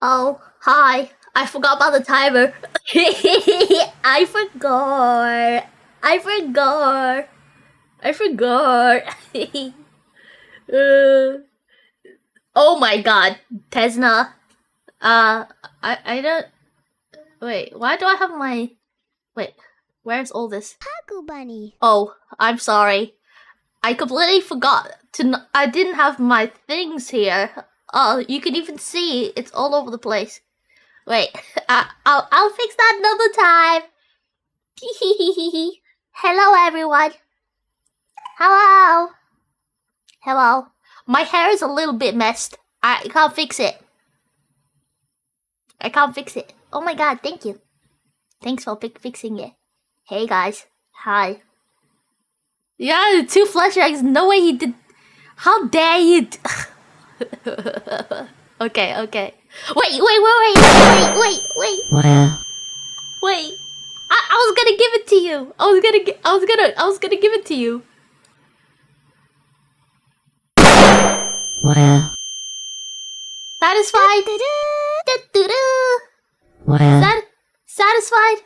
Oh, hi. I forgot about the timer. I forgot. I forgot. I forgot. uh, oh my god, Tesna. Uh, I don't. Wait, why do I have my. Wait, where's all this? Paku Bunny. Oh, I'm sorry. I completely forgot to. I didn't have my things here. Oh, you can even see it's all over the place. Wait, I'll fix that another time. Hello, everyone. Hello. Hello. My hair is a little bit messed. I can't fix it. I can't fix it. Oh my god, thank you. Thanks for fixing it. Hey guys. Hi. Yeah, 2 flesh eggs. No way he did. How dare you? Okay, okay. Wait. Well, Wait. I was gonna give it to you. I was gonna give it to you. well, Satisfied? well, Satisfied?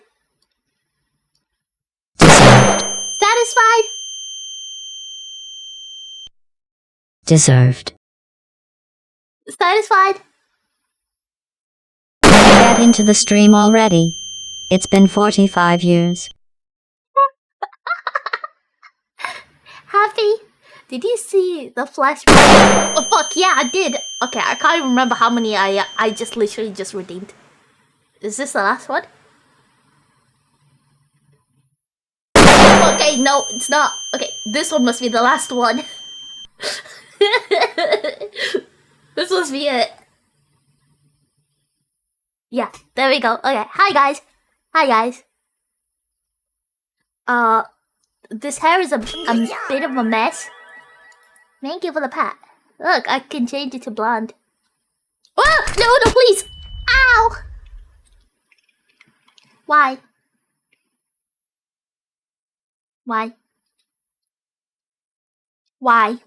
deserved, Satisfied? deserved. Satisfied? Get into the stream already. It's been 45 years. Happy? Did you see the flashback? Oh fuck, yeah, I did. Okay, I can't even remember how many I just literally just redeemed. Is this the last one? Okay, no, it's not. Okay, this one must be the last one. This must be it. Yeah, there we go. Okay, hi guys. Hi guys. This hair is a bit of a mess. Thank you for the pat. Look, I can change it to blonde. Oh, no, please. Ow. Why? Why? Why?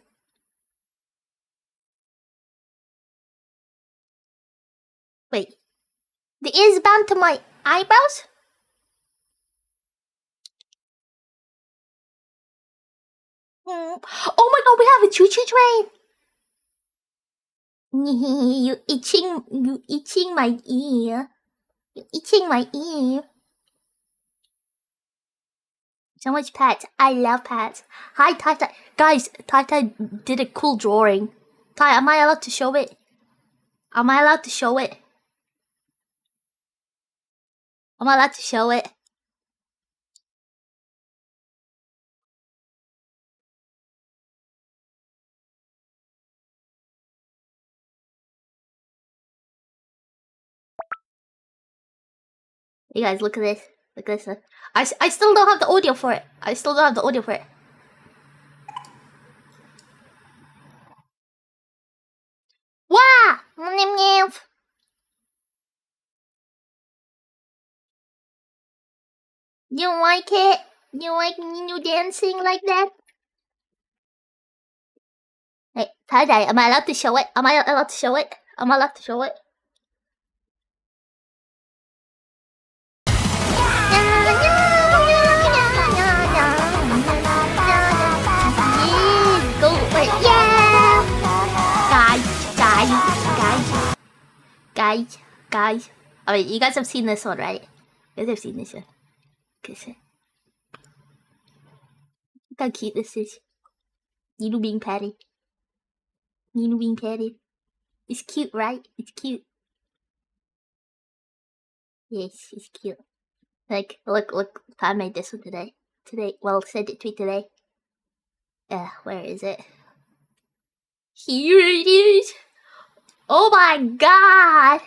Wait. The ear is bound to my eyebrows? Oh my god, we have a choo-choo train! You itching my ear. You itching my ear. So much pets. I love pets. Hi, Tai Tai. Guys, Tai Tai did a cool drawing. Tai, am I allowed to show it? Am I allowed to show it? Am I allowed to show it? You guys, look at this. Look at this. I still don't have the audio for it. I still don't have the audio for it. Wow! You like it? You like you dancing like that? Hey, Tai, am I allowed to show it? Am I allowed to show it? Am I allowed to show it? Go for it. Yeah! Guys. I mean, you guys have seen this one, right? You guys have seen this one. Look how cute this is. Nino being petty. It's cute, right? It's cute. Yes, it's cute. Like, look, I made this one today. Well, sent it to me today. Where is it? Here it is! Oh my god!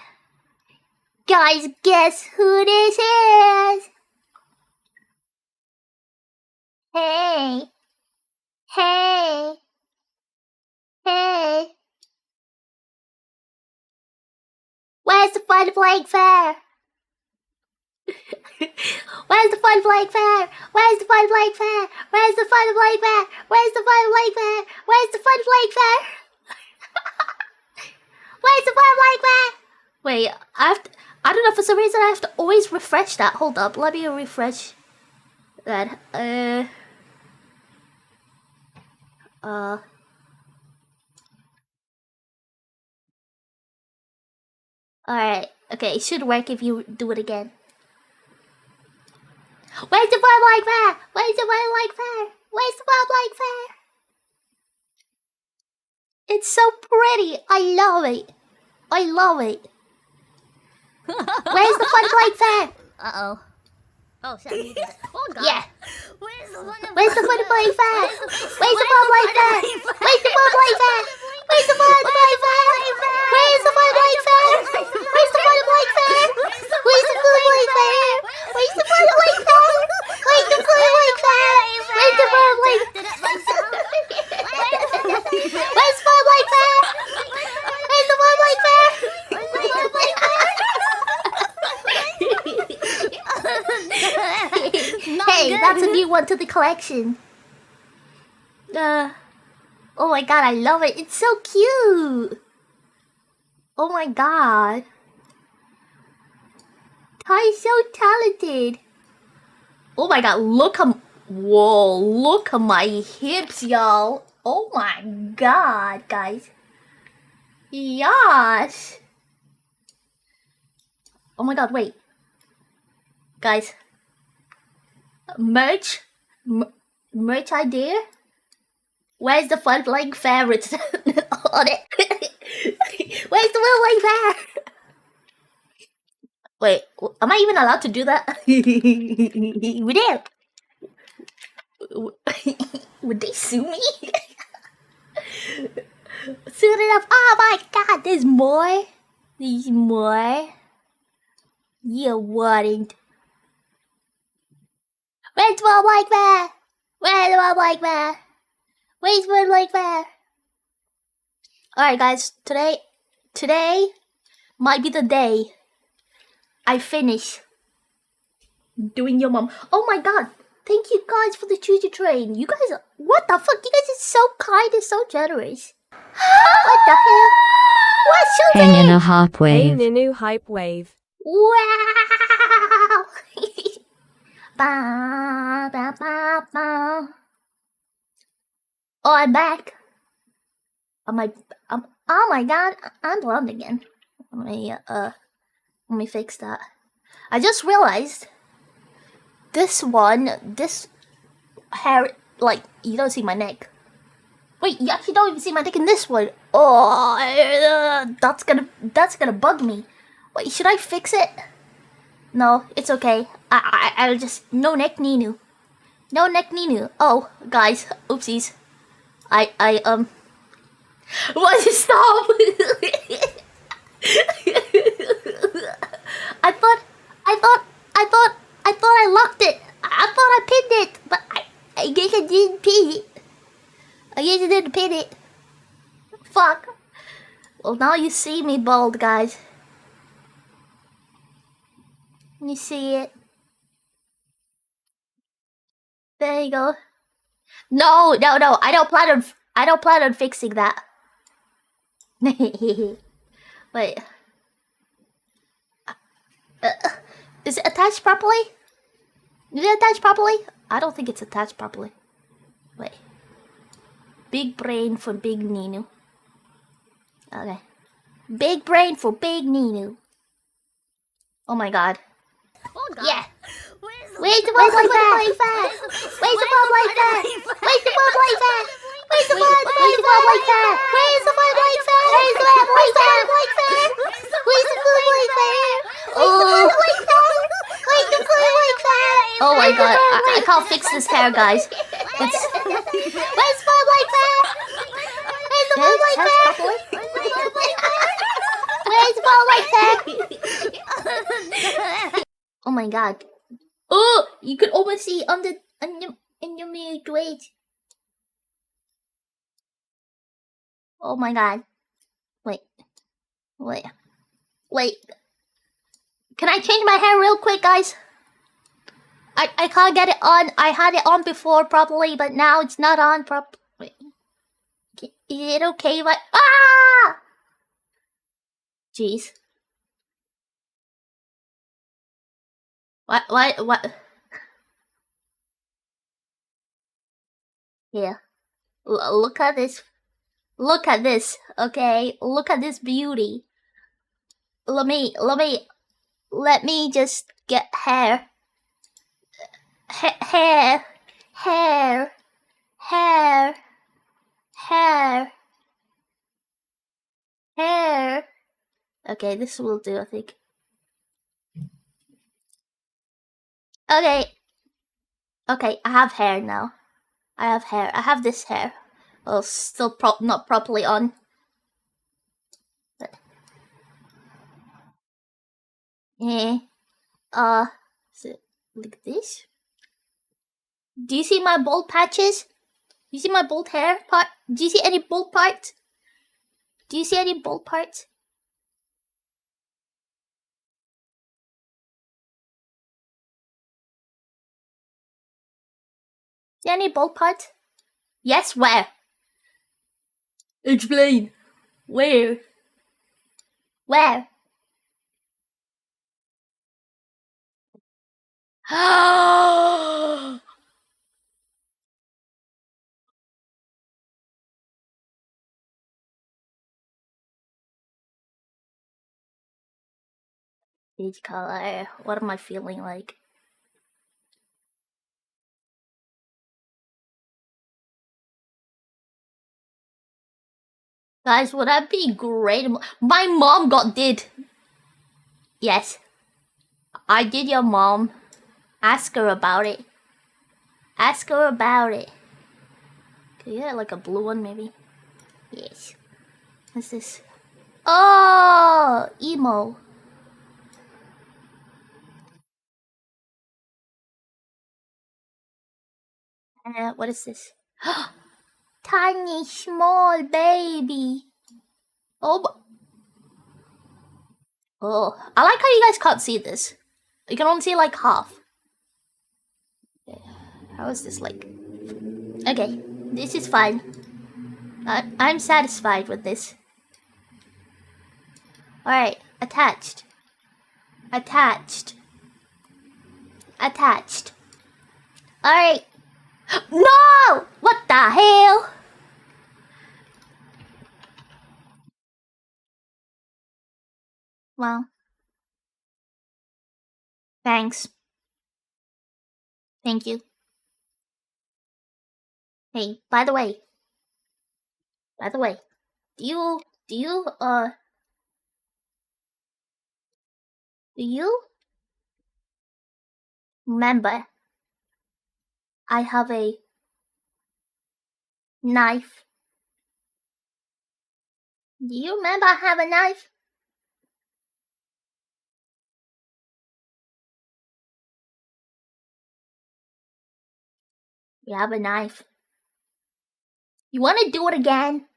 Guys, guess who this is? Hey! Where's the fun flag fair? Where's the fun flag fair? Where's the fun flag fair? Where's the fun flag fair? Where's the fun flag fair? Where's the fun flag fair? Where's the fun flag fair? Wait, I don't know, for some reason I have to always refresh that. Hold up, let me refresh that. Alright. Okay, it should work if you do it again. Where's the one like that? Where's the one like that? Where's the one like that? It's so pretty. I love it. I love it. Where's the fun like that? Uh-oh. Oh, shit. Oh, God. Yeah. Where's the fun like that? Where's the fun like that? Where's the fun like that? Where's the fun like that? Where's the fun like that? Where's the fun like that? Where's the fun like that? Where's the fun like that? Where's the fun like that? Where's the fun like that? Where's the fun like that? Where's fun like that? Where's the fun like that? Hey, that's a new one to the collection. Oh my god, I love it. It's so cute. Oh my god. Ty is so talented. Oh my god, look at... Whoa, look at my hips, y'all. Oh my god, guys. Yes. Oh my god, wait. Guys. Merch idea? Where's the fun like favorites on it? Where's the one like that? Wait, am I even allowed to do that? Would they sue me? Soon enough. Oh my god, there's more. There's more. You wouldn't. Where's one like that? Where's one like that? Where's one like that? Alright guys, today might be the day I finish doing your mom. Oh my god, thank you guys for the choo-choo train. You guys, what the fuck? You guys are so kind and so generous. What the hell? What's your Hey name? Ninu Hype Hey Wave. Ninu Hype Wave. Wow! Ba, ba, ba, ba. Oh, I'm back. Oh my god, I'm blonde again. Let me fix that. I just realized this hair, like, you don't see my neck. Wait, you actually don't even see my neck in this one. Oh, that's gonna bug me. Wait, should I fix it? No, it's okay. I'll just, no neck Ninu. No neck Ninu. Oh, guys, oopsies. What? Stop! I thought I locked it. I thought I pinned it, but I guess I didn't pin it. I guess I didn't pin it. Fuck. Well, now you see me bald, guys. You see it. There you go. No, I don't plan on fixing that. Wait. Is it attached properly? Is it attached properly? I don't think it's attached properly. Wait. Big brain for big Ninu. Okay. Big brain for big Ninu. Oh my god. Oh god. Yeah. Where's the Where's the one like that? Where's the one like that? Where's the one like that? Where's the one like that? Where's the one like that? Where's the one like that? Where's the one like that? Oh. Where's the one like that? Oh my god, I can't fix this hair, guys. Where's the one like that? Where's the one like that? Where's the one like that? Oh my god. Oh, you could almost see in your mirror twitch. Oh my god. Wait. Can I change my hair real quick, guys? I can't get it on. I had it on before properly, but now it's not on properly. Is it okay if I... Ah! Jeez. What? Here. Look at this. Look at this, okay? Look at this beauty. Let me just get hair. Hair. Okay, this will do, I think. Okay, I have hair now. I have this hair. Well, still not properly on. But so like this. Do you see my bald patches? Do you see my bald hair part? Do you see any bald parts? Do you see any bald parts? See any bald parts? Yes, where? Explain. Where? Where? Beige color. What am I feeling like? Guys, would that be great? My mom did. Yes. I did your mom. Ask her about it. Ask her about it. Can you get like a blue one maybe? Yes. What's this? Oh, emo. What is this? Tiny small baby. Oh, I like how you guys can't see this. You can only see like half. How is this like? Okay, this is fine. I'm satisfied with this. Alright, attached. Alright. No! What the hell? Well. Thanks. Thank you. Hey, by the way, do you remember I have a knife? Do you remember I have a knife? We have a knife. You want to do it again?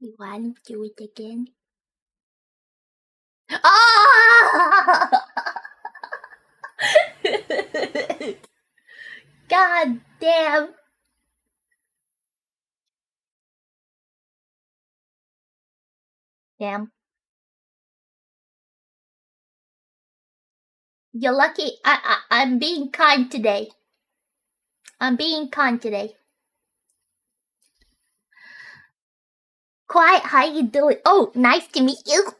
You want to do it again? Ah! God damn. Damn. You're lucky. I'm being kind today. Quiet, how you doing? Oh, nice to meet you.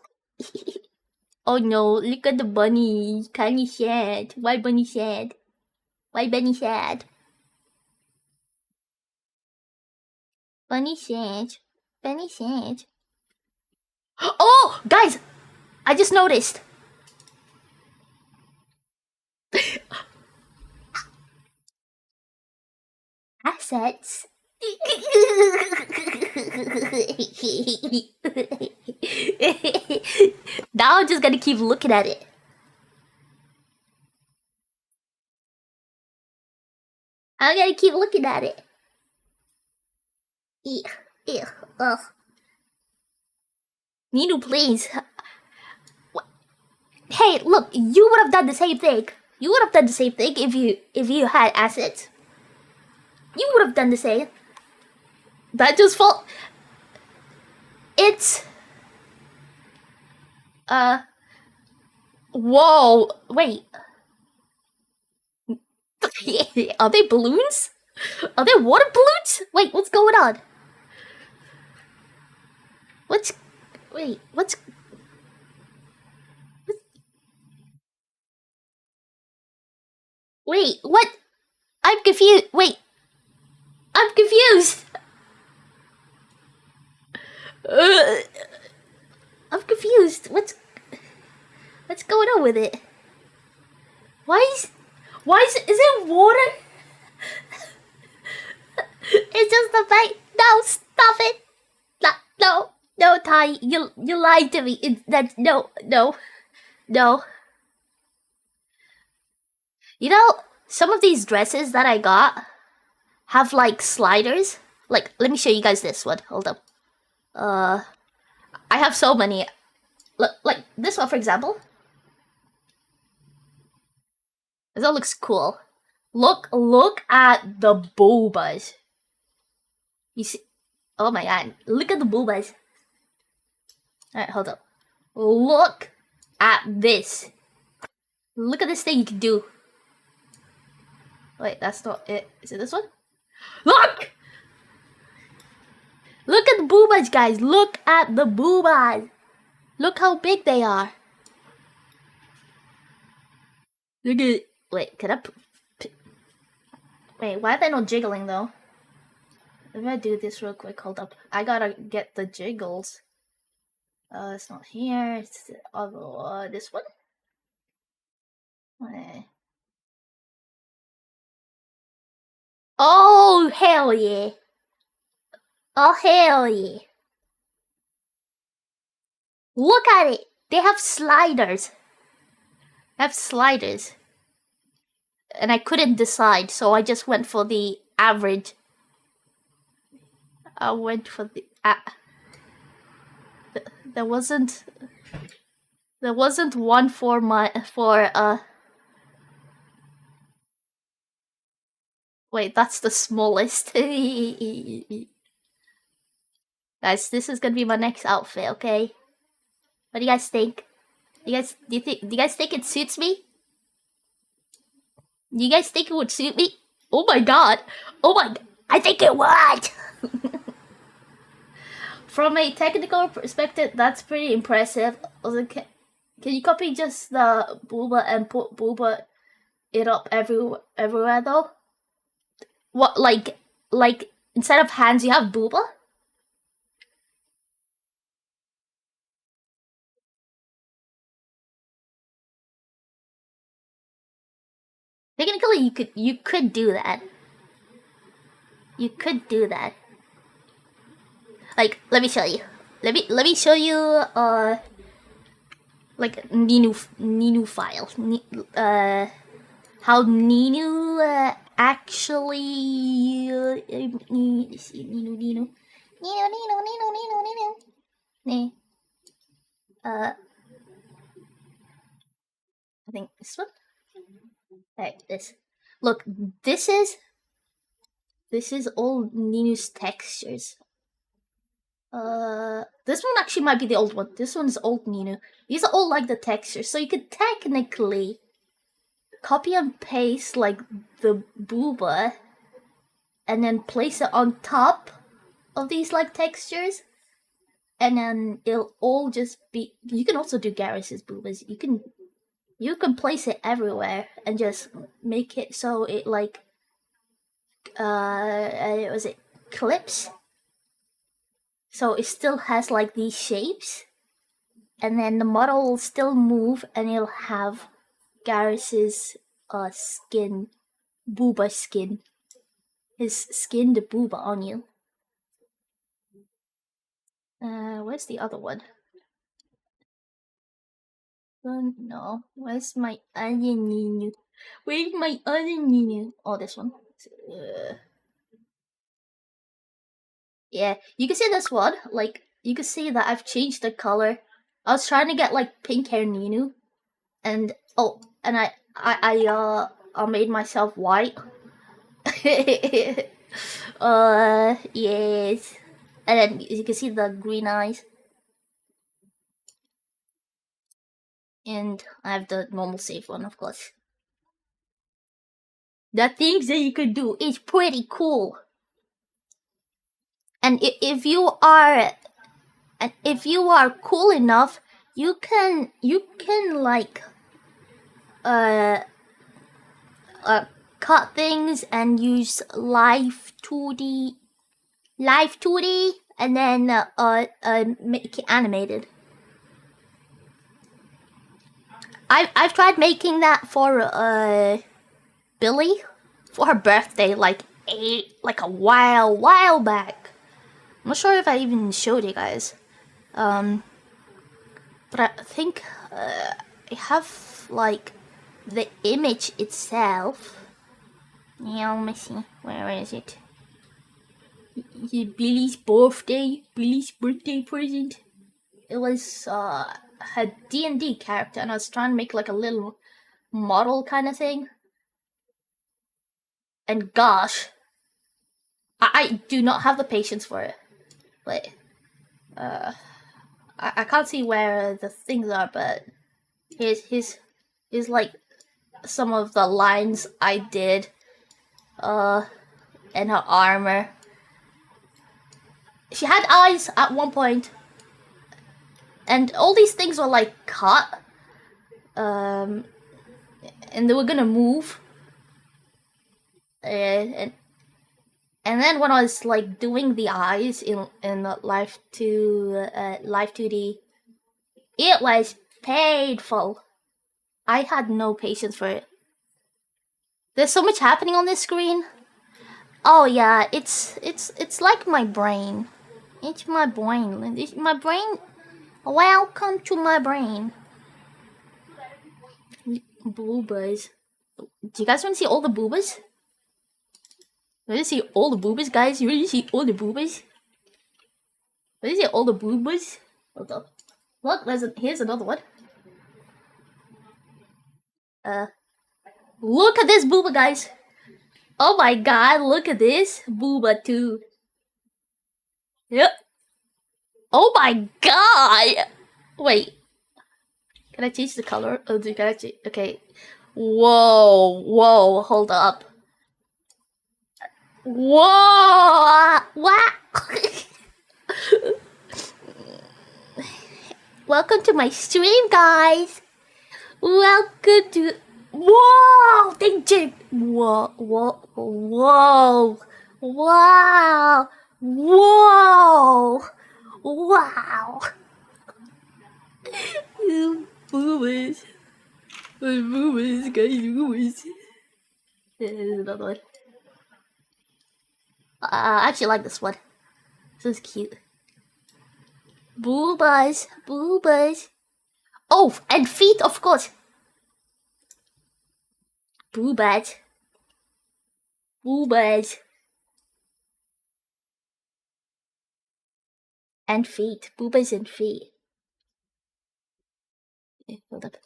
Oh no, look at the bunny. Kinda sad. Why bunny sad? Bunny sad? Oh, guys! I just noticed. Assets. Now I'm just gonna keep looking at it. I'm gonna keep looking at it. Ugh. Ninu, please. Hey, look, you would have done the same thing. You would have done the same thing if you had assets. You would have done the same. That just fall. It's Whoa, wait. Are they balloons? Are they water balloons? Wait, what's going on? Wait, wait, what? I'm confused. Wait, I'm confused. Uh, I'm confused. What's going on with it? Is it water? It's just a bait. No, stop it. No, Ty, you lied to me. No. You know, some of these dresses that I got have like sliders. Like, let me show you guys this one. Hold up. I have so many. Like this one, for example. This one looks cool. Look at the boobas. You see? Oh my god! Look at the boobas. All right, hold up. Look at this. Look at this thing you can do. Wait, that's not it. Is it this one? Look! Look at the boobas, guys. Look at the boobas. Look how big they are. Look at. Wait, can I? Wait, why are they not jiggling though? Let me do this real quick. Hold up. I gotta get the jiggles. It's not here. It's the other this one. Oh hell yeah! Oh hell yeah! Look at it. They have sliders. And I couldn't decide, so I just went for the average. I went for the. There wasn't one for Wait, that's the smallest. Guys, this is gonna be my next outfit, okay? What do you guys think? Do you guys think it suits me? Do you guys think it would suit me? Oh my god! I think it would! From a technical perspective, that's pretty impressive. Can you copy just the booba and put booba it up everywhere though? What, like instead of hands you have booba? Technically, you could do that. You could do that. Like, let me show you. Let me show you. Like Ninu file. How Ninu actually. Let's see, Ninu. I think this one. Alright, this. Look, this is all Ninu's textures. This one actually might be the old one. This one's old Ninu. These are all like the textures, so you could technically copy and paste like the booba and then place it on top of these like textures, and then it'll all just be. You can also do Garrus's boobas. You can place it everywhere and just make it so it like was it clips? So it still has like these shapes, and then the model will still move, and it'll have Garrus's skin, booba skin, his skinned booba on you. Where's the other one? No, where's my other Ninu? Where's my other Ninu? Oh, this one. Yeah, you can see this one. Like, you can see that I've changed the color. I was trying to get like pink hair Ninu, and I made myself white. Yes, and then you can see the green eyes. And I have the normal save one, of course. The things that you could do is pretty cool. And if you are cool enough, you can like cut things and use live 2D and then make it animated. I've tried making that for Billy for her birthday like a while back. I'm not sure if I even showed you guys. But I think I have like the image itself. Yeah, let me see. Where is it? Billy's birthday present. It was her D&D character, and I was trying to make like a little model kind of thing. And gosh, I do not have the patience for it. Wait, I can't see where the things are, but here's like some of the lines I did. And her armor. She had eyes at one point. And all these things were like cut. And they were gonna move. And then when I was like doing the eyes in Live 2D, it was painful. I had no patience for it. There's so much happening on this screen. Oh yeah, it's like my brain. It's my brain. It's my brain. Welcome to my brain. Boobas. Do you guys want to see all the boobas? You want to see all the boobas, guys? You want to see all the boobas? Want to see all the boobas? Hold up. Look, here's another one. Look at this booba, guys. Oh my god, look at this booba too. Yep. Oh my god! Wait. Can I change the color? Oh, can I change? Okay. Whoa, hold up. Whoa! What? Welcome to my stream, guys. Welcome to. Whoa! They did. Whoa! Wow! Boomers. Boomers, guys, boomers. There's another one. I actually like this one. This is cute. Boobas. Oh, and feet, of course. Boobas. And feet. Boobas and feet. Hold up.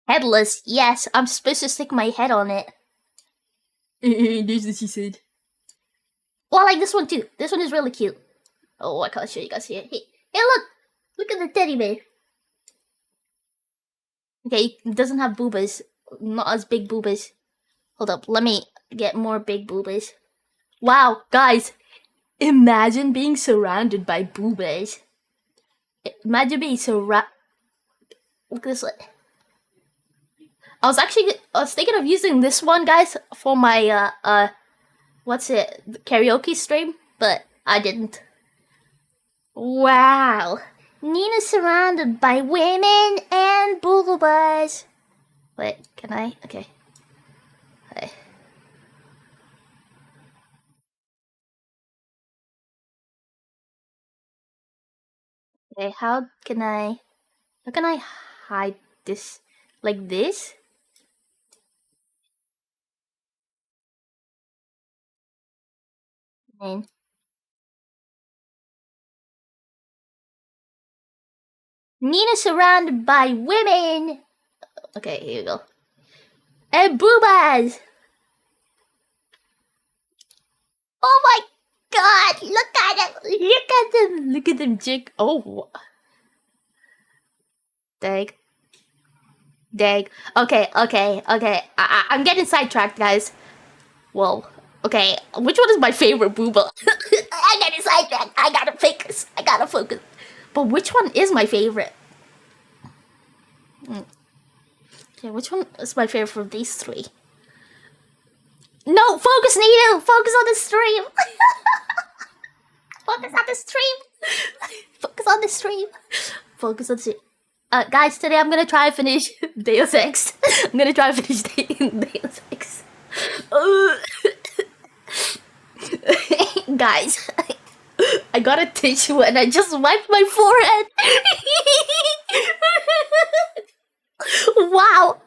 Headless. Yes, I'm supposed to stick my head on it. There's what she said. Well, I like this one too. This one is really cute. Oh, I can't show you guys here. Hey, look! Look at the teddy bear. Okay, it doesn't have boobas. Not as big boobas. Hold up, let me get more big boobas. Wow, guys! Imagine being surrounded by boobas. Imagine being surrounded. Look at this one. I was thinking of using this one, guys, for my karaoke stream, but I didn't. Wow, Nina's surrounded by women and boobas. Wait, can I? Okay. Okay, how can I hide this? Like this? And Nina surrounded by women. Okay, here you go. And boobas. Oh my god! Look at them! Look at them, Jake. Oh, Dang. Dang. Okay. I'm getting sidetracked, guys. Whoa. Okay. Which one is my favorite booba? I'm getting sidetracked. I gotta focus. But which one is my favorite? Okay, which one is my favorite from these three? No, focus, Nito! Focus on the stream! Focus on the stream! Focus on the stream! Focus on the stream. Guys, today I'm gonna try and finish Deus Ex. I'm gonna try and finish Deus Ex. Guys, I got a tissue and I just wiped my forehead. Wow,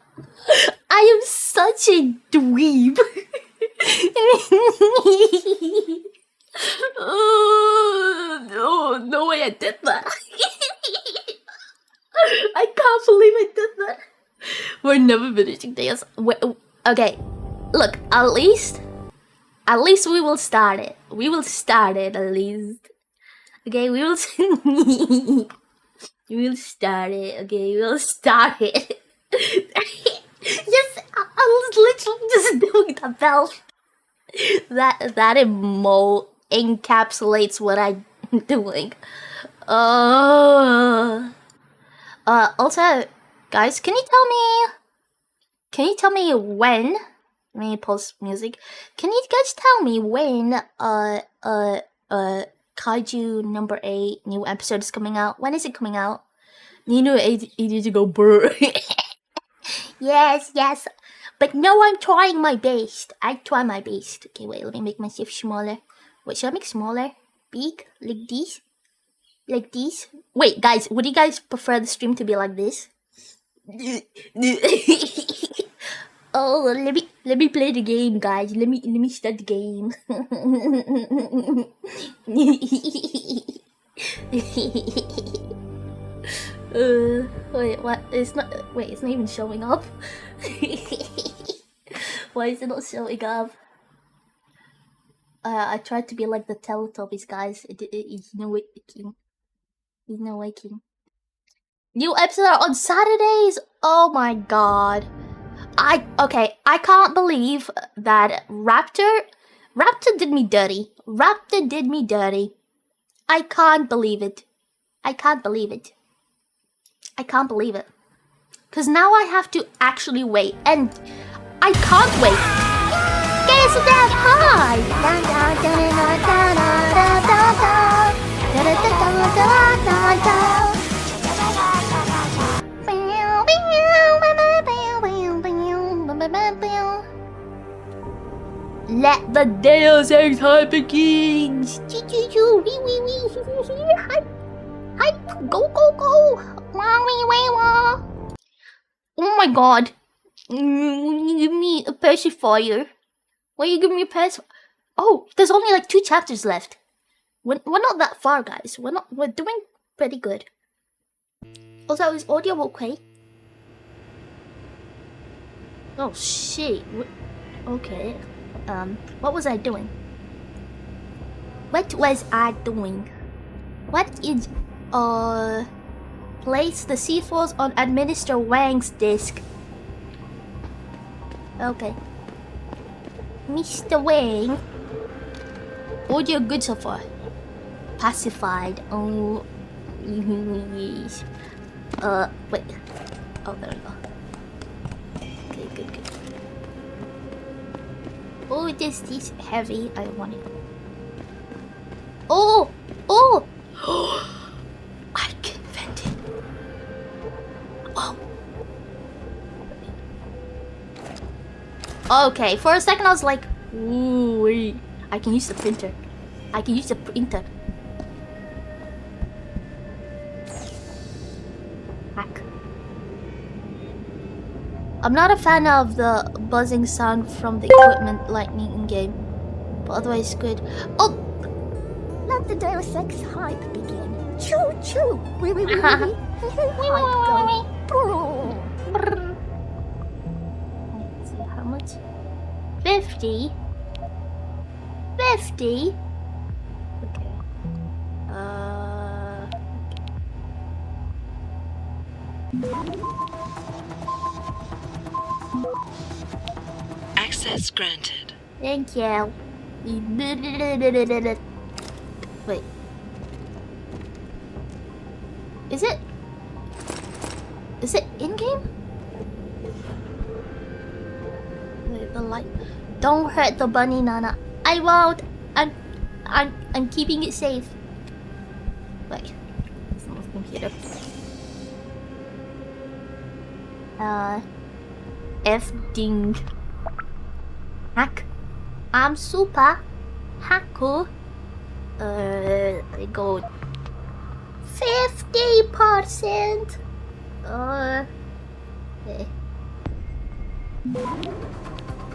I am such a dweeb. Oh, no way I did that. I can't believe I did that. We're never finishing this. Okay, look, at least we will start it. We will start it at least. Okay, we will we will start it. Okay, we will start it. Yes, I was literally just doing the bell. That emo encapsulates what I'm doing. Also, guys, can you tell me when? Let me pause music. Can you guys tell me when Kaiju number 8 new episode is coming out? When is it coming out? Nino 8 to go brr. Yes. But no, I'm trying my best. I try my best. Okay, wait, let me make myself smaller. Wait, should I make smaller? Big? Like this? Like this? Wait, guys, would you guys prefer the stream to be like this? Oh, let me play the game, guys. Let me start the game. Wait, what? It's not even showing up. Why is it not showing up? I tried to be like the Teletubbies, guys. It's no working. It's not working. New episode on Saturdays. Oh my god. I can't believe that Raptor did me dirty. Raptor did me dirty. I can't believe it. Cause now I have to actually wait, and I can't wait. Guess that high. Let the Deus Ex hype begins. Hype, go. Oh my god. Give me a pacifier. Why you give me a pacifier? Oh, there's only like 2 chapters left. We're not that far, guys. We're doing pretty good. Also, is audio okay? Oh shit. Okay. What was I doing? What is place the C4s on Administrator Wang's disk. Okay. Mr. Wang. Audio good so far. Pacified. Oh, yes. Wait. Oh, there we go. Okay, good. Oh, this is heavy. I want it. Oh! I can vent it. Oh. Okay, for a second I was like, ooh, wait. I can use the printer. Hack. I'm not a fan of the buzzing sound from the equipment lightning in game, but otherwise good. Oh! Let the Deus Ex hype begin. Choo. Wee. Let's see how much. 50. Okay. Access granted. Thank you. Wait. Is it? Is it in-game? Wait, the light. Don't hurt the bunny, Nana. I won't. I'm keeping it safe. Wait. It's on the computer. F ding. Hack. I'm super. Haku. I go 50%. Okay.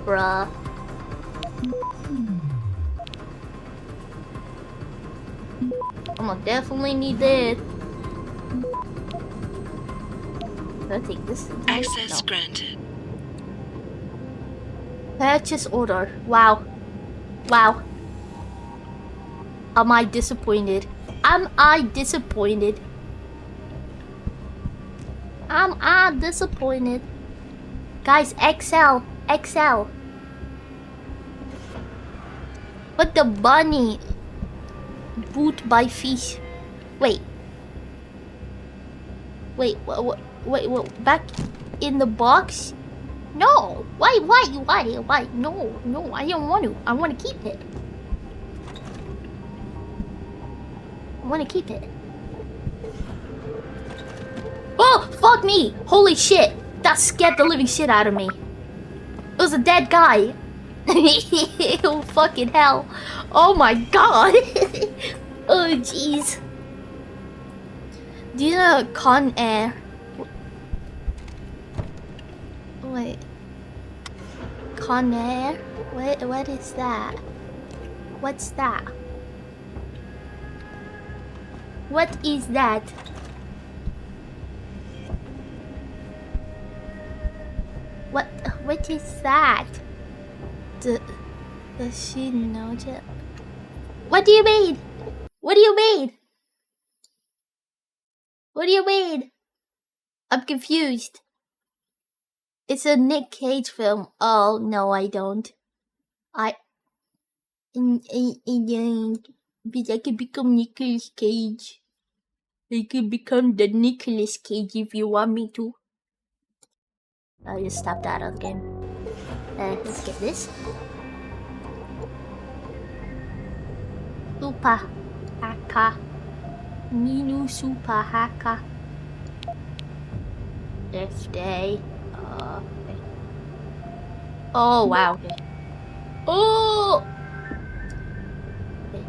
Bruh. I'm gonna definitely need this. I think this is Access granted. Purchase order. Wow. Wow. Am I disappointed? Am I disappointed? Am I disappointed? Guys, XL. XL. But the bunny. Boot by fish. Wait. Wait, wait, back in the box? No. Why? No, I don't want to. I want to keep it. I want to keep it. Oh, fuck me. Holy shit. That scared the living shit out of me. It was a dead guy. Oh, fucking hell. Oh my god. Oh, jeez. Do you know Con Air? Wait. Con Air? What is that? What's that? What is that? What is that? Does she know it? What do you mean? What do you mean? What do you mean? I'm confused. It's a Nick Cage film. Oh no, I don't. But I could become Nicolas Cage. I could become the Nicolas Cage if you want me to. I'll just stop that out of the game. Let's get this. Super Haka. Ninu Super Haka. Death Day. Okay. Oh, wow. Okay. Oh! Okay.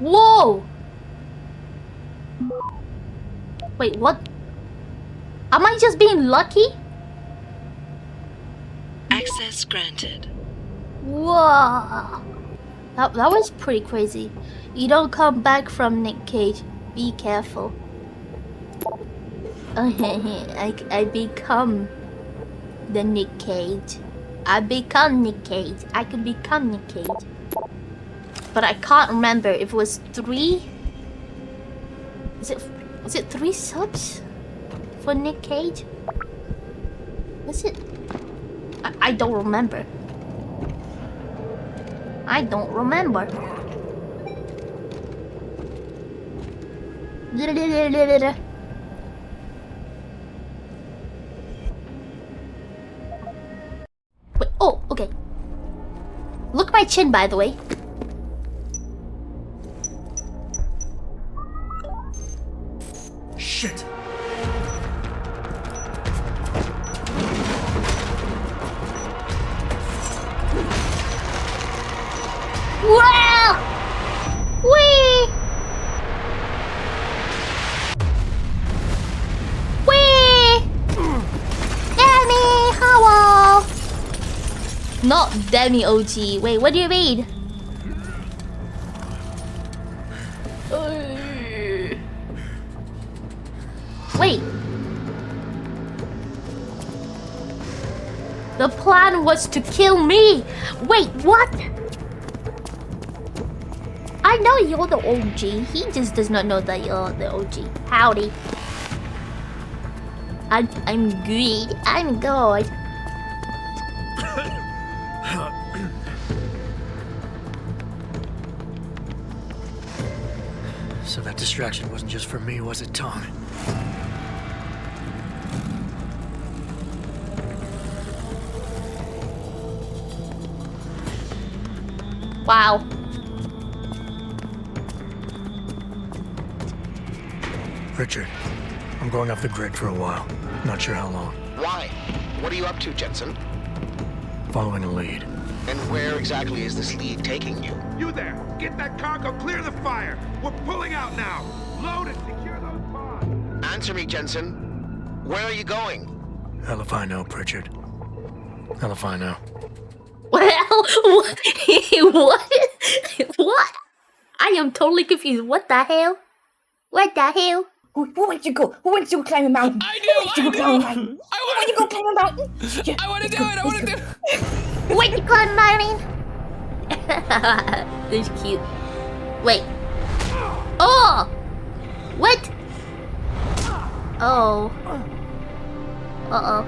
Whoa! Wait, what? Am I just being lucky? Access granted. Whoa! That was pretty crazy. You don't come back from Nick Cage. Be careful. I become the Nick Cage. I become Nick Cage. I can become Nick Cage. But I can't remember if it was 3. Was it 3 subs for Nick Cage? Was it? I don't remember. I don't remember. Wait, oh, okay. Look at my chin, by the way. Shit! Wow! Wee! Wee! Demi, hello! Not Demi OG. Wait, what do you mean? Wait. The plan was to kill me. Wait, what? I I know you're the OG. He just does not know that you're the OG. Howdy. I'm good. I'm good. So that distraction wasn't just for me, was it, Tom? Wow. Richard, I'm going off the grid for a while. Not sure how long. Why? What are you up to, Jensen? Following a lead. And where exactly is this lead taking you? You there! Get that cargo, clear the fire! We're pulling out now! Load and secure those pods! Answer me, Jensen. Where are you going? Hell if I know, Pritchard. Hell if I know. Well, what? What? What? I am totally confused. What the hell? What the hell? Who wants to go? Who wants to go climb a mountain? I Who wants to do! go climb a mountain? I Who wants to go climb a mountain? Yeah, I want to let's do go, it! I let's want to go. do it! What you call mining? This is cute. Wait. Oh! What? Oh. Uh-oh.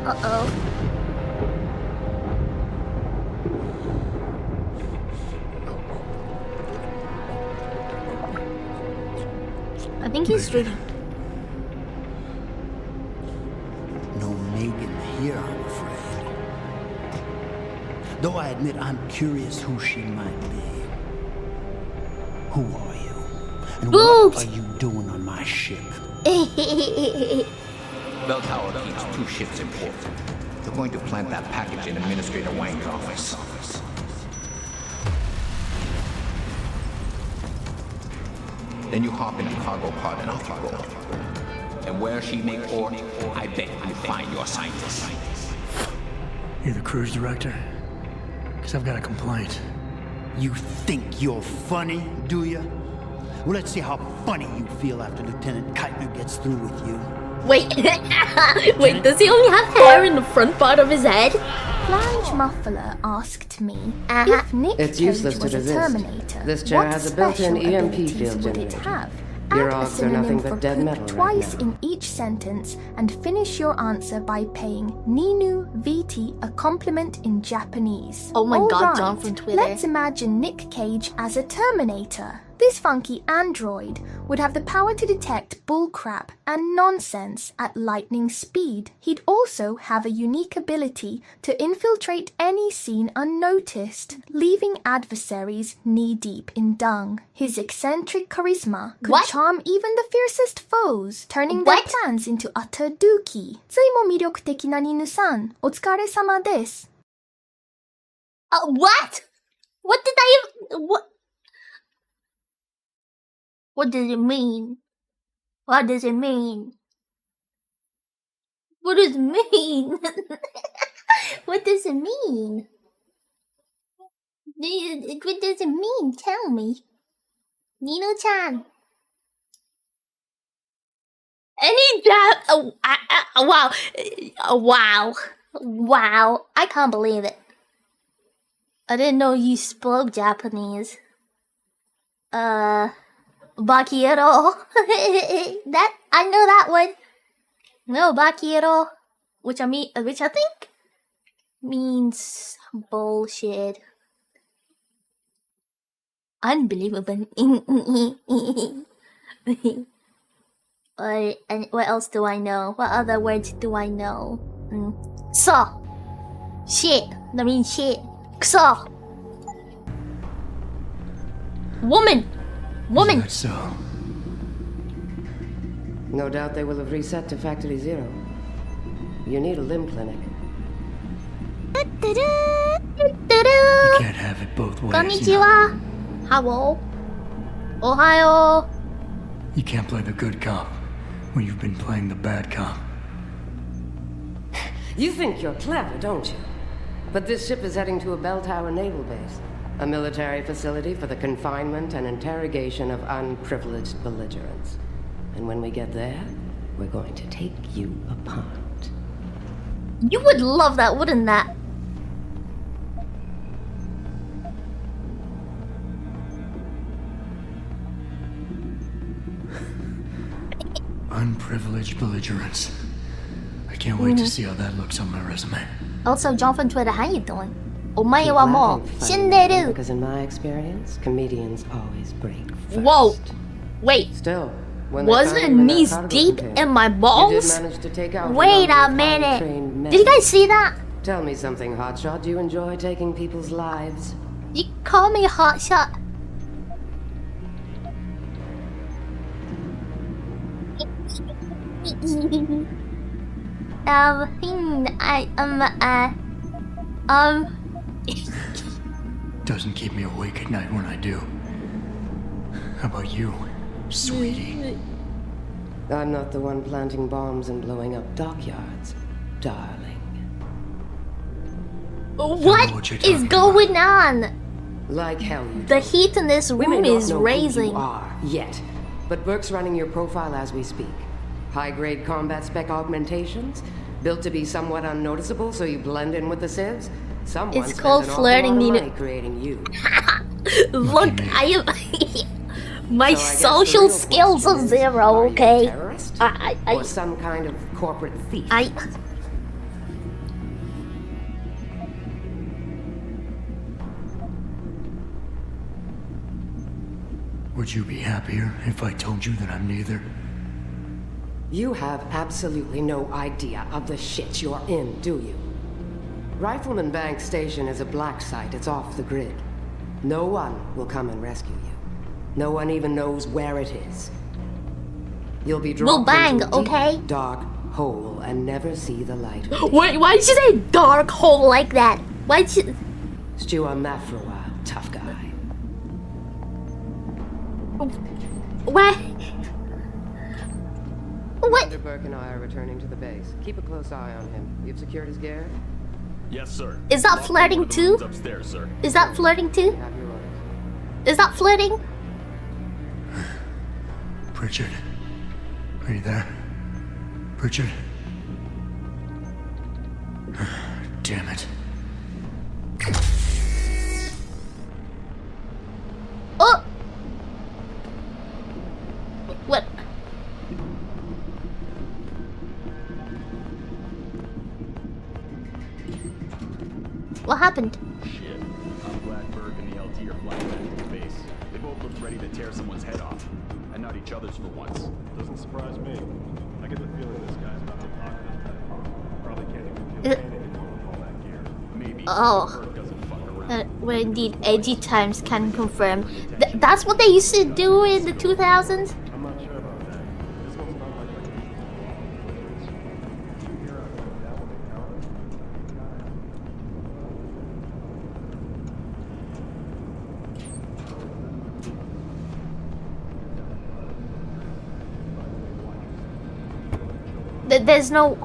Uh-oh. I think he's drinking. No Megan here, I'm afraid. Though I admit I'm curious who she might be. Who are you? And Boobs! what are you doing on my ship? Bell Tower keeps 2 ships in port. They're going to plant that package in Administrator Wang's office. Then you hop in a cargo pod and off you go. And where she may port, I bet you find your scientist. You the cruise director? Because I've got a complaint. You think you're funny, do you? Well, let's see how funny you feel after Lieutenant Keitner gets through with you. Wait. Wait, does he only have hair in the front part of his head? Flange Muffler asked me Uh-huh. if Nick It's Cage useless to was a resist. Terminator. This chair what has a built-in special EMP abilities field would it generator. have? Your Add a odds are nothing synonym but for dead poop metal right twice now. in each sentence and finish your answer by paying Ninu VT a compliment in Japanese. Oh my All god, right, John from Twitter. Let's imagine Nick Cage as a Terminator. This funky android would have the power to detect bullcrap and nonsense at lightning speed. He'd also have a unique ability to infiltrate any scene unnoticed, leaving adversaries knee-deep in dung. His eccentric charisma could What? charm even the fiercest foes, turning What? their plans into utter dookie. ついも魅力的なニヌさん、お疲れ様です。 What? What did I even... What does it mean? What does it mean? What does it mean? What does it mean? What does it mean? Tell me. Nino-chan. Any job? Wow. Wow. Wow. I can't believe it. I didn't know you spoke Japanese. Bakiero. That I know that one. No, Bakiero, which I think means bullshit. Unbelievable. And what else do I know? What other words do I know? So. Shit. That means shit. So. Woman. Woman. Is that so? No doubt they will have reset to Factory Zero. You need a limb clinic. You can't have it both ways. Konnichiwa. Hello. Ohio. You can't play the good cop when you've been playing the bad cop. You think you're clever, don't you? But this ship is heading to a bell tower naval base. A military facility for the confinement and interrogation of unprivileged belligerents. And when we get there, we're going to take you apart. You would love that, wouldn't that? Unprivileged belligerence. I can't wait to see how that looks on my resume. Also, John from Twitter, how you doing? お前 Keep はも laughing, う死んで funny, る Because in my experience, comedians always break first. Whoa! Wait, Still, when they wasn't found you in that knees cargo deep container, in my you did balls? manage to take out Wait number a of minute. highly-trained men. Did you guys see that? Tell me something, Hotshot. Do you enjoy taking people's lives? You call me a hotshot? Doesn't keep me awake at night when I do. How about you, sweetie? I'm not the one planting bombs and blowing up dockyards, darling. What is going on? Like hell you The heat in this We may room not is know who raising. you are yet, but Burke's running your profile as we speak. High-grade combat spec augmentations, built to be somewhat unnoticeable so you blend in with the civs. Someone It's spent called an awful flirting, lot of Nina. money creating you. Look, I am. My So I guess the social real skills question are is, zero. are you a Okay. terrorist? I. Or some kind of corporate thief? Would you be happier if I told you that I'm neither? You have absolutely no idea of the shit you're in, do you? Rifleman Bank Station is a black site. It's off the grid. No one will come and rescue you. No one even knows where it is. You'll be dropped We'll bang, into a deep, okay? dark hole and never see the light. Wait, why did you say dark hole like that? Why did you... Stew on that for a while, tough guy. What? What? Commander Burke and I are returning to the base. Keep a close eye on him. You've secured his gear? Yes, sir. Is that flirting too? Upstairs, sir. Is that flirting too? Have your orders. Is that flirting? Pritchard. Are you there? Pritchard? Damn it. Oh! What? What happened? Shit. I'm glad Burke and the LT are flying back to the base. They both look ready to tear someone's head off. And not each other's for once. Doesn't surprise me. I get the feeling this guy's about to lock them. Probably can't even feel Uh, pain anymore with all that gear. Maybe Oh. Burke doesn't fuck around. Well, indeed, edgy times can confirm. That's what they used to do in the 2000s? I'm not sure about that. This one's not like that. Did you hear that one in town? There's no...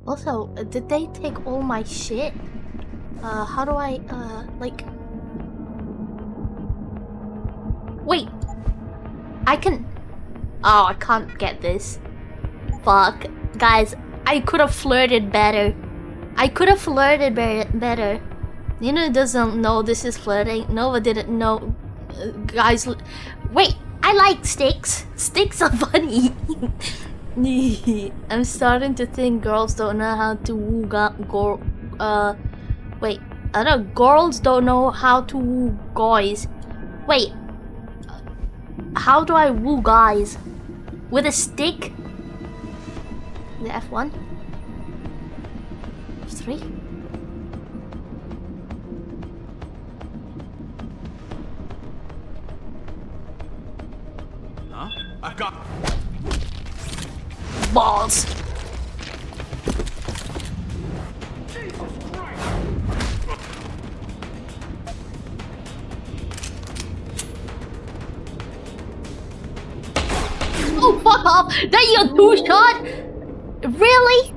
Also, did they take all my shit? How do I, like... Wait! I can... Oh, I can't get this. Fuck. Guys, I could have flirted better. I could have flirted better. Nina doesn't know this is flirting. Nova didn't know. Guys, wait! I like sticks. Sticks are funny. I'm starting to think girls don't know how to woo wait. I don't know. Girls don't know how to woo guys. Wait. How do I woo guys? With a stick? The F1? F3? Huh? I got... Balls! Oh, fuck off! That your two-shot? Really?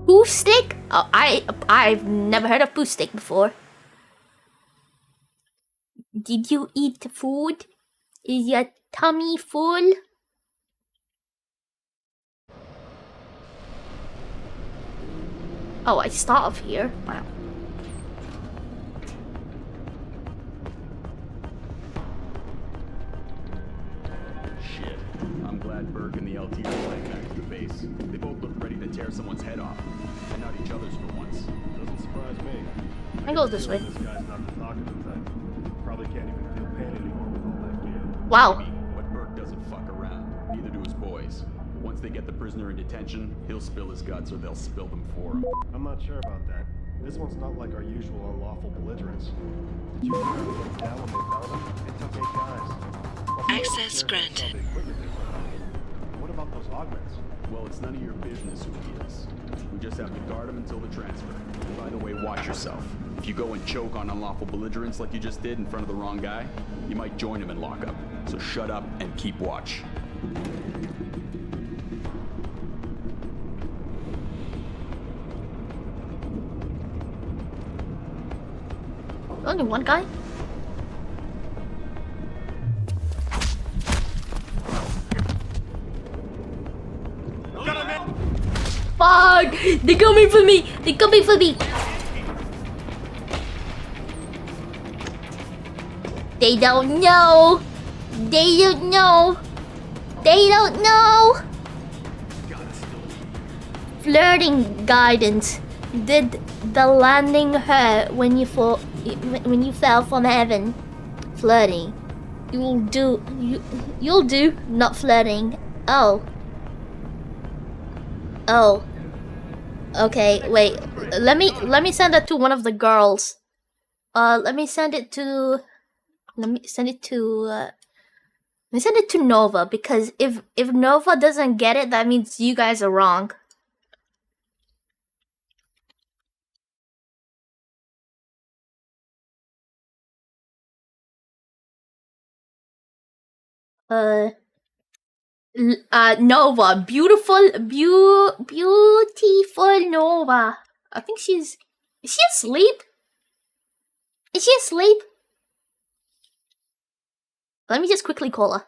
Poo stick? Oh, I've never heard of poo stick before. Did you eat food? Is your tummy full? Oh, I start off here. Wow. Shit. I'm glad Burke and the LT are flying back to the base. They both look ready to tear someone's head off. And not each other's for once. Doesn't surprise me. I go this way. This guy's not the talkative type. Probably can't even feel pain anymore with all that gear. Wow. But Burke doesn't fuck around. Neither do his boys. Once they get the prisoner in detention, he'll spill his guts or they'll spill them for him. I'm not sure about that. This one's not like our usual unlawful belligerents. Did you hear how they went down when they found him? It took 8 guys. Plus, Access granted. the equipment they put on him. What about those augments? Well, it's none of your business who he is. We just have to guard him until the transfer. And by the way, watch yourself. If you go and choke on unlawful belligerents like you just did in front of the wrong guy, you might join him in lockup. So shut up and keep watch. Only one guy? Fuck! They're coming for me! They're coming for me! They don't know! They don't know! They don't know! Flirting guidance. Did the landing hurt when you fell from heaven? Flirting. You'll do not flirting. Oh. Oh. Okay, wait. Let me send that to one of the girls. Let me send it to Nova, because if Nova doesn't get it, that means you guys are wrong. Nova, beautiful Nova. I think is she asleep? Is she asleep? Let me just quickly call her.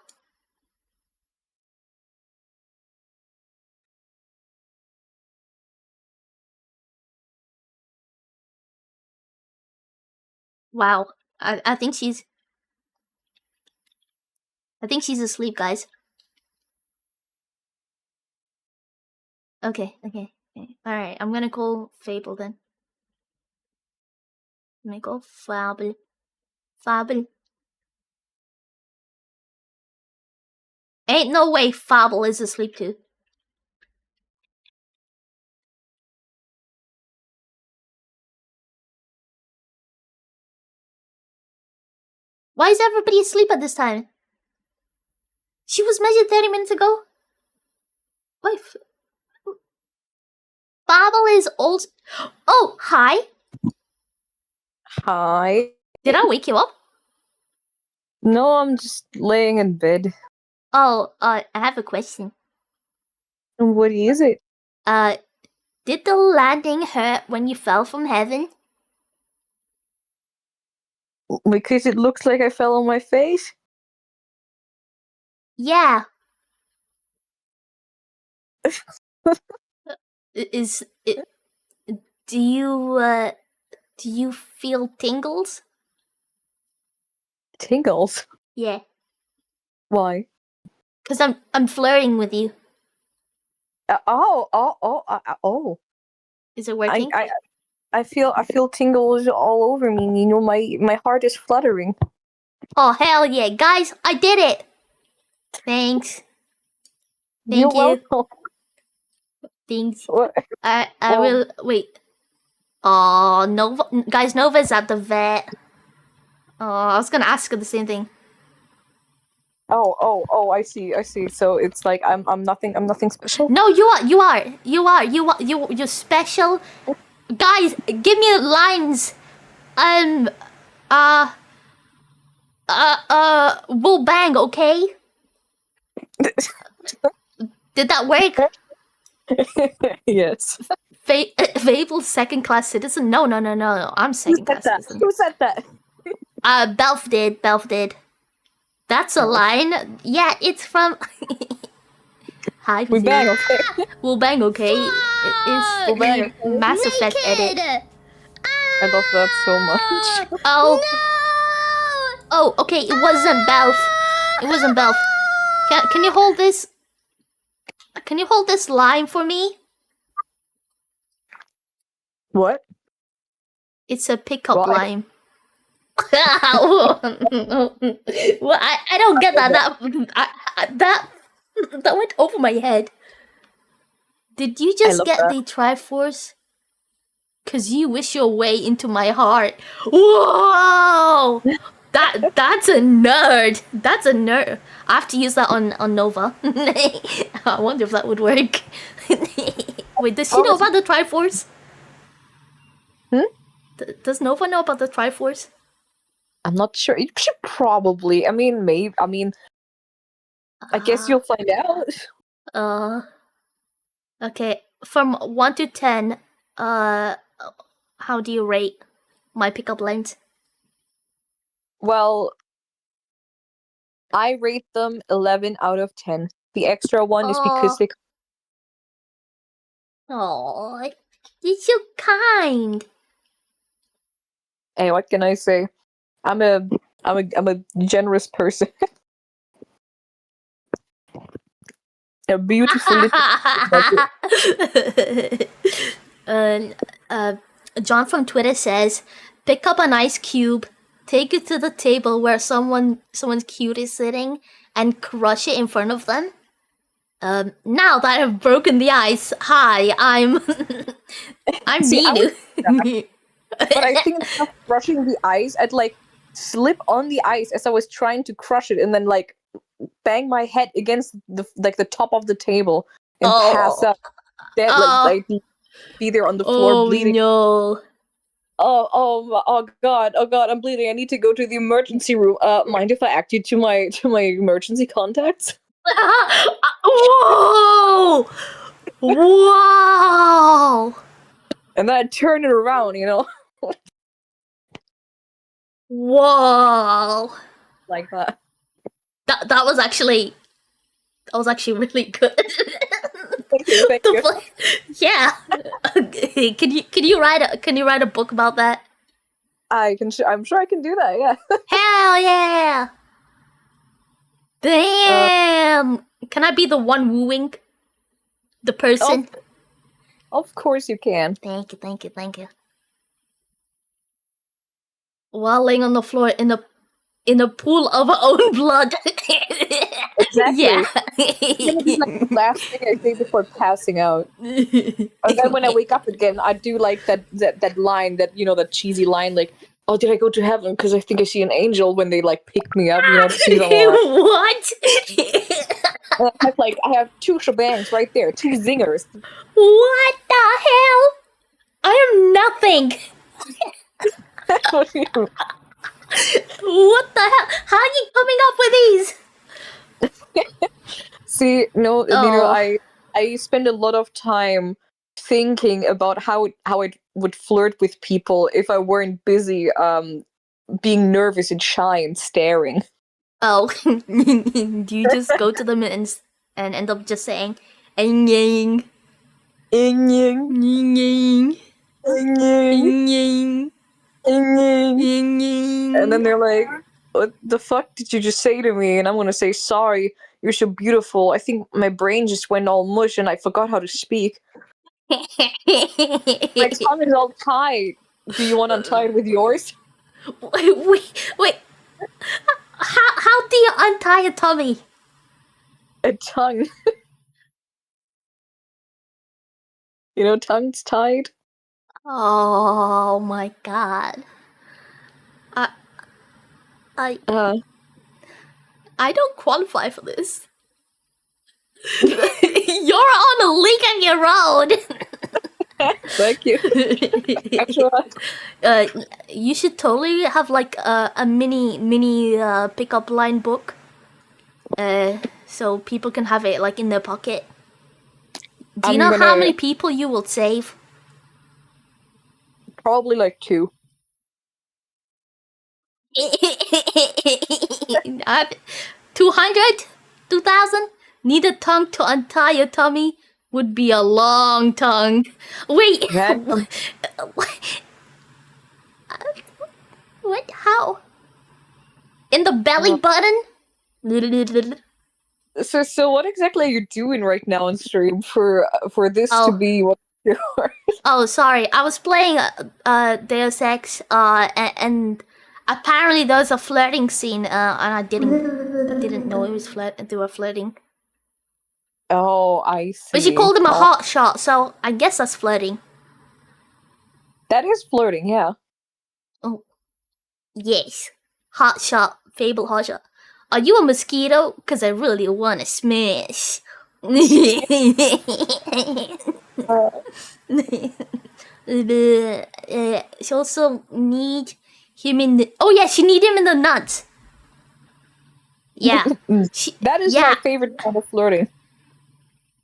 Wow, I think she's asleep, guys. Okay. Alright, I'm gonna call Fable then. Let me call Fable. Ain't no way Fable is asleep too. Why is everybody asleep at this time? She was measured 30 minutes ago? Wait. Fable is old. Oh, hi. Hi. Did I wake you up? No, I'm just laying in bed. Oh, I have a question. What is it? Did the landing hurt when you fell from heaven? Because it looks like I fell on my face? Yeah. Is it? Do you feel tingles? Tingles? Yeah. Why? Cause I'm flirting with you. Oh. Is it working? I feel tingles all over me. You know, my heart is fluttering. Oh hell yeah, guys! I did it. Thanks. Thank You're you. welcome. Thanks. I will wait. Oh, Nova, guys, Nova's at the vet. Oh, I was gonna ask her the same thing. Oh, I see. So it's like I'm nothing special. No, you're special. Guys, give me lines. We'll bang, okay? Did that work? Yes. Fable's second-class citizen? No. I'm second-class citizen. Who said that? Belf did. Belf did. That's a line. Yeah, it's from. Hi. We bang, okay. We'll bang, okay. It is We'll bang, the Mass Effect edit. I love that so much. Oh. Oh, okay. It wasn't Belf. It wasn't Belf. Can you hold this? Can you hold this line for me? What? It's a pickup line. Well, I don't get that. That went over my head. Did you just get the Triforce? 'Cause you wish your way into my heart. Whoa! That's a nerd. That's a nerd. I have to use that on Nova. I wonder if that would work. Wait, does she know about the Triforce? Does Nova know about the Triforce? I'm not sure. You should probably. I mean, maybe. I mean, I guess you'll find out. Okay. From 1 to 10, how do you rate my pickup lines? Well, I rate them 11 out of 10. The extra one is because they. Oh, you're so kind. Hey, what can I say? I'm a generous person. A beautiful little. John from Twitter says, pick up an ice cube, take it to the table where someone's cute is sitting, and crush it in front of them. Now that I've broken the ice, hi, I'm Ninu. But I think instead of crushing the ice, I'd like slip on the ice as I was trying to crush it, and then like bang my head against the top of the table and pass out. Dead, like be there on the floor bleeding. No. Oh god, I'm bleeding. I need to go to the emergency room. Mind if I act you to my emergency contacts? Whoa! Wow! And then I turn it around, you know. Whoa! Like that. That was actually really good. Thank you. Yeah. Can you write a book about that? I'm sure I can do that. Yeah. Hell yeah! Damn! Can I be the one wooing the person? Of course you can. Thank you. While laying on the floor in a pool of our own blood. Exactly. Yeah. It's like the last thing I say before passing out. And then when I wake up again, I do like that line, that, you know, that cheesy line, like, oh, did I go to heaven? Because I think I see an angel when they like pick me up, you know, to see them all. What? I have 2 shebangs right there, 2 zingers. What the hell? I am nothing. What the hell? How are you coming up with these? See, no, you know, I spend a lot of time thinking about how I would flirt with people if I weren't busy being nervous and shy and staring. Oh, do you just go to them and end up just saying, "Ing-ying, ing-ying, ing-ying, ing-ying, ing-ying," and then they're like, "What the fuck did you just say to me?" And I'm gonna say, "Sorry, you're so beautiful. I think my brain just went all mush and I forgot how to speak. My tongue is all tied. Do you want to untie it with yours?" Wait. How do you untie a tummy? A tongue. You know, tongues tied. Oh my god. I don't qualify for this. You're on a league on your own. Thank you. You should totally have like a mini pickup line book. So people can have it like in their pocket. Do you know how many people you will save? Probably like 2. 200? 2,000? Need a tongue to untie your tummy? Would be a long tongue. Wait. What? How? In the belly button? So what exactly are you doing right now on stream for this to be what you're Oh, sorry. I was playing Deus Ex, and apparently there was a flirting scene, and I didn't know it was they were flirting. Oh, I see. But she called him a hot shot, so I guess that's flirting. That is flirting, yeah. Oh, yes. Hot shot. Fable hot shot. Are you a mosquito? Because I really want to smash. She also need him in the... Oh yeah, she need him in the nuts. Yeah. That is my favorite kind of flirting.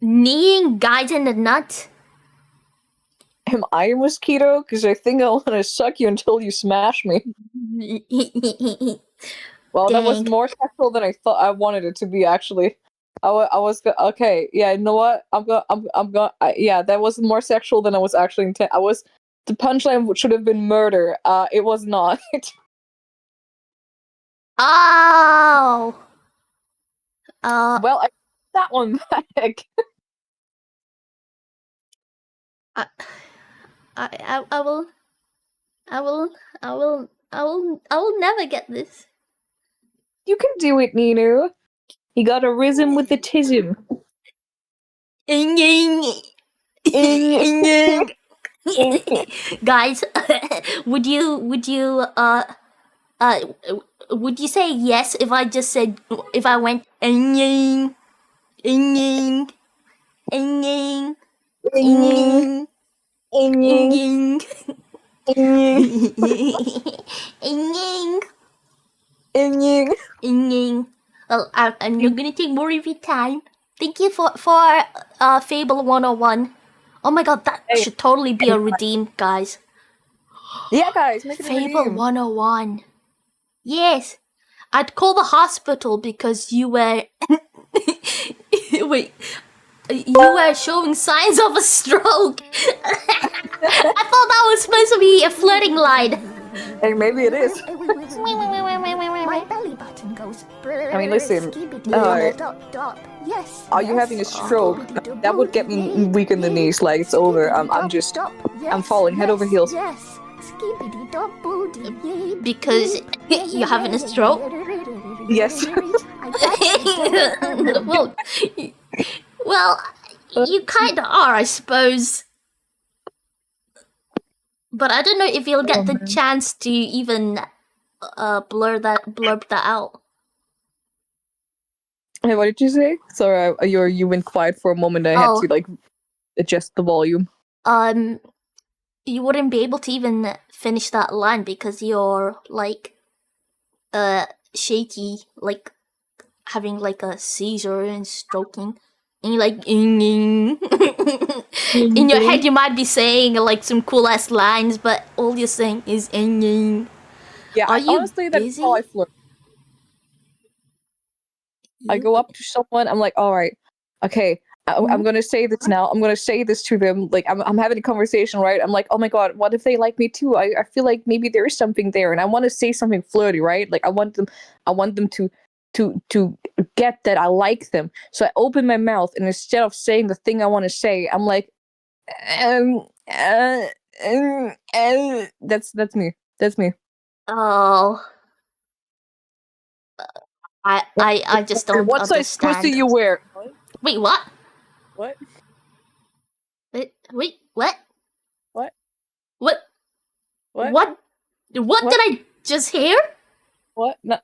Kneeing guys in the nuts? Am I a mosquito? Because I think I want to suck you until you smash me. Well, that was more sexual than I thought I wanted it to be, actually. I was okay. Yeah, you know what? Yeah, that was more sexual than I was actually intent. The punchline should have been murder. It was not. Oh. Well, I that one back. I will never get this. You can do it, Nino. You got a rhythm with the tism. Guys, would you say yes if I just said, if I went Well, I'm not gonna take more of your time. Thank you for Fable 101. Oh my god, that should totally be a redeem, guys. Yeah, guys, make it a Fable redeem. 101. Yes, I'd call the hospital because you were. Wait, you were showing signs of a stroke. I thought that was supposed to be a flirting line. Hey, maybe it is. My belly button goes. I mean, listen. Yes. Are you having a stroke? That would get me weak in the knees. Like it's over. I'm falling head over heels. Yes. Because you're having a stroke? Yes. well, you kind of are, I suppose. But I don't know if you'll get the chance to even blurb that out. Hey, what did you say? Sorry, you went quiet for a moment. I had to like adjust the volume. You wouldn't be able to even finish that line because you're like shaky, like having like a seizure and stroking. And you're like, in your head you might be saying like some cool ass lines, but all you're saying is Yeah, Are you honestly, that's busy? how I flirt. I go up to someone, I'm like, all right, okay, I'm gonna say this now. I'm gonna say this to them. Like, I'm having a conversation, right? I'm like, oh my god, what if they like me too? I feel like maybe there is something there, and I want to say something flirty, right? Like, I want them to get that I like them. So I open my mouth, and instead of saying the thing I want to say, I'm like, that's me. That's me. Oh. I just don't What size pussy you wear? Wait, what? What? Wait, what? What? What? What? What did I just hear? What? No,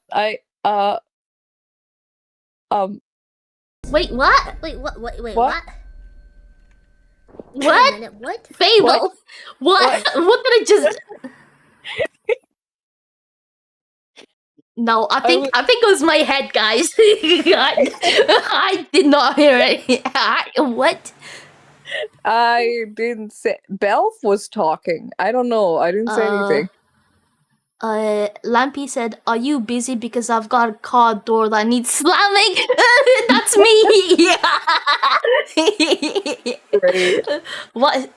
Wait, what? Wait, what? Wait, What? What? What? Fable. What? What did I just? No, I think it was my head, guys. I did not hear it. What? I didn't say. Belf was talking. I don't know. I didn't say anything. Lampy said, "Are you busy because I've got a car door that needs slamming?" That's me.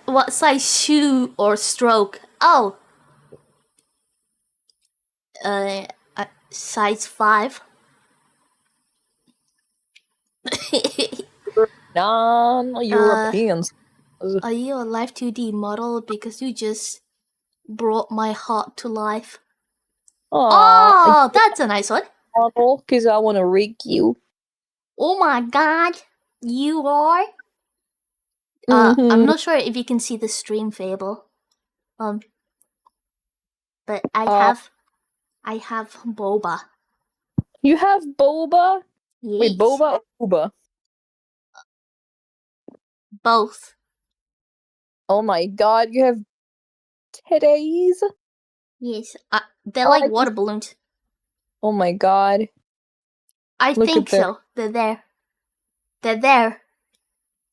What size shoe or stroke? Oh. Size 5. Non-Europeans. Are you a Life 2D model? Because you just brought my heart to life. Oh, that's a nice one. Because I want to rig you. Oh my god, you are? I'm not sure if you can see the stream, Fable. But I have boba. You have boba? Yes. Wait, boba or booba? Both. Oh my god, you have titties? Yes, they're like water balloons. Oh my god. I Look think at so. They're there. They're there.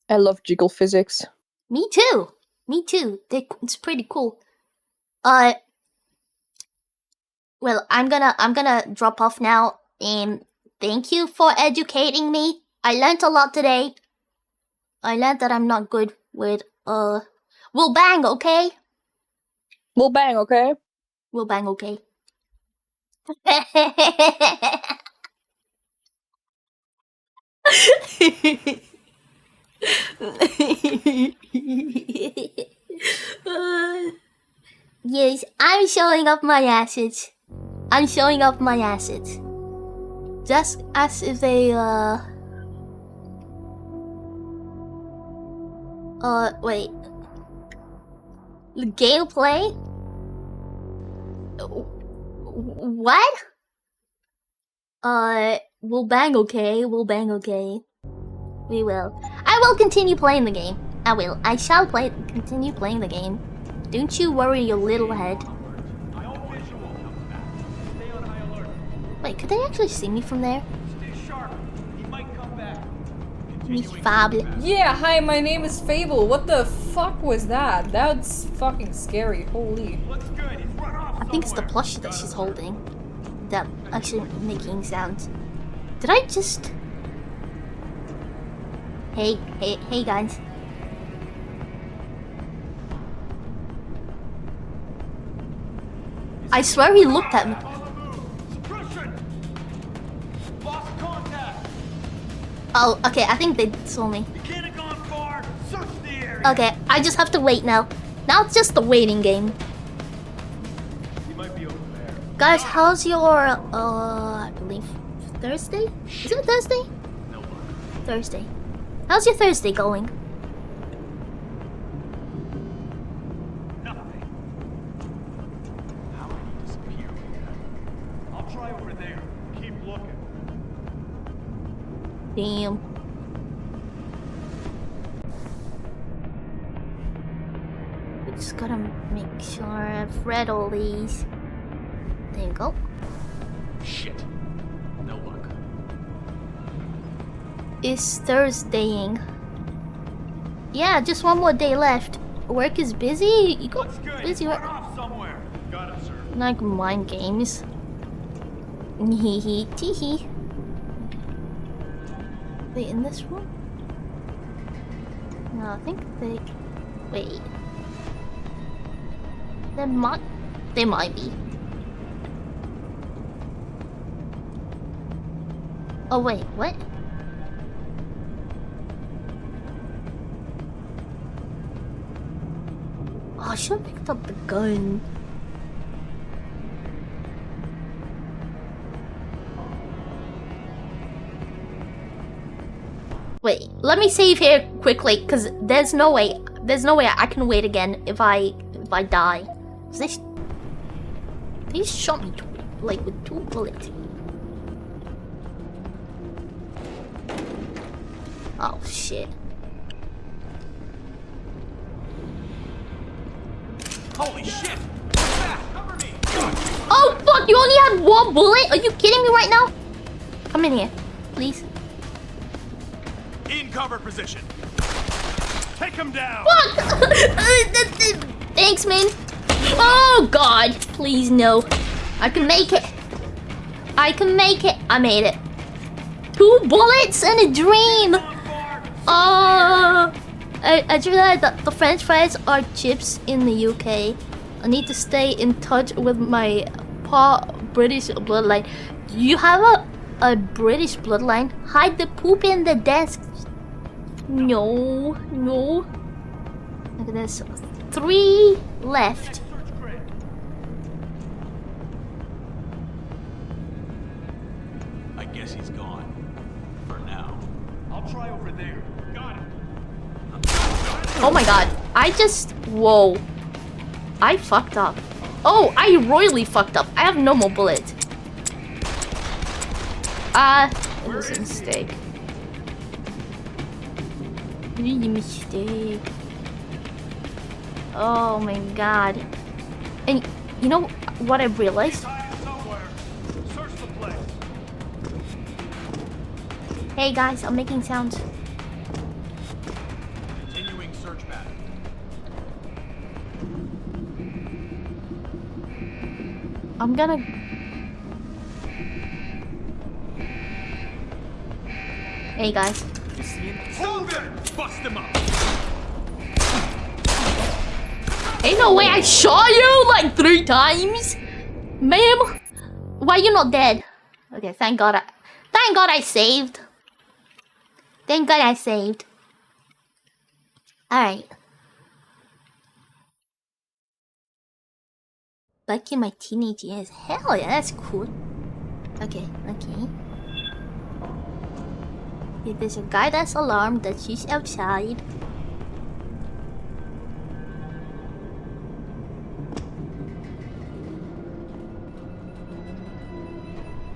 I love jiggle physics. Me too. Me too. It's pretty cool. Well, I'm gonna drop off now. And thank you for educating me. I learned a lot today. I learned that I'm not good with we'll bang, okay? We'll bang, okay? We'll bang, okay? Yes, I'm showing off my assets. I'm showing off my assets. Just as if they, wait. The gameplay? What? We'll bang, okay? We'll bang, okay? We will. I will continue playing the game. I will. I shall continue playing the game. Don't you worry your little head. Wait, could they actually see me from there? Miss Fable. Yeah, hi, my name is Fable. What the fuck was that? That's fucking scary. Holy. I think it's the plushie that she's holding that actually making sounds. Did I just... Hey guys. I swear he looked at me. Oh, okay, I think they saw me. Okay, I just have to wait now. Now it's just the waiting game. Guys, how's your, I believe Thursday? Is it Thursday? No. Thursday. How's your Thursday going? Nothing. How would you disappear with that? I'll try over there. Keep looking. Damn. We just gotta make sure I've read all these. There you go. Shit. No luck. It's Thursdaying. Yeah, just one more day left. Work is busy. You go busy work. Like mind games. Hee hee tee hee. Wait, in this room? No, I think they. Wait. There might be. Oh wait, what? Oh, I should have picked up the gun. Wait, let me save here quickly, cause there's no way I can wait again if I die. They shot me like with 2 bullets. Oh shit. Holy shit! Cover me! Oh fuck, you only had 1 bullet? Are you kidding me right now? Come in here, please. In cover position. Take him down. Fuck! Thanks, man. Oh god, please no. I can make it. I can make it. I made it. 2 bullets and a dream. I just realized that the French fries are chips in the UK. I need to stay in touch with my British bloodline. You have a British bloodline? Hide the poop in the desk. No, no. Look at this. 3 left. I guess he's gone. For now. I'll try over there. Got it. Oh my god. Whoa. I fucked up. Oh, I royally fucked up. I have no more bullets. It was a mistake. Really mistake. Oh my god. And you know what I realized? Search the place. Hey guys, I'm making sounds. Continuing search pattern. I'm gonna... Hey guys. Hold it! Bust him up! Ain't no way I shot you like 3 times! Ma'am! Why you not dead? Okay, thank God I saved. Thank God I saved. Alright. Back in my teenage years. Hell yeah, that's cool. Okay, okay. If there's a guy that's alarmed that she's outside.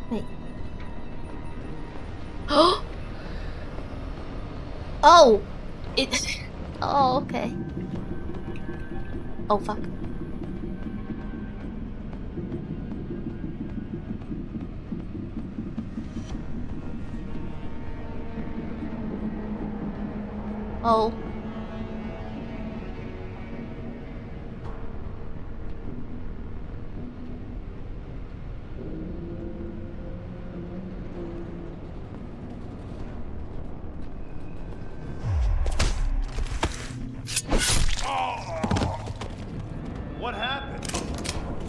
Wait. Oh! It... Oh, okay. Oh, fuck. Oh. What happened?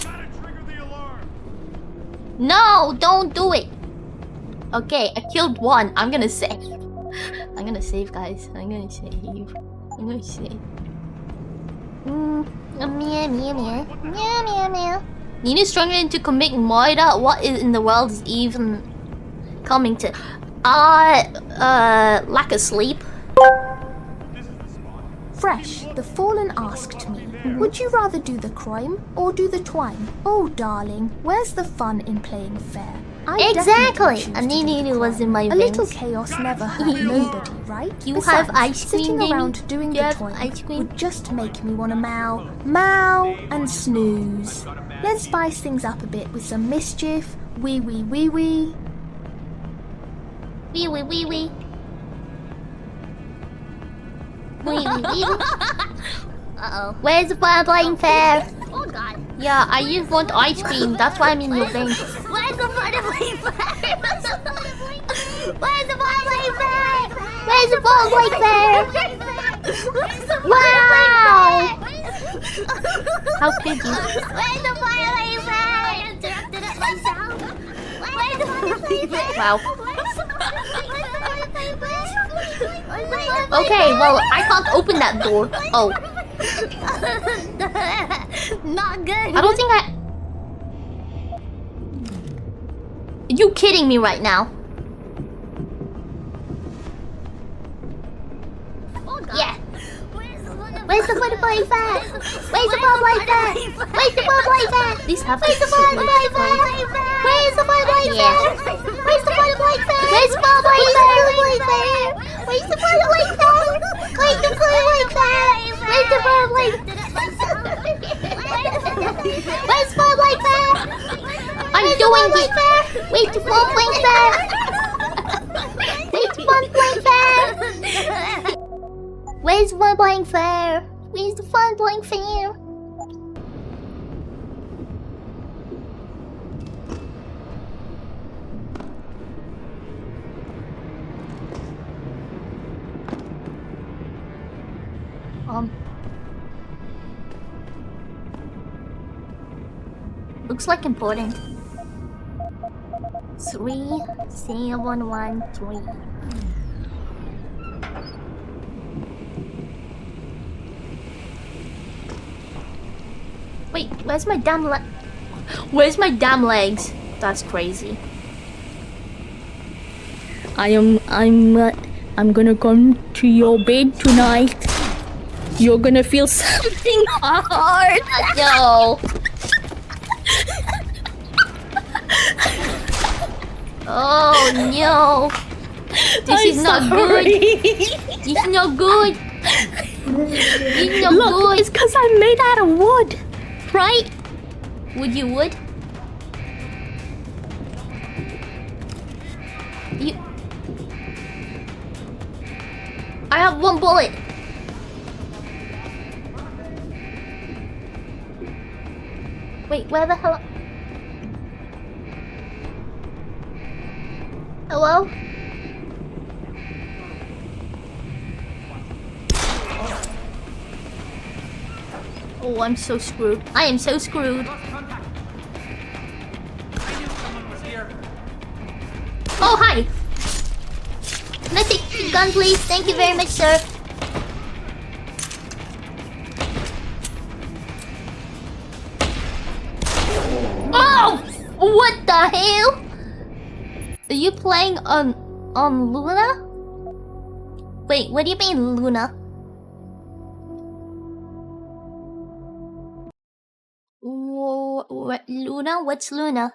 Gotta trigger the alarm. No, don't do it. Okay, I killed 1. I'm gonna save. I'm gonna save, guys. I'm gonna save. I'm gonna save. Meow, meow, meow. Meow, meow, meow. Nina's struggling to commit murder. What in the world is even coming to? Lack of sleep. Fresh, the Fallen asked me, would you rather do the crime or do the twine? Oh, darling, where's the fun in playing fair? I Exactly. And Nini was in my A veins. little chaos never hurt nobody, right? You have Besides, ice cream, sitting Nini? around doing You the have twine ice cream? would just make me want to meow, and snooze. Let's spice things up a bit with some mischief. Wee wee wee wee. Wee wee wee wee. Wee wee wee wee. Uh-oh. Where's the fun playing fair? Oh god. Yeah, I just want ice cream. That's why I'm in your veins. Where's the fun playing fair? Where's the fun playing fair? Where's the fun playing fair? Wow! How could you? Where's the fun playing fair? I interrupted it myself. Where's the fun playing fair? Wow. Okay, well, I can't open that door. Oh. Not good. I don't think I... Are you kidding me right now? Yeah. Where's the fun playing fair? Where's the fun playing fair? Where's the fun playing fair? These have to be so much fun. Where's the fun playing fair? Where's the fun playing fair? Where's the fun playing fair? Where's the fun playing fair? Where's the fun playing fair? Where's the fun playing fair? Where's the fun playing fair? I'm doing it. Where's the fun playing fair? Where's the fun playing fair? Where's the fun playing fair? Where's the fun playing fair? Looks like important. 37113. Wait, where's my damn Where's my damn legs? That's crazy. I'm gonna come to your bed tonight. You're gonna feel something hard. No. Oh no. This is not good. This is not good. This is not good. It's because I'm made out of wood. Right? Would you would? You... I have one bullet. Wait, where the hell? Hello? Oh, I'm so screwed. I am so screwed. Oh, hi! Can I take the gun, please? Thank you very much, sir. Oh! What the hell? Are you playing on Luna? Wait, what do you mean, Luna? What, Luna? What's Luna?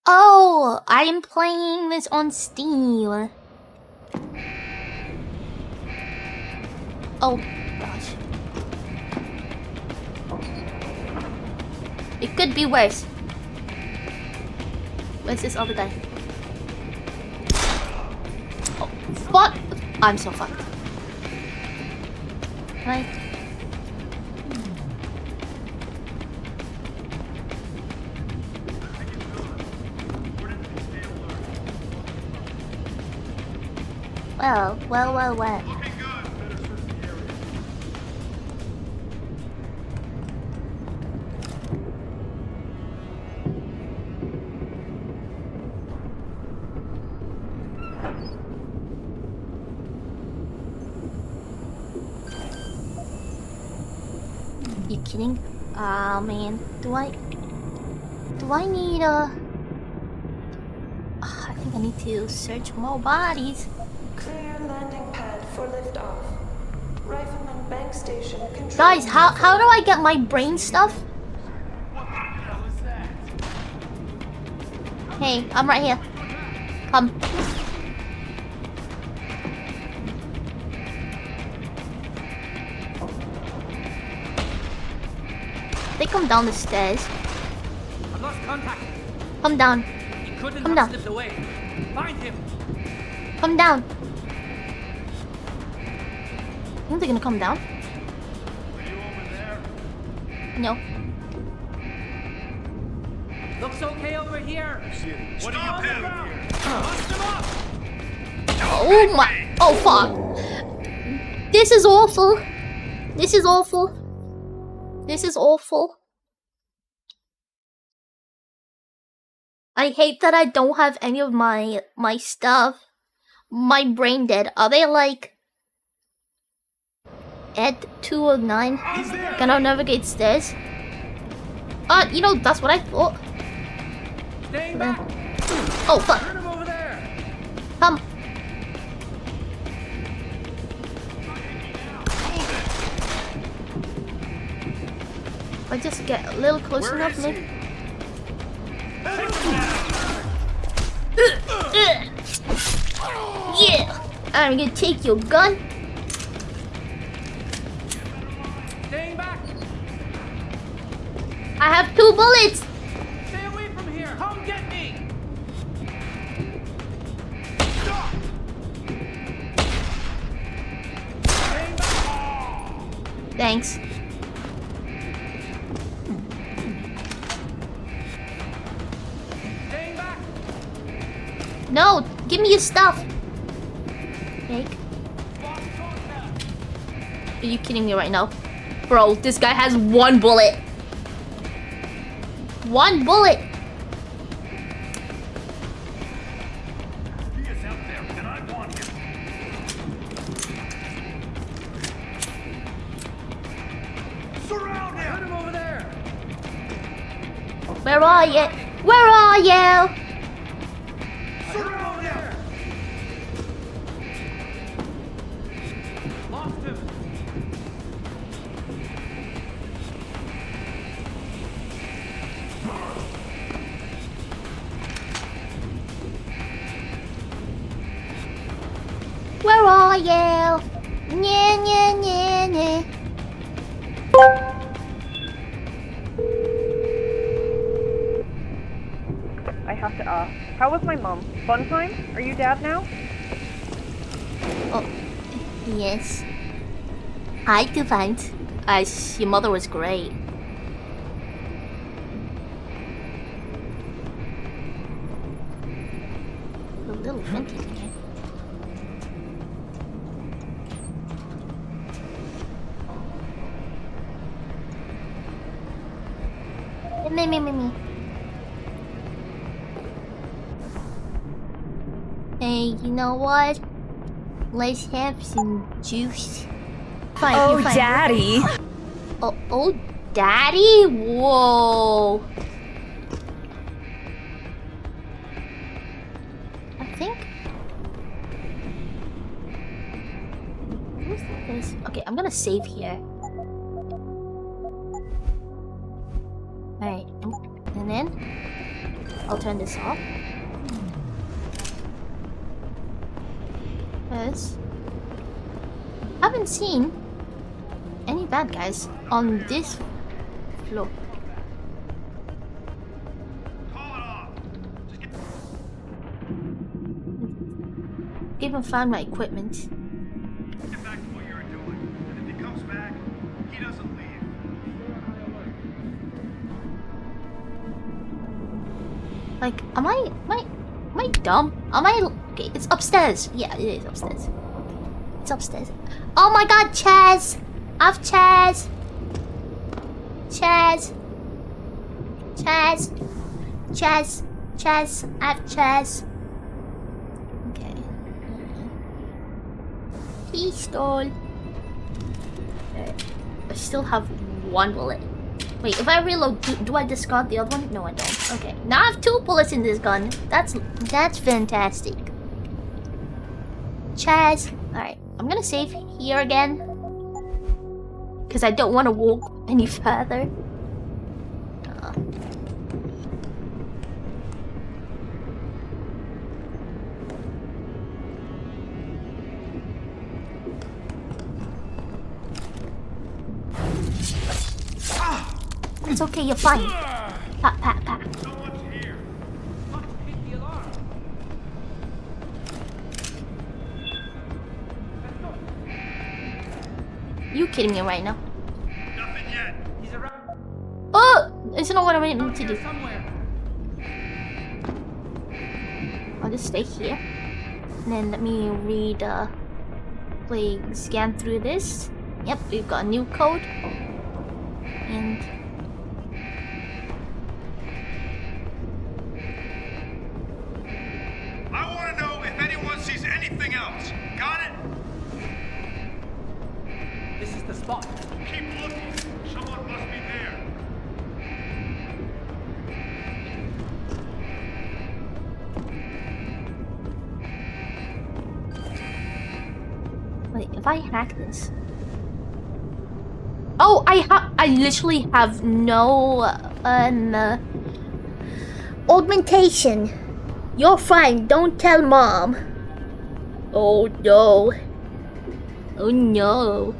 Oh, I am playing this on Steam. Oh, gosh. It could be worse. Where's this other guy? Oh, fuck! I'm so fucked. Right. Well. You kidding? Ah, man. Do I need a... I think I need to search more bodies. Clear landing pad for liftoff. Rifleman bank station control. Guys, how do I get my brain stuff? Hey, I'm right here. Come. They come down the stairs. I've lost contact. Come down. He couldn't Come have down. slipped away. Find him. Come down. I think they're gonna come down. No. Looks okay over here. What are you doing? Bust him up. Oh my. Oh fuck. This is awful. This is awful. This is awful. I hate that I don't have any of my stuff. My brain dead. Are they like at 209? Can I navigate stairs? You know, that's what I thought. Oh fuck. Come. If I just get a little close enough, maybe. Yeah! I'm gonna take your gun. Staying back. I have 2 bullets. Stay away from here. Come get me. Thanks. No, Give me your stuff. Fake. Are you kidding me right now? Bro, this guy has 1 bullet. 1 bullet. He is out there, and I want him. Surround him! Put him over there! Where are you? Where are you? Surround him! Lost him. Where are you? Nya, nya, nya, nya. I have to ask. How was my mom? Fun time? Are you dad now? Oh, yes. Hi, Divine. Your mother was great. A little vintage again. Me. Hey, you know what? Let's have some juice. Fine, Oh, you're fine. Daddy. Oh, Daddy? Whoa. I think. Who's this? Okay, I'm gonna save here. Alright, and then I'll turn this off. Because I haven't seen any bad guys on this floor. Even found my equipment. Get back to what you're doing. And if he comes back, he doesn't leave. Like, am I dumb? Am I? Okay, it's upstairs. Yeah, it is upstairs. It's upstairs. Oh my God, Chaz! I've Chaz. Chaz. I've Chaz. Okay. Pistol. I still have 1 bullet. Wait, if I reload, do I discard the other one? No, I don't. Okay, now I have 2 bullets in this gun. That's fantastic. Chaz. Alright, I'm gonna save here again. Because I don't want to walk any further. It's okay, you're fine. Pat. You kidding me right now? Nothing yet. He's around. Oh! It's not what I meant to do. I'll just stay here. And then let me read, scan through this. Yep, we've got a new code. And I want to know if anyone sees anything else. Got it? This is the spot. Keep looking. Someone must be there. wait, if I hack this. Oh, I literally have no augmentation. You're fine. Don't tell Mom. Oh no. Oh no.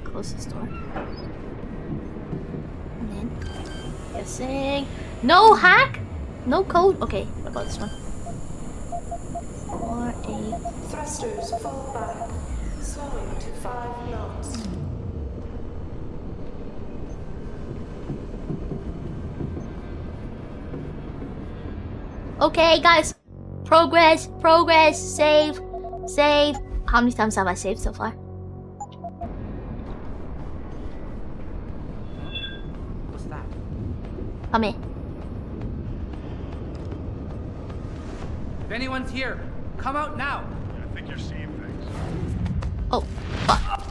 Close this door. And then Guessing. No hack? No code? Okay, what about this one? Or a... Thrusters fall back, slowing to 5 knots. Okay, guys. Progress, progress, save, save. How many times have I saved so far? What's that? Come here. If anyone's here, come out now. I think you're seeing things. Oh, fuck.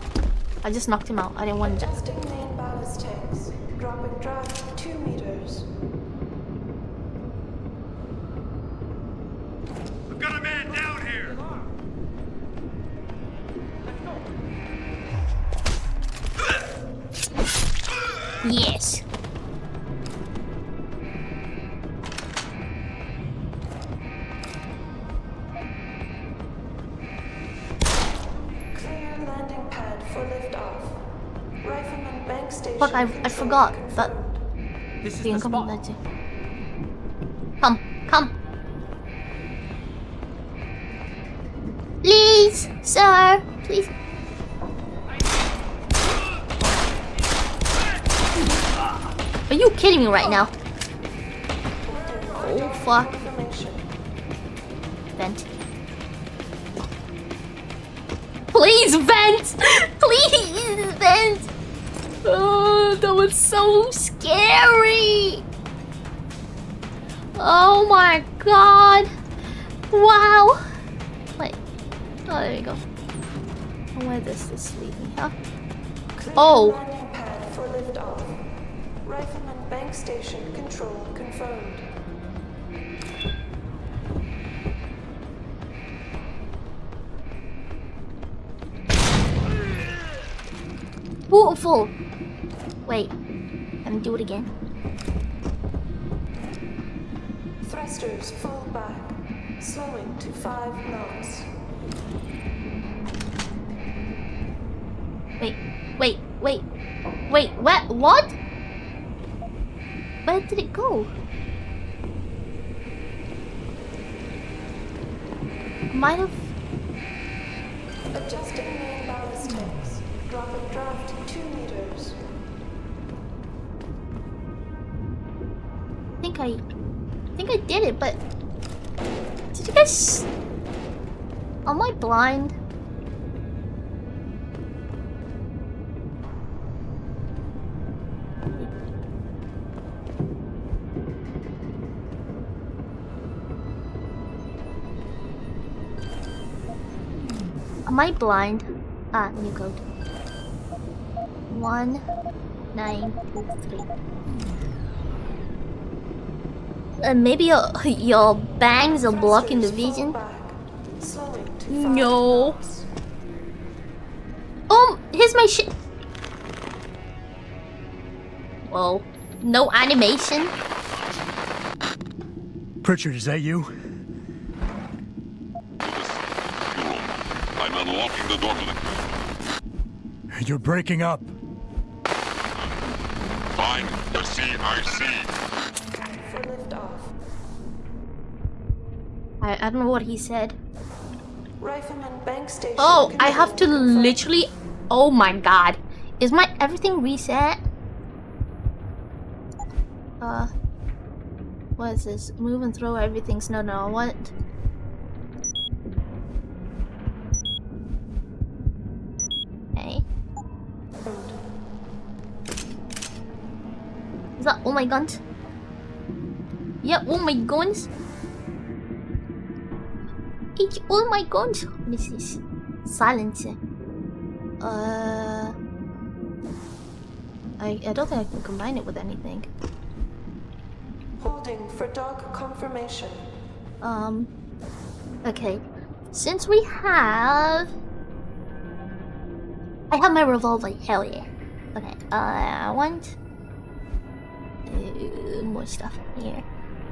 I just knocked him out. I didn't want to. Adjusting main ballast tanks. Dropping draft 2 meters. We've got a man down here. Yes. Clear landing pad for liftoff. Rifleman bank station. Fuck, I forgot that This is the the incoming spot. that too. Come, come. Please, sir, please. Are you kidding me right now? Oh fuck. Vent. Please vent! Please vent! Oh, that was so scary! Oh my god! Wow! Wait. Oh, there you go. Where does this lead me, huh? Oh! Landing pad for liftoff. Rifleman bank station control confirmed. Beautiful! Wait. Let me do it again. Thrusters fall back, slowing to 5 knots. Wait, wait, wait. Wait, what? Where did it go? Might have... Adjusting main ballast tanks. Dropping draft 2 meters. I think I did it, but... Did you guys... Am I blind? Am I blind? Ah, new code. 1923. Maybe your bangs are blocking the vision. No. Oh, here's my shit. Whoa. No animation. Pritchard, is that you? I'm unlocking the door to the... You're breaking up. Fine, I see. For liftoff. I don't know what he said. Rifleman bank station. Oh, I have to literally... Oh my god. Is my everything reset? What is this? Move and throw everything's... No, what? Okay. Is that all my guns? Yeah, all my guns. It's all my guns. What is this? Silencer. I don't think I can combine it with anything. Holding for dog confirmation. Okay. Since we have... I have my revolver, hell yeah. Okay, I want... more stuff here.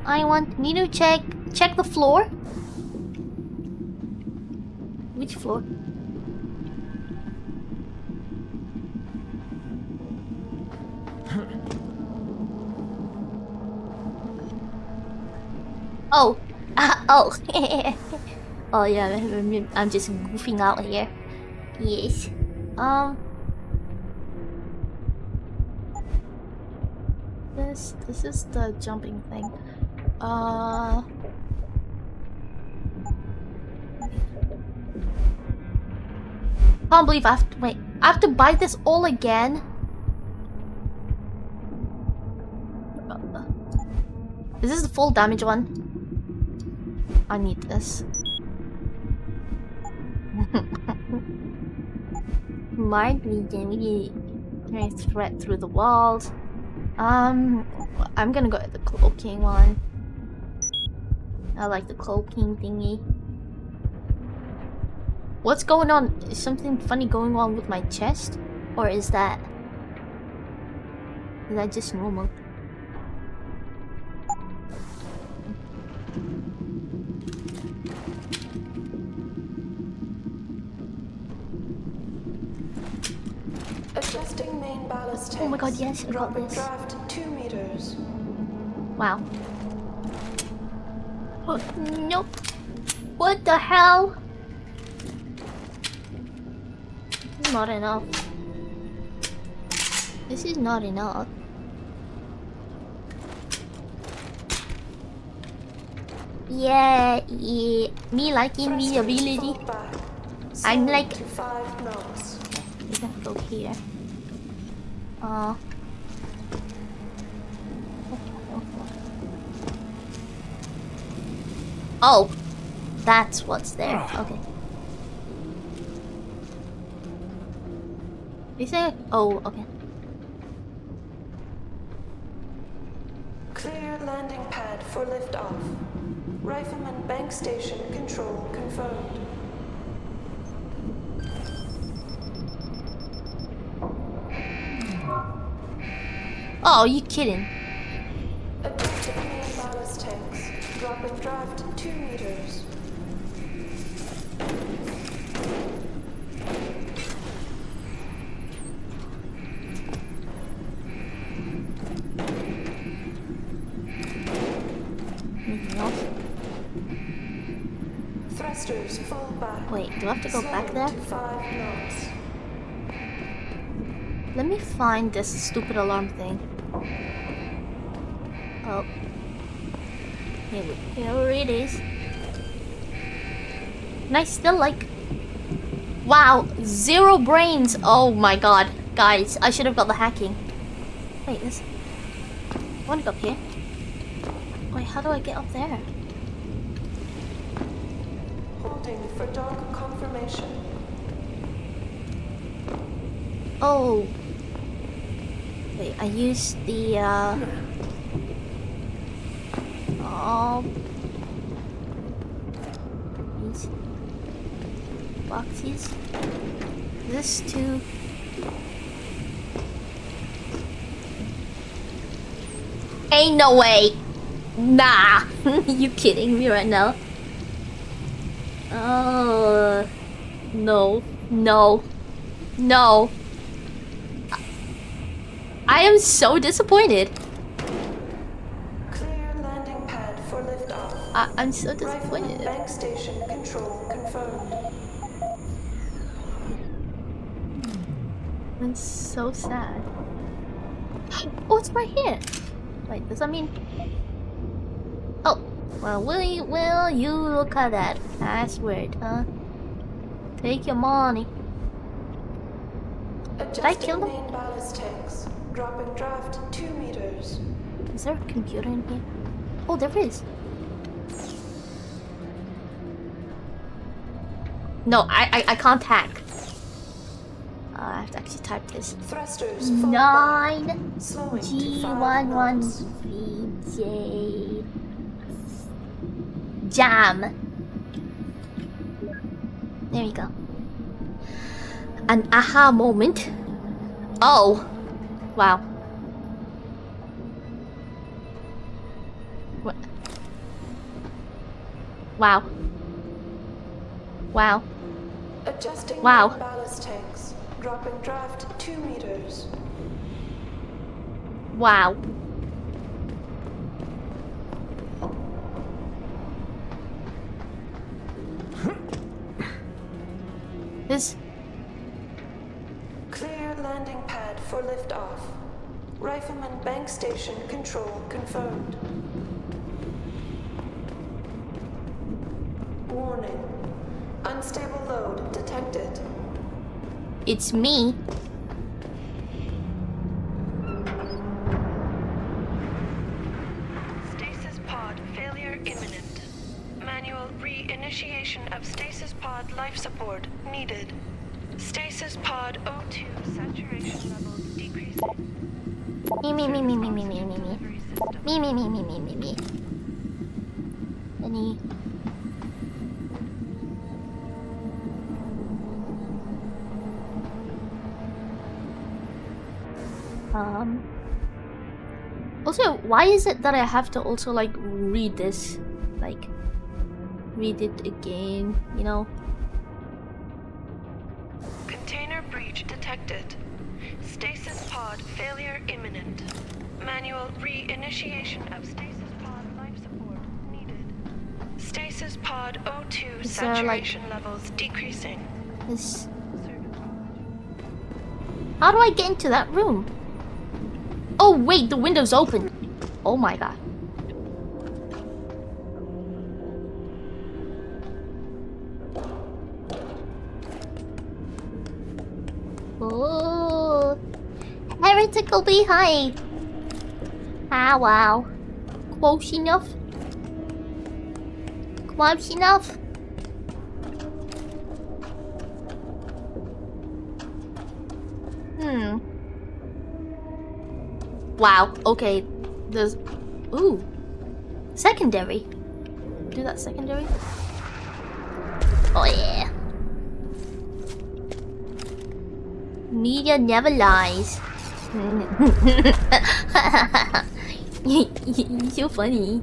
I want me to check the floor. Which floor? Oh. Oh. Oh yeah, I'm just goofing out here. Yes. This is the jumping thing. Can't believe I have to wait. I have to buy this all again. Is this the full damage one? I need this. Mind reading. We threat through the walls. I'm gonna go with the cloaking one. I like the cloaking thingy. What's going on? Is something funny going on with my chest? Or is that just normal? Adjusting main ballast tanks. Oh my god, yes, I got Dropping this. draft 2 meters. Wow. Oh, nope. What the hell? Not enough. This is not enough. Yeah. Me liking the ability. I'm like. We have to go here. Oh, that's what's there. Okay. Is it? Oh, okay. Clear landing pad for liftoff. Rifleman bank station control confirmed. Oh, you kidding? Adjusting main ballast tanks. Dropping draft 2 meters. Anything else? Thrusters fall back. Wait, do I have to go back there? To 5 knots. Let me find this stupid alarm thing. Oh. Here it is. And I still like... Wow, 0 brains! Oh my god. Guys, I should have got the hacking. Wait, this... I wanna go up here. Wait, how do I get up there? Holding for dog confirmation. Oh. Wait, I used the, oh. These boxes. This too. Ain't no way. Nah. You kidding me right now? Oh. No. No. No. I am so disappointed. Clear landing pad for liftoff. I'm so disappointed. Bank station control confirmed. I'm so sad. Oh, it's right here. Wait, does that mean? Oh, well, will you look at that password, huh? Take your money. Did I kill them? Main ballast tanks. Dropping draft 2 meters. Is there a computer in here? Oh, there is. No, I can't hack. I have to actually type this. Thrusters 9 Slowing to G11 VJ Jam. There we go. An aha moment. Oh. Wow. What? Wow. Wow. Adjusting Wow. main ballast tanks. Dropping draft 2 meters. Wow. for liftoff. Rifleman Bank Station control confirmed. Warning. Unstable load detected. It's me. Stasis pod failure imminent. Manual re-initiation of stasis pod life support needed. Stasis pod O2 saturation levels decreasing. Me. Any? Also, why is it that I have to also like read this? Like, read it again, you know? Container breach detected. Stasis pod failure imminent. Manual re-initiation of stasis pod life support needed. Stasis pod O2 Is there, saturation levels decreasing. This. How do I get into that room? Oh wait, the window's open. Oh my god. Oh, heretical behind. Ah wow. Close enough. Close enough. Wow, okay. There's... Ooh. Secondary. Do that secondary. Oh yeah. Media never lies. You're so funny.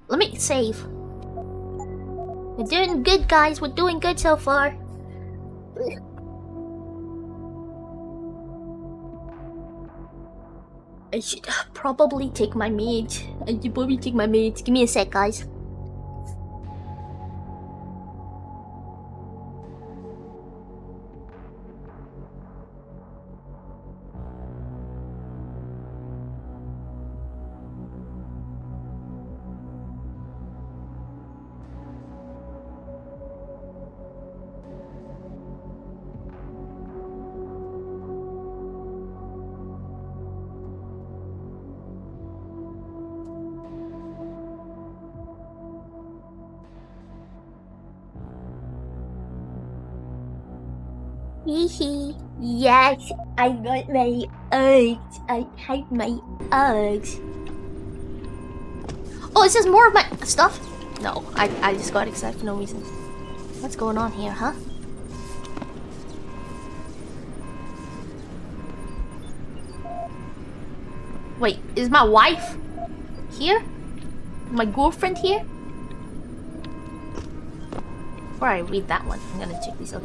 Let me save. We're doing good, guys. We're doing good so far. I should probably take my meds. Give me a sec, guys. Yes, I got my eggs. I had my eggs. Oh, is this more of my stuff? No, I just got excited for no reason. What's going on here, huh? Wait, is my wife here? My girlfriend here? Before I read that one, I'm gonna check these out.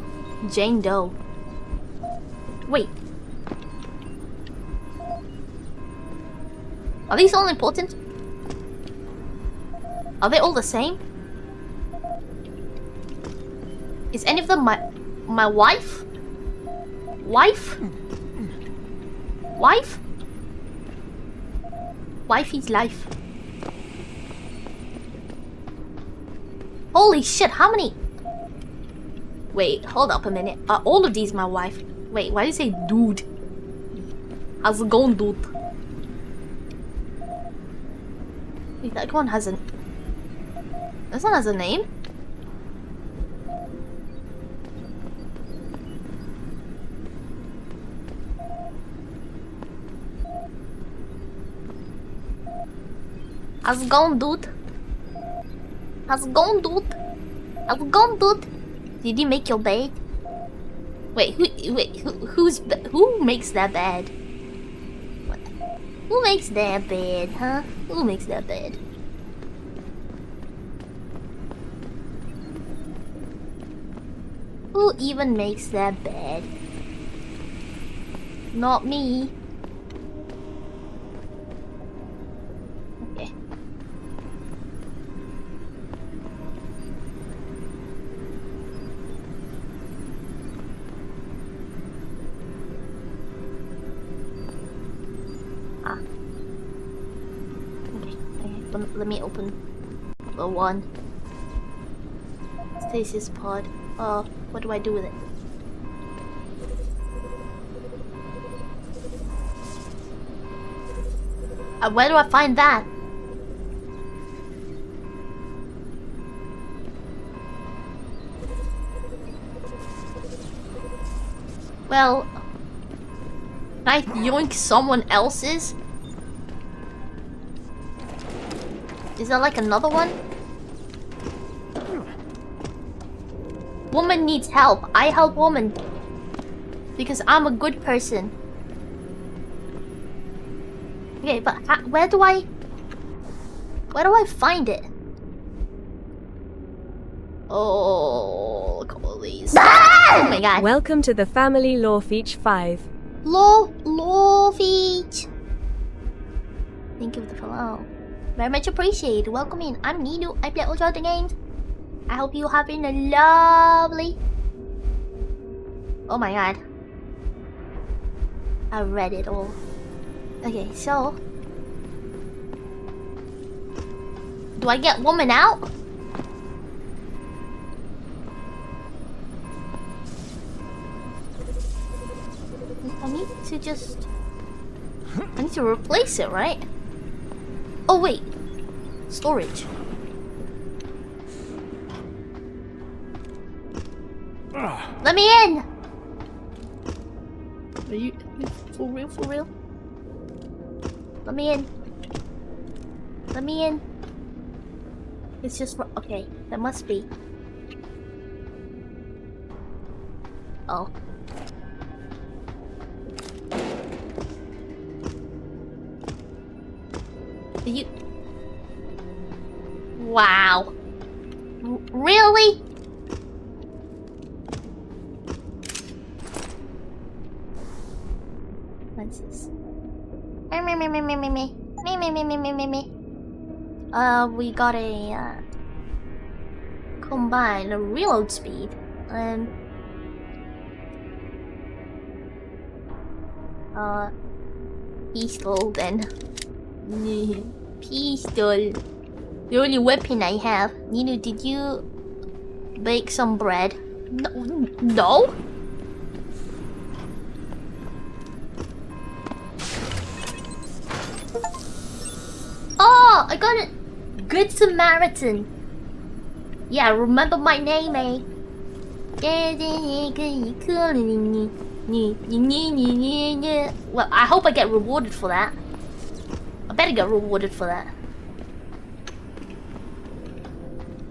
Jane Doe. Wait. Are these all important? Are they all the same? Is any of them my wife? Wife? Wife? Wifey's life. Holy shit, how many? Wait, hold up a minute. Are all of these my wife? Wait, why do you say dude? How's it going, dude? Wait, that one has a... This one has a name? How's it going, dude? How's it going, dude? How's it going, dude? Did you make your bed? Wait, who makes that bed? What? Who makes that bed, huh? Who makes that bed? Who even makes that bed? Not me. Okay. let me open the one. Stasis pod. What do I do with it? Where do I find that? Well, can I yoink someone else's? Is there like another one? Woman needs help. I help woman. Because I'm a good person. Okay, but where do I find it? Oh, look at all these. Oh my god. Welcome to the family Lawfeach 5. Lawfeach. Thank you for the follow. Very much appreciated. Welcome in. I'm Nino. I play all the games. I hope you're having a lovely... Oh my god. I read it all. Okay, so... Do I get woman out? I need to just... I need to replace it, right? Oh wait. Storage. Let me in! Are you for real? For real? Let me in. Let me in. It's just... Okay, that must be. Oh. Are you... Wow. Really? What's this? Me. We got a combine a reload speed and pistol then. Pistol. The only weapon I have. Nino, did you bake some bread? No? Oh, I got it. Good Samaritan. Yeah, remember my name, eh? Well, I hope I get rewarded for that. I better get rewarded for that.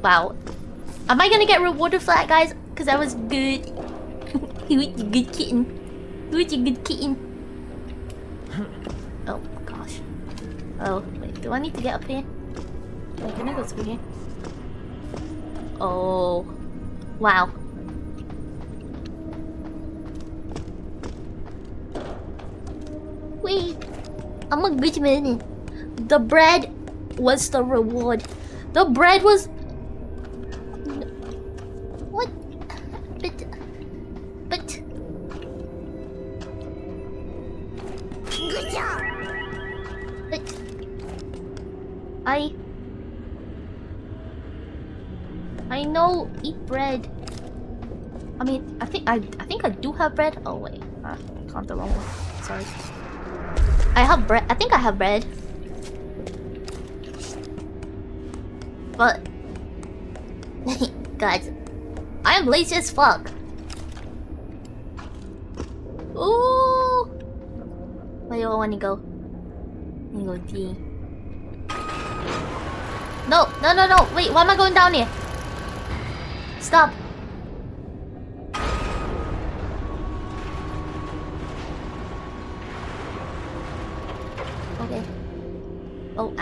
Wow. Am I gonna get rewarded for that, guys? Because I was good. Who's a good kitten? Who's a good kitten? Oh, gosh. Oh, wait. Do I need to get up here? Wait, can I go through here? Oh. Wow. Wait. I'm a good man. The bread was the reward. The bread was... What? But... Good job! But... I know eat bread. I mean, I think I do have bread. Oh wait, I found the wrong one. Sorry. I have bread. I think I have bread. But guys, I am lazy as fuck. Ooh. Where do I want to go? I go D. No. Wait, why am I going down here? Stop. Okay. Oh,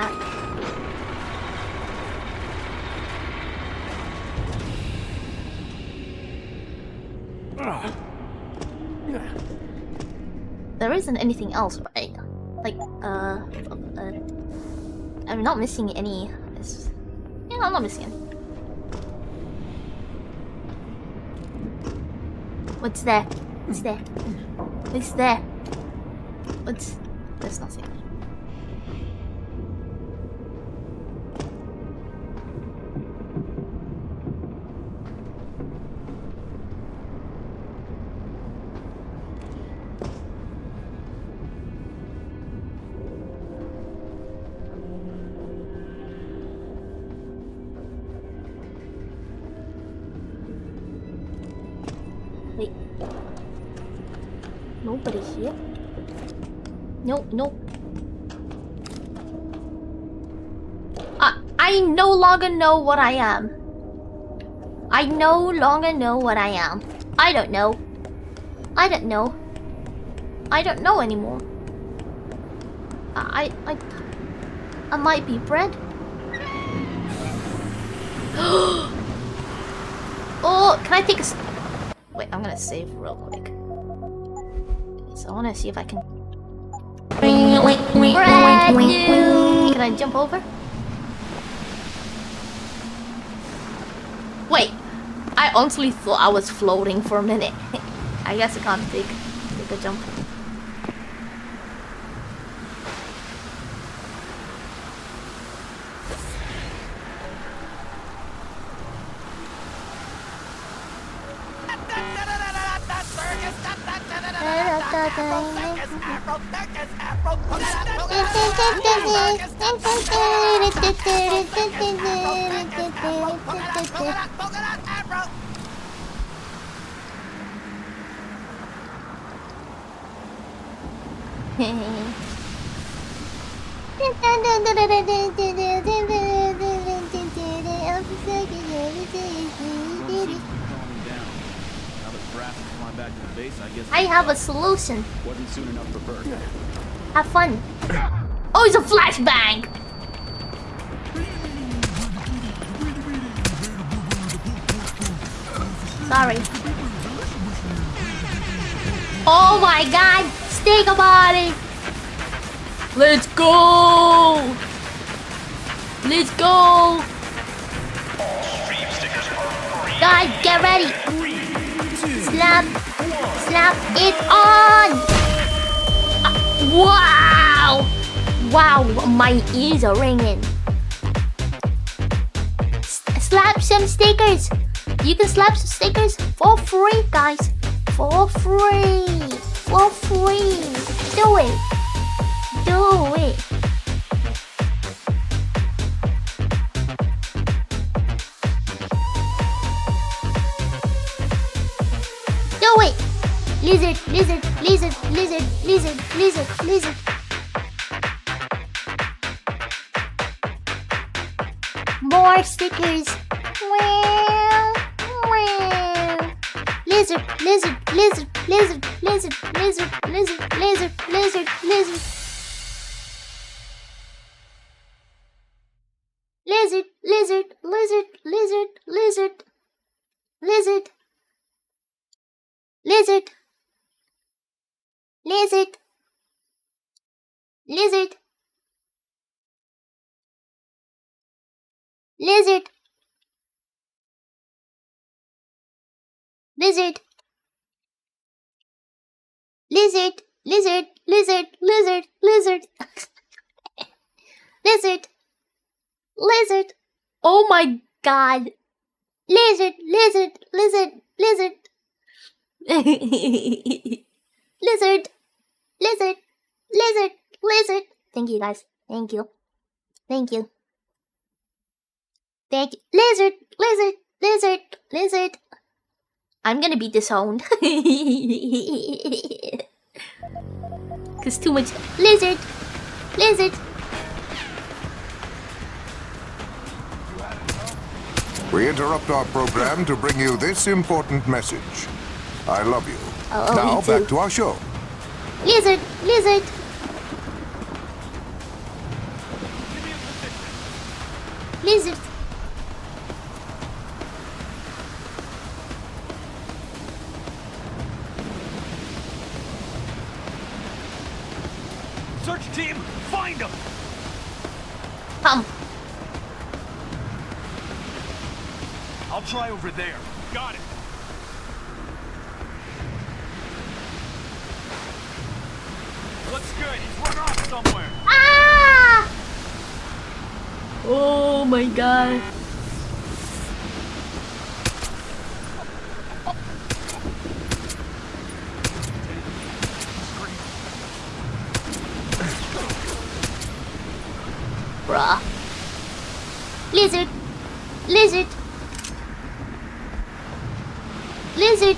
There isn't anything else, right? Like, I'm not missing any. Yeah, I'm not missing any. What's there? What's there? What's there? What's... There's nothing. Wait. Nobody here? No, no. I no longer know what I am. I no longer know what I am. I don't know. I don't know. I don't know anymore. I might be bread. Oh, can I take a... Wait, I'm gonna save real quick. So I wanna see if I can... Bread! Can I jump over? Wait, I honestly thought I was floating for a minute. I guess I can't take a jump. I have a solution. Wasn't soon enough for Bert. Have fun. Oh, it's a flashbang. Sorry. Oh my god, steak about it. Let's go. Let's go. Guys, get ready. Slap it on. Wow. Wow, my ears are ringing. Slap some stickers. You can slap some stickers for free, guys. For free. For free. Do it. Do it. Do it. Lizard, lizard, lizard, lizard, lizard, lizard, lizard. More stickers. Wow, wow. Lizard, lizard, lizard, lizard, lizard, lizard, lizard, lizard, lizard, lizard. Lizard, lizard, lizard, lizard, lizard, lizard, lizard, lizard, lizard, lizard, lizard, lizard, lizard, lizard, lizard, lizard, lizard, lizard. Oh my god. Lizard, lizard, lizard, lizard. Lizard, lizard, lizard, lizard. Thank you guys. Thank you. Thank you. Thank you. Lizard, lizard, lizard, lizard. I'm gonna be disowned. Cause too much lizard, lizard. We interrupt our program to bring you this important message. I love you. Oh, now me too. back to our show. Lizard, lizard. Lizard. Search team, find him! Come. I'll try over there. Got it. Looks good. He's run off somewhere. Ah! Oh my god. Bruh. Lizard. Lizard. Lizard.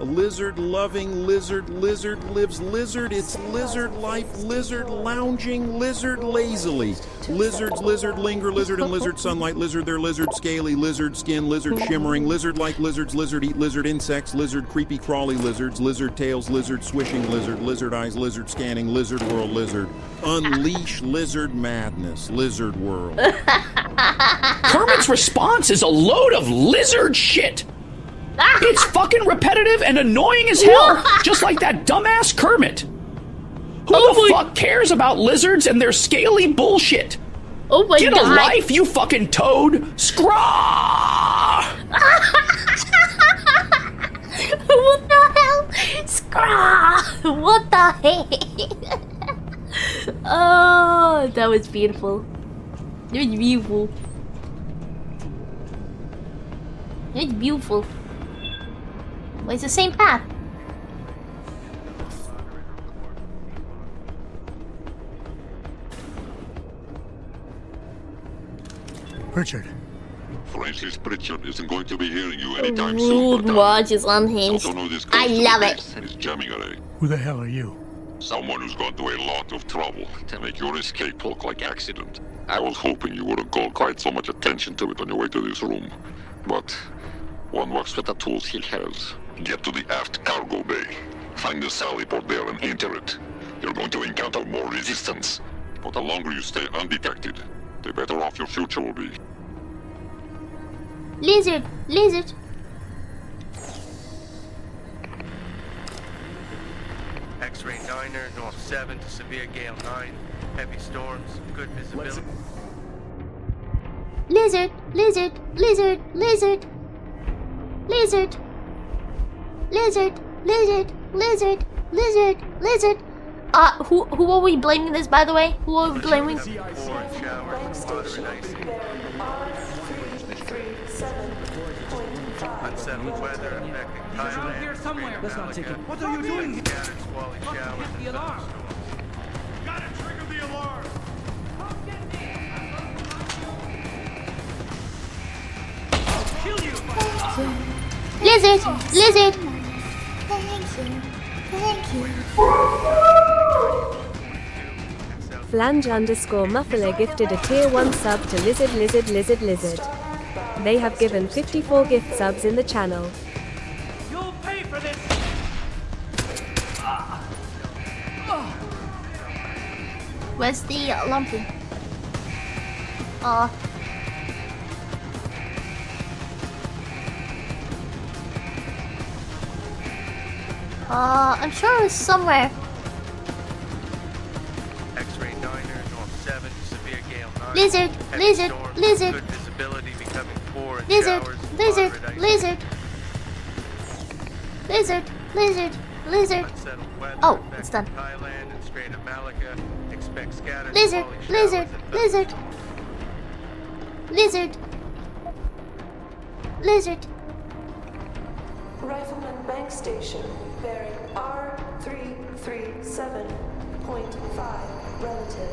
A lizard-loving lizard lives lizard, it's lizard life, lizard lounging, lizard lazily. Lizards, lizard linger, lizard and lizard sunlight, lizard their lizard scaly, lizard skin, lizard shimmering, lizard like lizards, lizard eat lizard insects, lizard creepy crawly lizards, lizard tails, lizard swishing lizard, lizard eyes, lizard scanning, lizard world lizard. Unleash lizard madness, lizard world. Kermit's response is a load of lizard shit. It's fucking repetitive and annoying as hell, just like that dumbass Kermit. Who the fuck cares about lizards and their scaly bullshit? Oh my Get god. a life, you fucking toad! Scraw! What the hell? Scraw! What the heck? Oh, that was beautiful. It was beautiful. It's beautiful. Well, it's the same path. Pritchard. Francis Pritchard isn't going to be hearing you anytime soon. Rude watch is unhinged. Also know this I goes to love the it. base and is jamming array. Who the hell are you? Someone who's gone to a lot of trouble to make your escape look like accident. I was hoping you wouldn't call quite so much attention to it on your way to this room. But one works with the tools he has. Get to the aft cargo bay. Find the sally port there and enter it. You're going to encounter more resistance. But the longer you stay undetected, the better off your future will be. Lizard, lizard. X-ray 9er, North 7 to severe gale 9. Heavy storms, good visibility. Lizard, lizard, lizard, lizard. Lizard. Lizard, lizard, lizard, lizard, lizard. Who are we blaming this, by the way? Who are we blaming? Unsettled weather affecting Thailand. Here somewhere. Let's not take it. What are you doing? Scattered squally showers and the alarm. Gotta trigger the alarm. Kill you. Lizard, lizard. Flange_Muffler gifted a tier 1 sub to Lizard Lizard Lizard Lizard. They have given 54 gift subs in the channel. You'll pay for this. Where's the lumpy? I'm sure it was somewhere. X-ray 9er, North 7 to severe gale 9. Lizard, Heavy lizard, storms, lizard. Good visibility becoming poor and Lizard, showers, lizard, moderate ice. lizard. Lizard, lizard, lizard. Unsettled weather Oh, affecting it's done. Thailand and Strait of Malacca. Expect scattered Lizard, squally lizard, showers and lizard. Lizard. Lizard. Rifleman Bank Station, bearing R337.5 relative.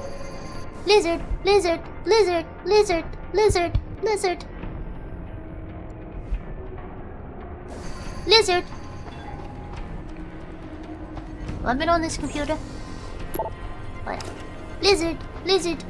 Lizard, lizard, lizard, lizard, lizard, lizard. Lizard. I've been on this computer. What? Lizard, lizard.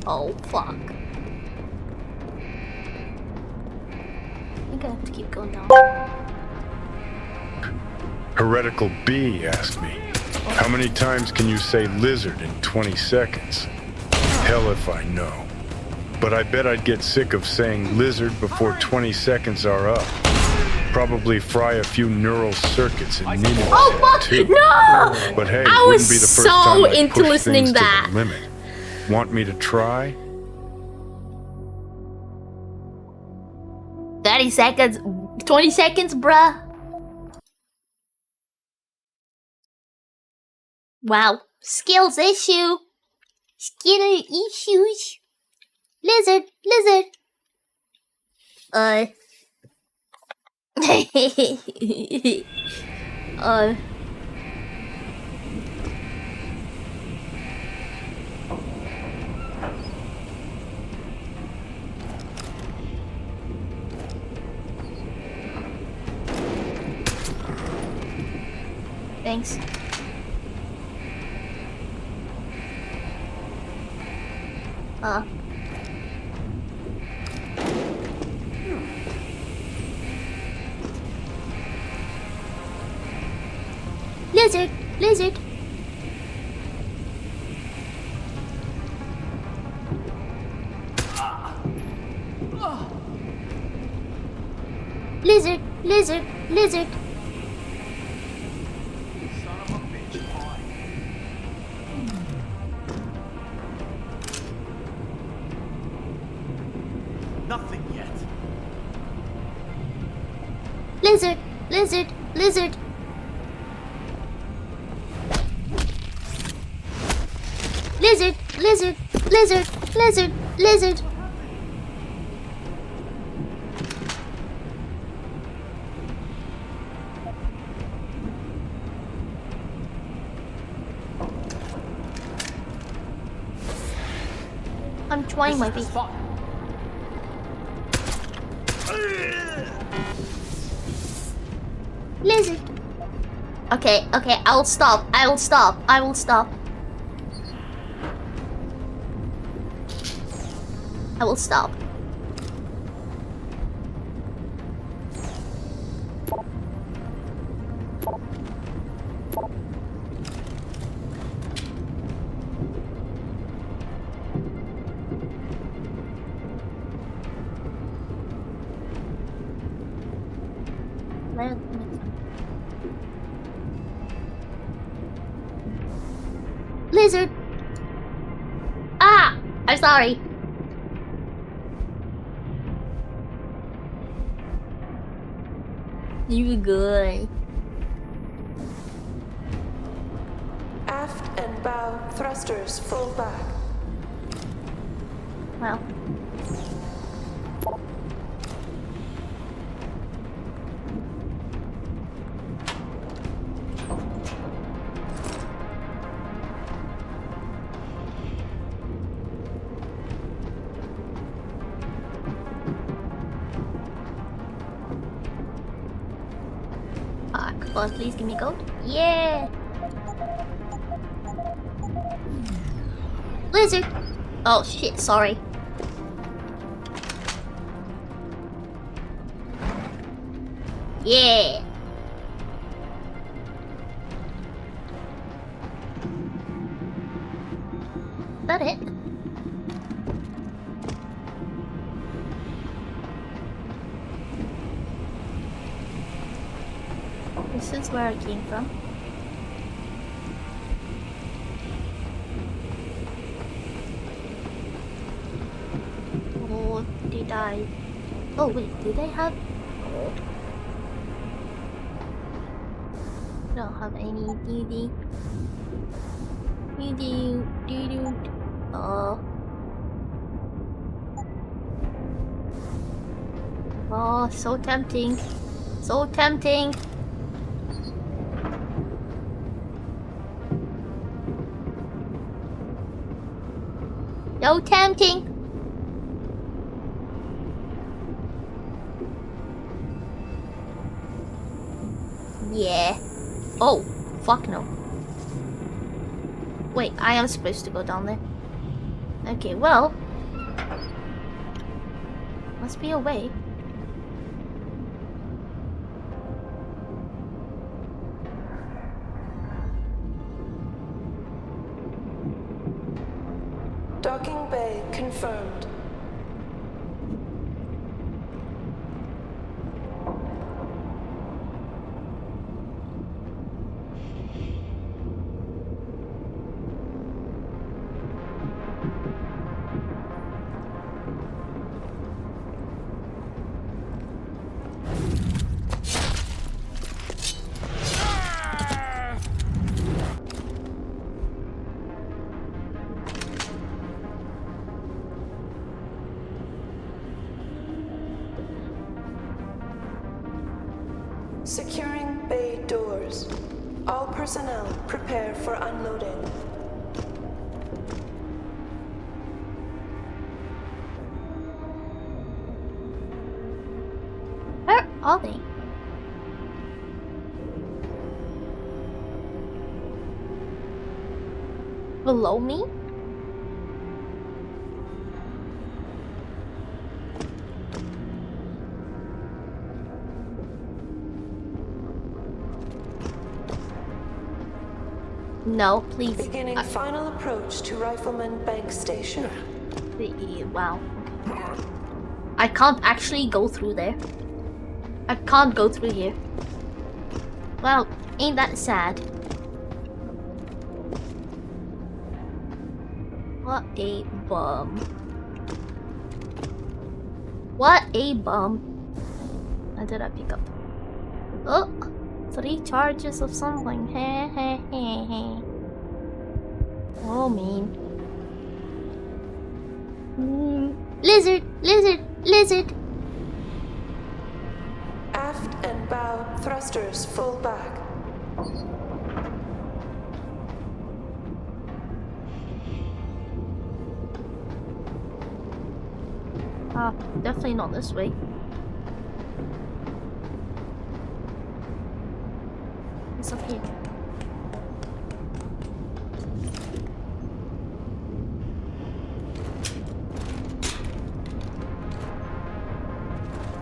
Oh, fuck. I think I have to keep going down. Heretical B asked me, how many times can you say lizard in 20 seconds? Hell if I know. But I bet I'd get sick of saying lizard before 20 seconds are up. Probably fry a few neural circuits in Nina's Oh, head, fuck! too. No! But hey, I wouldn't was be the first so time I into push listening things that. to the limit. Want me to try? 30 seconds. 20 seconds, bruh. Wow. Skills issue. Skill issues. Lizard, lizard. Thanks. Lizard! Lizard! Lizard! Lizard! Lizard! Nothing yet. Lizard! Lizard! Lizard! Lizard! Lizard! Lizard! Lizard! Lizard! I'm trying my best. Lizard! Okay, okay, I'll stop. I will stop. I will stop. I will stop. Lizard! Ah! I'm sorry. You good. Aft and bow thrusters full back. Wow. Come on, please give me gold. Yeah! Lizard! Oh shit, sorry. Yeah! Is that it? This is where I came from. Oh, did I? Oh wait, did I have? Oh. Don't have any DD. Oh. Oh, so tempting. So tempting. So tempting. Yeah. Oh, fuck no. Wait, I am supposed to go down there. Okay, well. Must be a way. Docking bay confirmed. Securing bay doors. All personnel prepare for unloading. Where are they? Below me? No, please. Beginning final approach to Rifleman Bank Station. Wow. I can't actually go through there. I can't go through here. Well, ain't that sad? What a bum. What a bum. What did I pick up? Oh! 3 charges of something. Heh heh heh heh. Oh, mean. Lizard! Lizard! Lizard! Aft and bow thrusters full back. Definitely not this way. It's up here.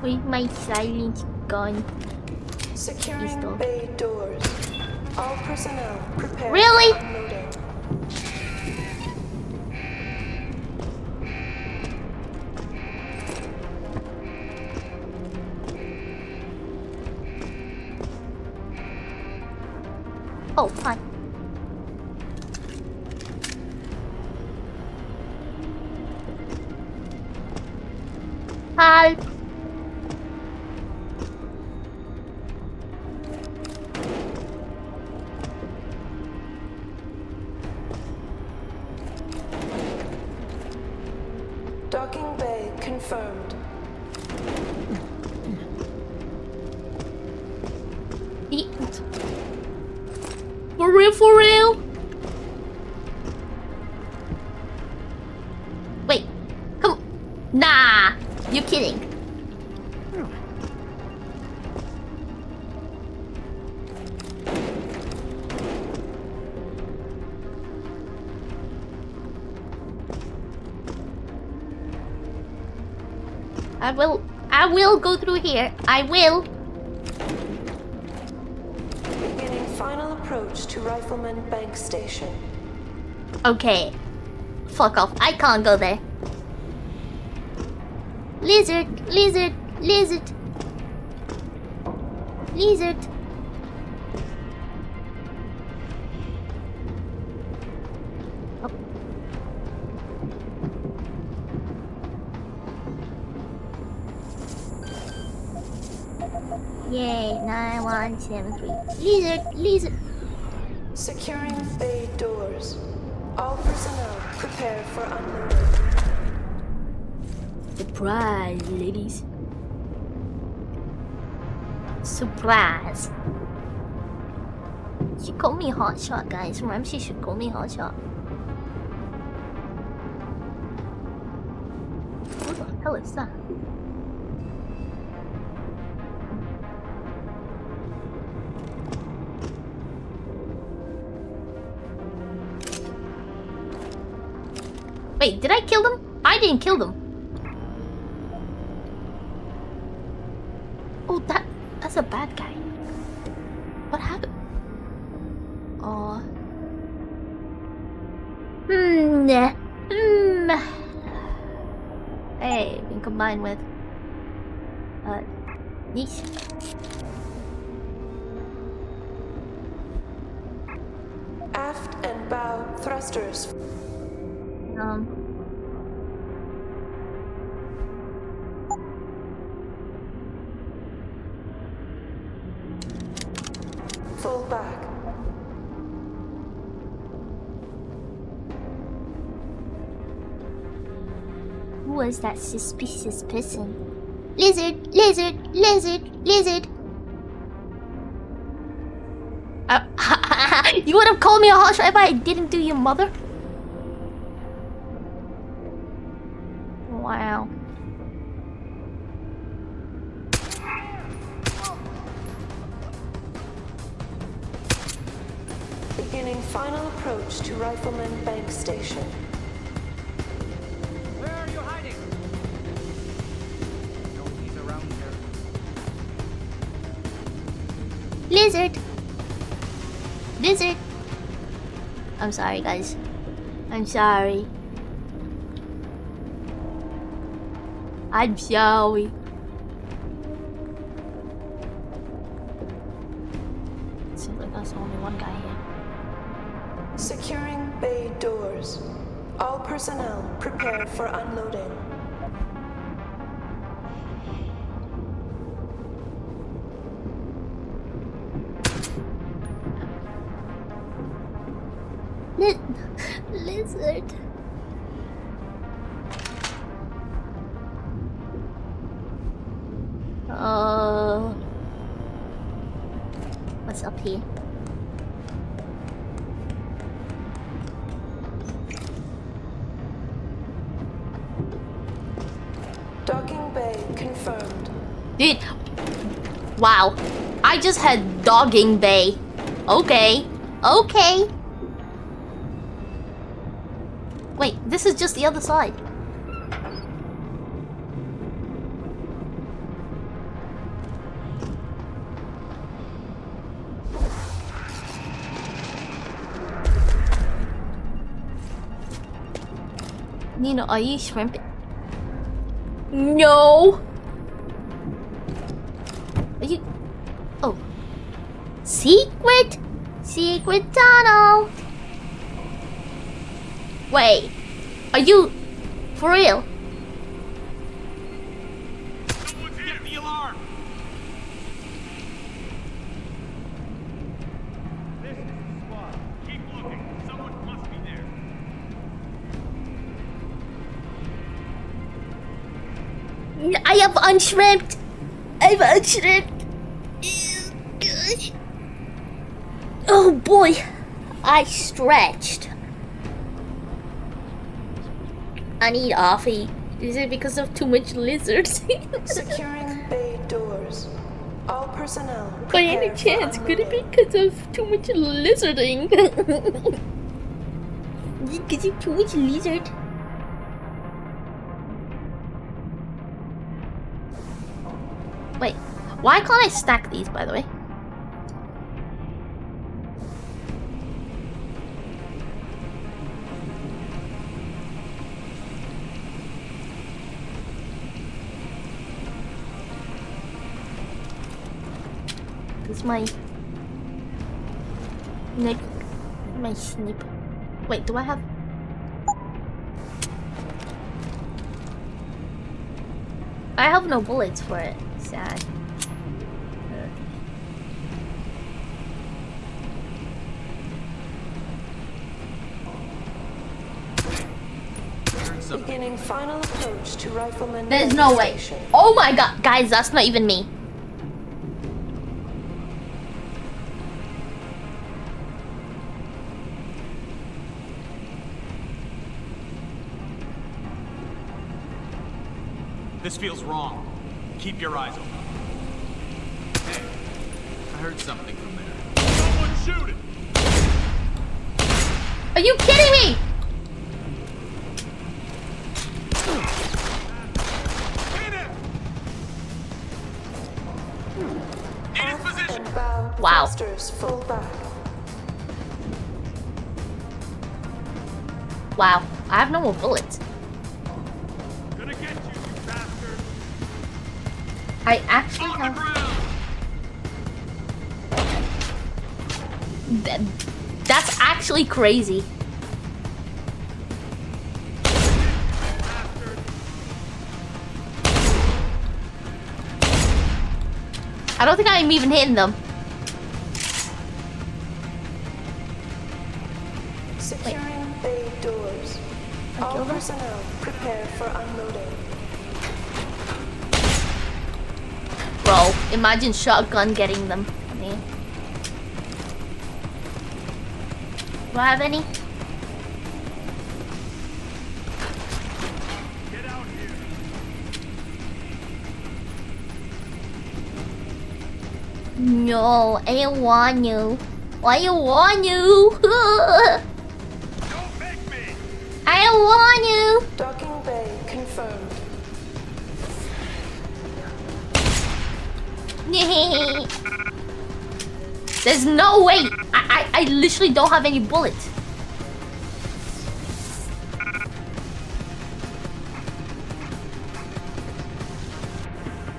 With my silent gun. Securing bay doors. All personnel prepare. Really? for unloading. Oh, hi. Help! Docking bay confirmed. For real, for real? Wait, come on. Nah, you're kidding. I will go through here. I will. Beginning final approach to Rifleman Bank Station. Okay. Fuck off. I can't go there. Lizard, lizard, lizard. Lizard. Oh. Yay, 9173. Lizard, lizard. Securing bay doors. All personnel prepare for unloading. Surprise, ladies. Surprise. She called me hotshot, guys. Remember, she should call me hotshot. What the hell is that? Wait, did I kill them? I didn't kill them. Oh, that's a bad guy. What happened? Oh. Hey, been combined with these. Aft and bow thrusters. Full back. Who was that suspicious person? Lizard, lizard, lizard, lizard. You would have called me a hush if I didn't do your mother? Wow. Beginning final approach to Rifleman Bank Station. Where are you hiding? No, he's around here. Lizard. Lizard. I'm sorry, guys. I'm sorry. I'm sorry. Seems like that's only one guy here. Securing bay doors. All personnel prepare for unloading. Lizard. What's up here? Docking bay confirmed. Dude, wow. I just had dogging bay. Okay. Okay. Wait, this is just the other side. Nina, are you shrimping? No! Are you... Oh. Secret? Secret tunnel! Wait. Are you... For real? Someone's hit the alarm! This is the squad. Keep looking. Someone must be there. I have unshrimped. I've unshrimped. Oh boy. I stretched. I need offie. Is it because of too much lizards? Securing bay doors. All personnel. By any chance, could it be because of too much lizarding? Because of too much lizard. Wait, why can't I stack these, by the way? This is my neck, my snip. Wait, do I have? I have no bullets for it. Sad. Beginning final approach to Rifleman There's Bank no way. Station. Oh my god, guys, that's not even me. This feels wrong. Keep your eyes open. Hey, I heard something from there. Someone shoot it! Are you kidding me? Wow. Full back. Wow, I have no more bullets. Gonna get you, you bastard! I actually have. That's actually crazy. I don't think I'm even hitting them. Securing bay doors. All personnel prepare for unloading. Bro, imagine shotgun getting them. I mean, Do I have any? No, I don't want you. I don't want you. I don't want you. Docking bay confirmed. There's no way. I literally don't have any bullets.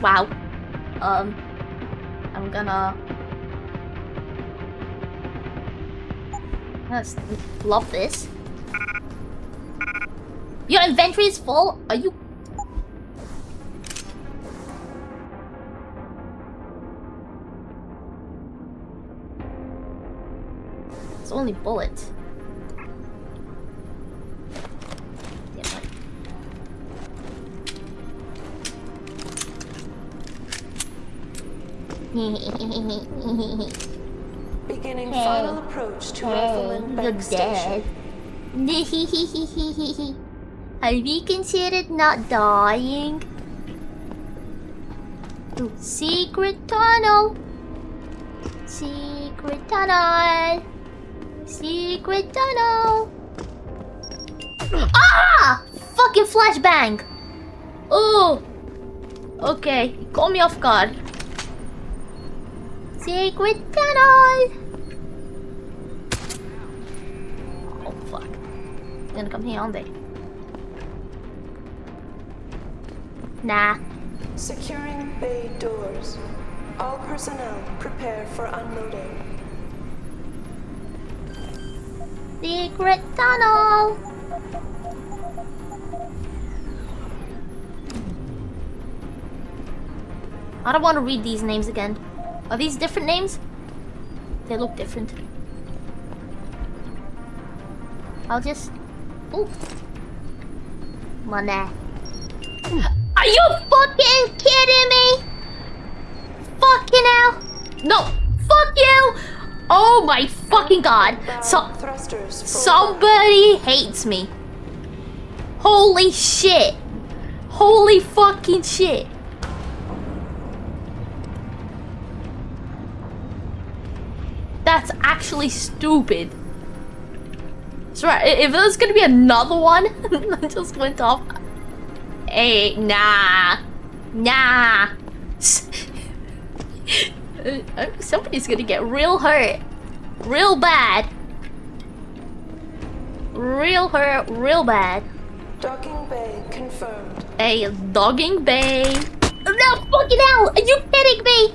Wow. I'm gonna... Let's love this. Your inventory is full? Are you... It's only bullets. Beginning final approach to Rifleman Bank Station. Have you considered not dying? Ooh, secret tunnel. Secret tunnel. Secret tunnel. Ah! Fucking flashbang. Oh. Okay, call me off guard. Secret tunnel. Oh fuck. They're gonna come here, aren't they? Nah. Securing bay doors. All personnel prepare for unloading. Secret tunnel. I don't want to read these names again. Are these different names? They look different. I'll just... Ooh. Money. Are you fucking kidding me? Fucking hell. No. Fuck you. Oh my fucking god. Somebody hates me. Holy shit. Holy fucking shit. That's actually stupid. That's right. If there's gonna be another one, I just went off. Hey, nah. Nah. Somebody's gonna get real hurt. Real bad. Real hurt, real bad. Docking bay confirmed. Hey, dogging bay. No, fucking hell! Are you kidding me?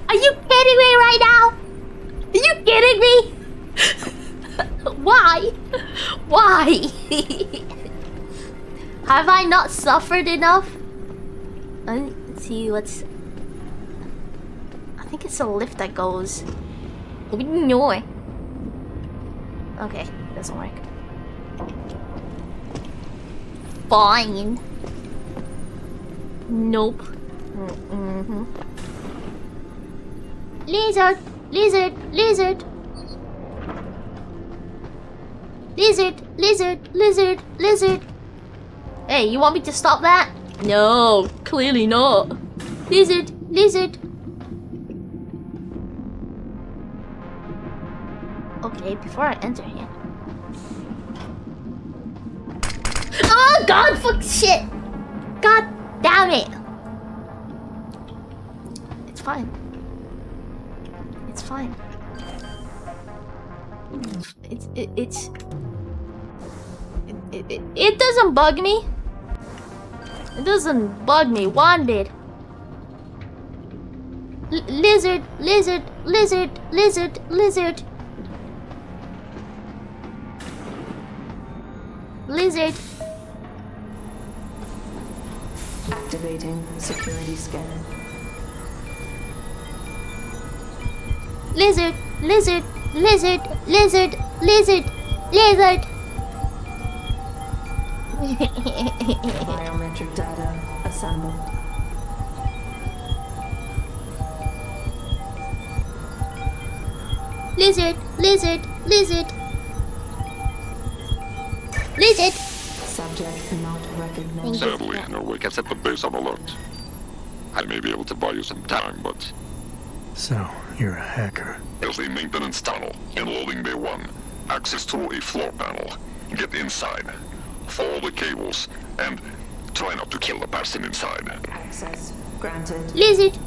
Are you kidding me right now? Are you kidding me? Why? Why? Have I not suffered enough? Let's see what's... I think it's a lift that goes... No. Okay, doesn't work. Fine. Nope. Lizard! Lizard! Lizard! Lizard! Lizard! Lizard! Lizard! Hey, you want me to stop that? No, clearly not. Lizard! Lizard! Okay, before I enter here. Oh god, fuck shit! God damn it! It's fine. It's fine. It doesn't bug me. It doesn't bug me one bit. Lizard, lizard, lizard, lizard, lizard. Lizard. Activating security scan. Lizard, lizard, lizard, lizard, lizard, lizard. Biometric data assembled. Lizard, lizard, lizard. Lizard! Subject not recognized. Sadly, Norway can set the base on alert. I may be able to buy you some time, but So, you're a hacker. there's a maintenance tunnel in loading bay 1. Access through a floor panel. Get inside. Follow the cables, and try not to kill the person inside. Access granted. Lizard!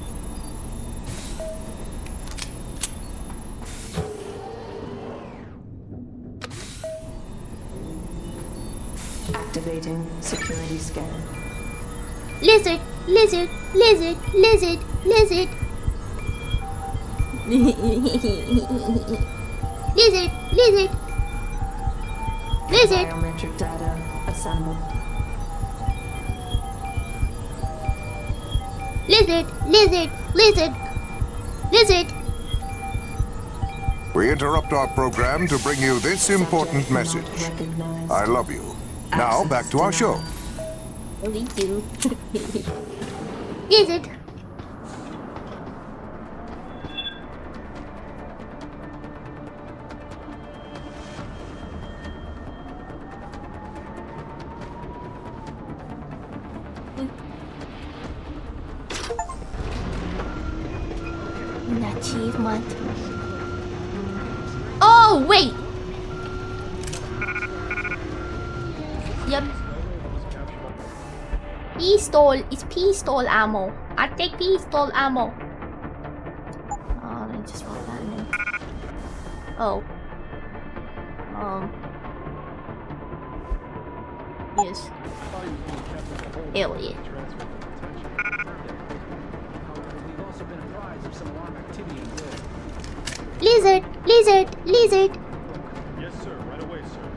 Activating security scan. Lizard! Lizard! Lizard! Lizard! Lizard! Lizard! Lizard! Lizard! Biometric data assembled. Lizard! Lizard! Lizard! Lizard! We interrupt our program to bring you this important message. I love you. Now, back to our show. Me too. Lizard! An achievement. Oh, wait! Yep. Pistol. It's pistol ammo. I take pistol ammo. Oh, let me just roll that in. Oh. Yes. Hell yeah. Lizard! Lizard! Lizard! Yes, sir. Right away, sir.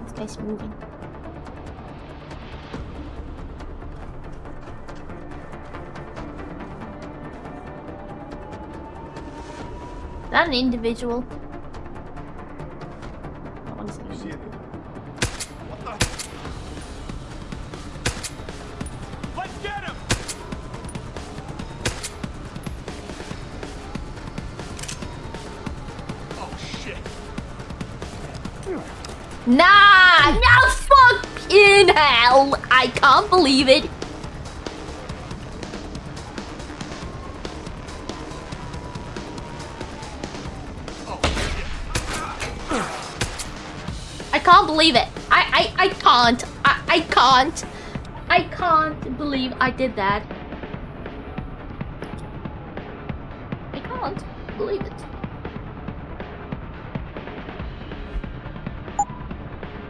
This guy's moving. Is that an individual? Let's get him! Oh shit! Nah! No fucking hell! I can't believe it! I can't believe it! I can't! I can't! I can't believe I did that. I can't believe it.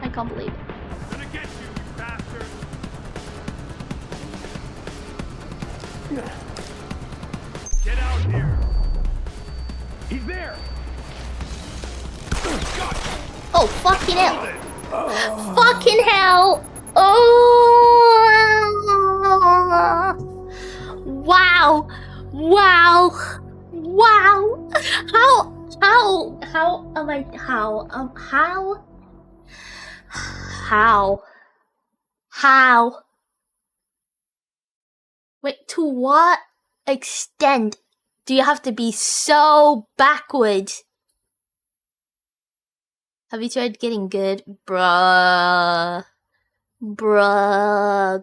I can't believe it. Gonna get you, you bastard! Get out here! He's there! Oh, fucking hell! Fucking hell! Oh! Wow! Wow! Wow! How am I? How? Wait, to what extent do you have to be so backwards? Have you tried getting good? Bruh.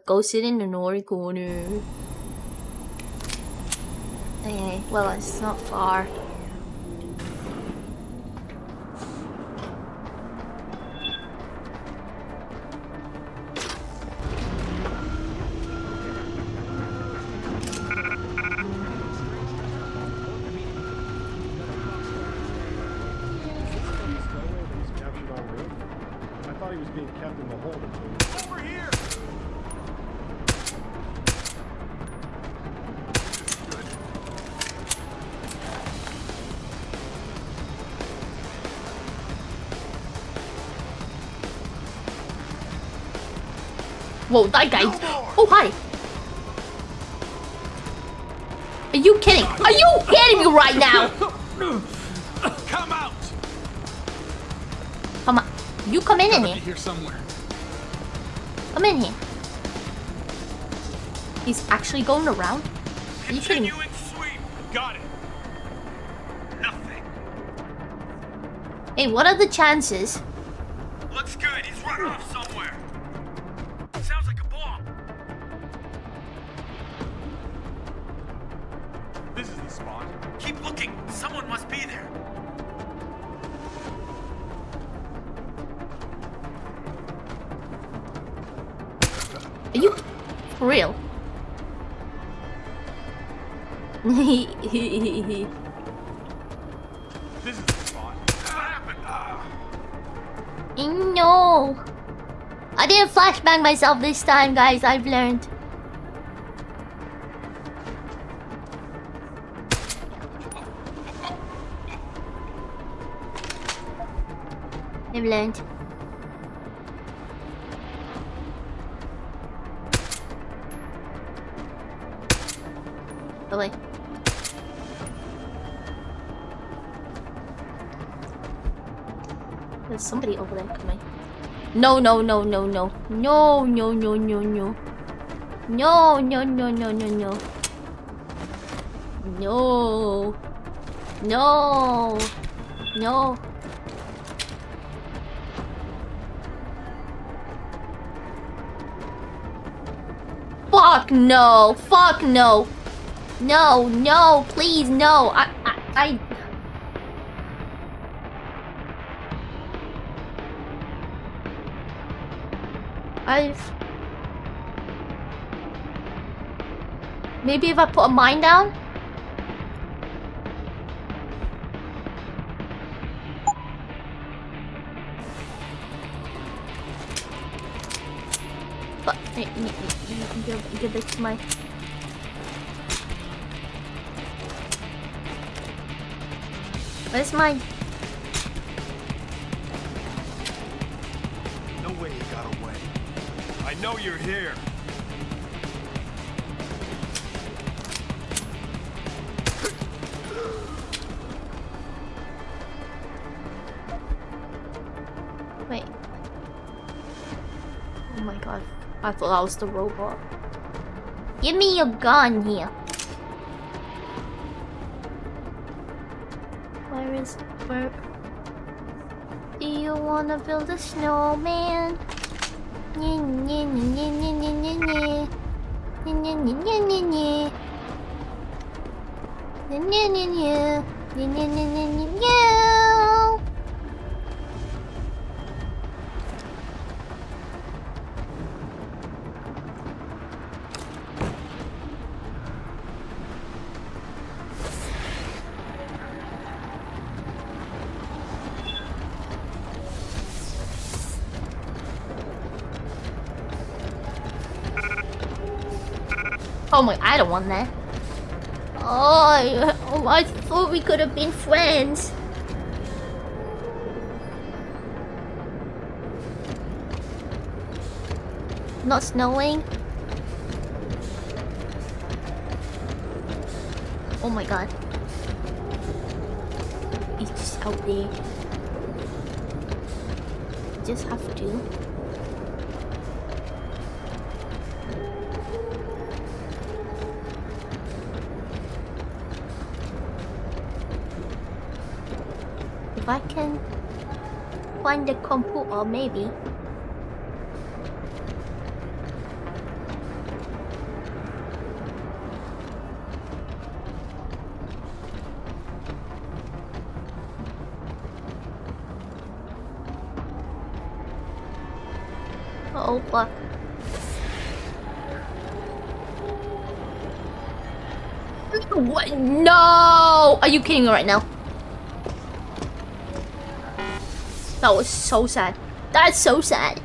Go sit in the north corner. Okay, well, it's not far. I thought he was being kept in the hold until over here! Whoa, that guy. Oh, hi. Are you kidding? Are you kidding me right now? Come out! Come on. You come in Gotta here. be here somewhere. Come in here. He's actually going around? Are you kidding me? Got it. Nothing. Hey, what are the chances? Looks good. He's run off somewhere. Sounds like a bomb. This is the spot. Keep looking. Someone must be there. Are you for real? This is the spot. What happened? No. I didn't flashbang myself this time, guys. I've learned. I've learned. Oh wait. There's somebody over there coming. No, no, no, no, no. No, no, no, no, no. No, no, no, no, no, no. No. No. No. Fuck no. Fuck no. No, no, please, no. I maybe if I put a mine down? But give it to my... Where's mine? No way he got away. I know you're here. Wait. Oh my god. I thought that was the robot. Give me your gun here. Where do you wanna build a snowman? Oh my, I don't want that. Oh, I thought we could have been friends. Not snowing. Oh my god. He's just out there. Just have to. If I can find the computer, maybe. Oh fuck. What? No! Are you kidding me right now? That was so sad. That's so sad.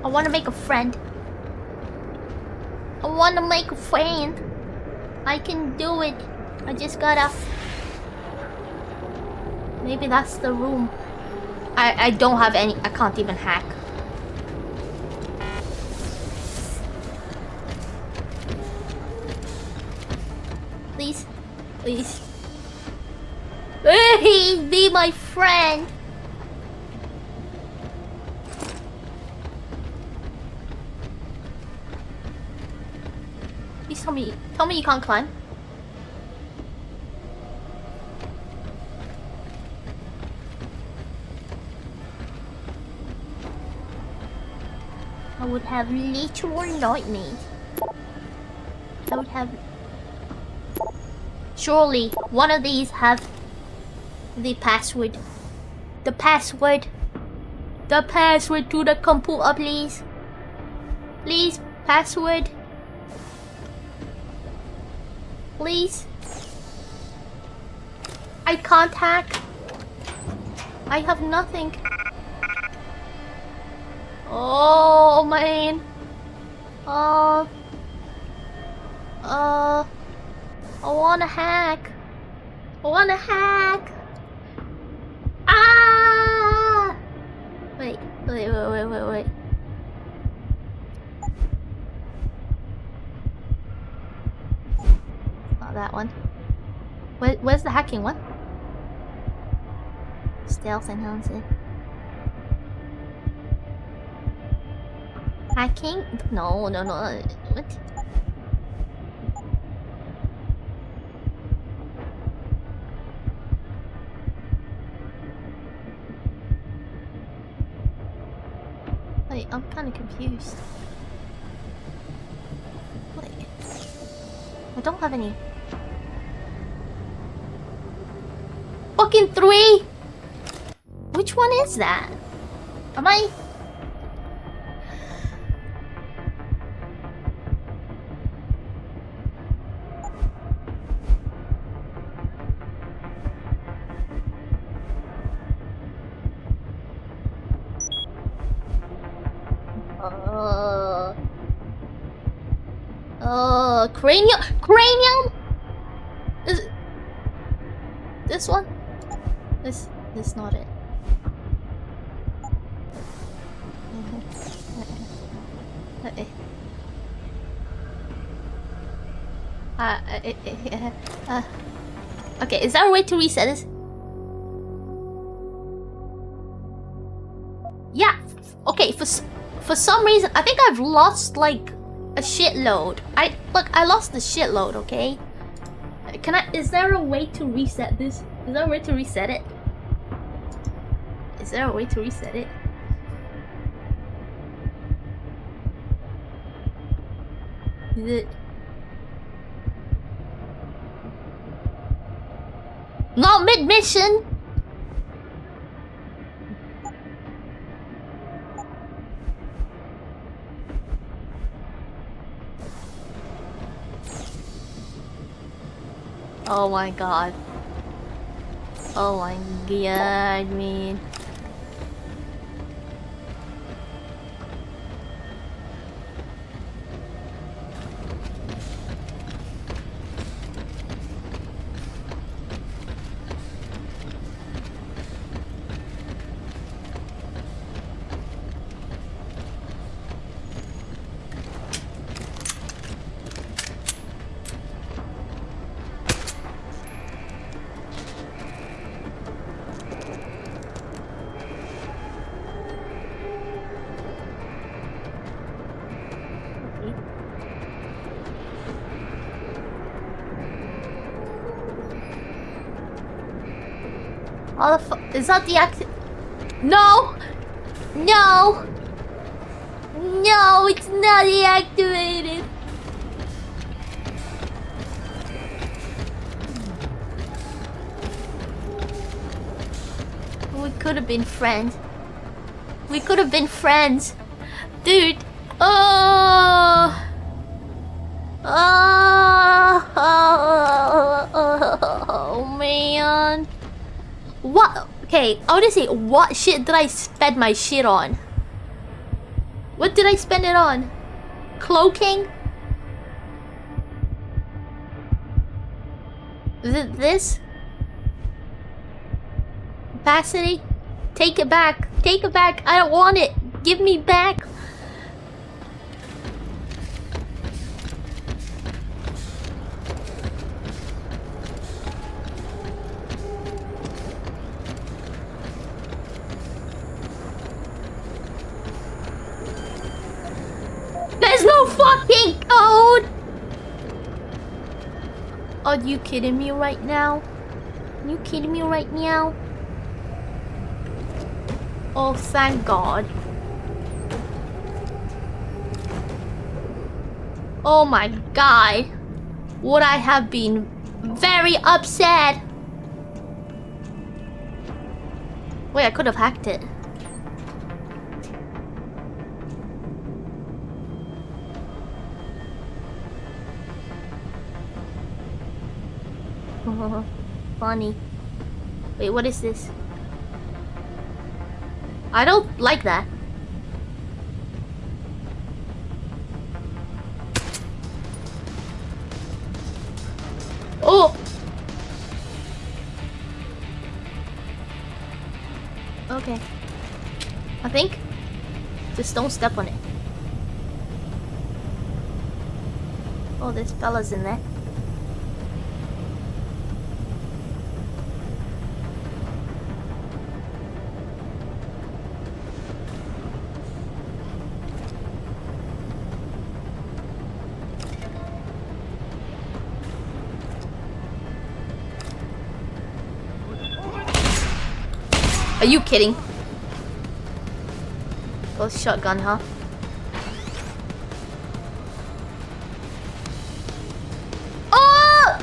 I want to make a friend. I want to make a friend. I can do it. I just gotta... Maybe that's the room. I don't have any. I can't even hack. Please. Please. Please be my friend. Please tell me you can't climb. I would have literal nightmares. I would have... Surely, one of these have the password. The password. The password to the computer, please. Please, password. Please. I can't hack. I have nothing. Oh man. I wanna hack. I wanna hack. Ah! Wait. Not that one. Where's the hacking one? Stealth enhancer. Hacking? No. What? Wait, I'm kind of confused. Wait. I don't have any. Fucking 3! Which one is that? Am I... Cranium? Is it this one? This not it. Okay, is there a way to reset this? Yeah. Okay, for some reason, I think I've lost like a shitload. I lost the shitload. Okay. Is there a way to reset this? Is there a way to reset it? Is there a way to reset it? Is it? Not mid-mission! Oh my god. Oh my god, man. How the fuck? Is that the No! No! No, it's not deactivated! We could have been friends. We could have been friends. Dude. Oh, man. What? Okay, I want to say, what shit did I spend my shit on? What did I spend it on? Cloaking? This? Capacity? Take it back. Take it back. I don't want it. Give me back. There's no fucking code! Are you kidding me right now? Are you kidding me right now? Oh, thank God. Oh my God. Would I have been very upset? Wait, I could have hacked it. Funny. Wait, what is this? I don't like that. Oh! Okay. I think. Just don't step on it. Oh, there's fellas in there. Are you kidding? Oh, shotgun, huh? Oh!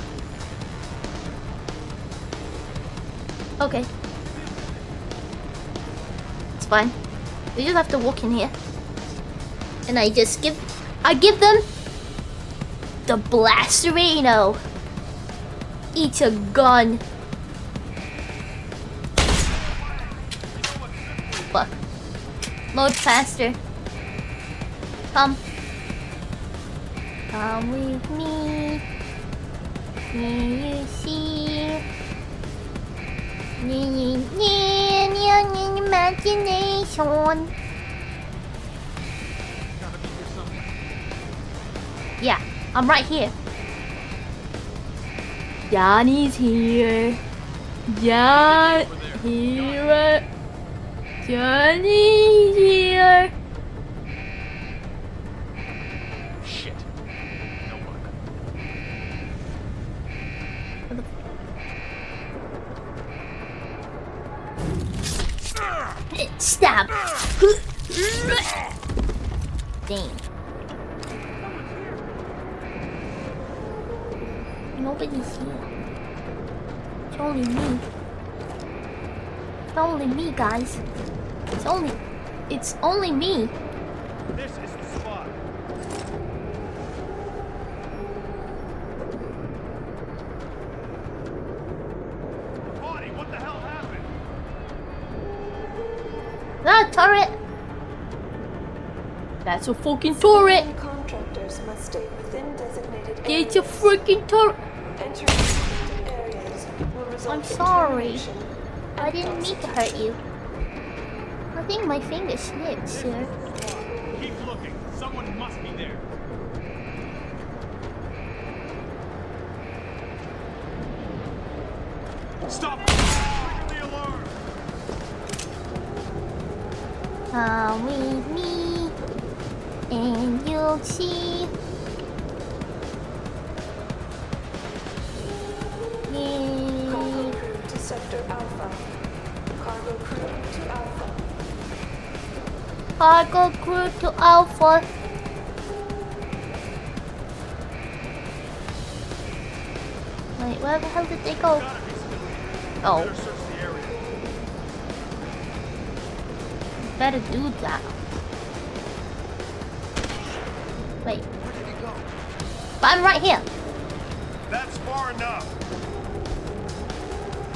Okay. It's fine. We just have to walk in here. And I give them the Blasterino. Eat a gun. Fuck. Load faster. Come. Come with me. Can you see? Imagination. Yeah, I'm right here. Johnny's here. John here. Johnny here. Shit. No luck. Stab. Dang. Nobody's here. It's only me. It's only me, guys. It's only me. This is the spot. Bonnie, what the hell happened? That turret. That's a fucking turret. Contractors must stay within designated It's a freaking turret. Entering areas will result I'm in sorry. termination. I didn't mean to hurt you. I think my finger slipped, sir. Keep looking. Someone must be there. Stop! Trigger the alarm! Come with me, and you'll see. Cargo crew to Sector Alpha. Cargo crew to Alpha. Cargo crew to Alpha. Wait, where the hell did they go? Oh. Better do that. Wait. But I'm right here. That's far enough.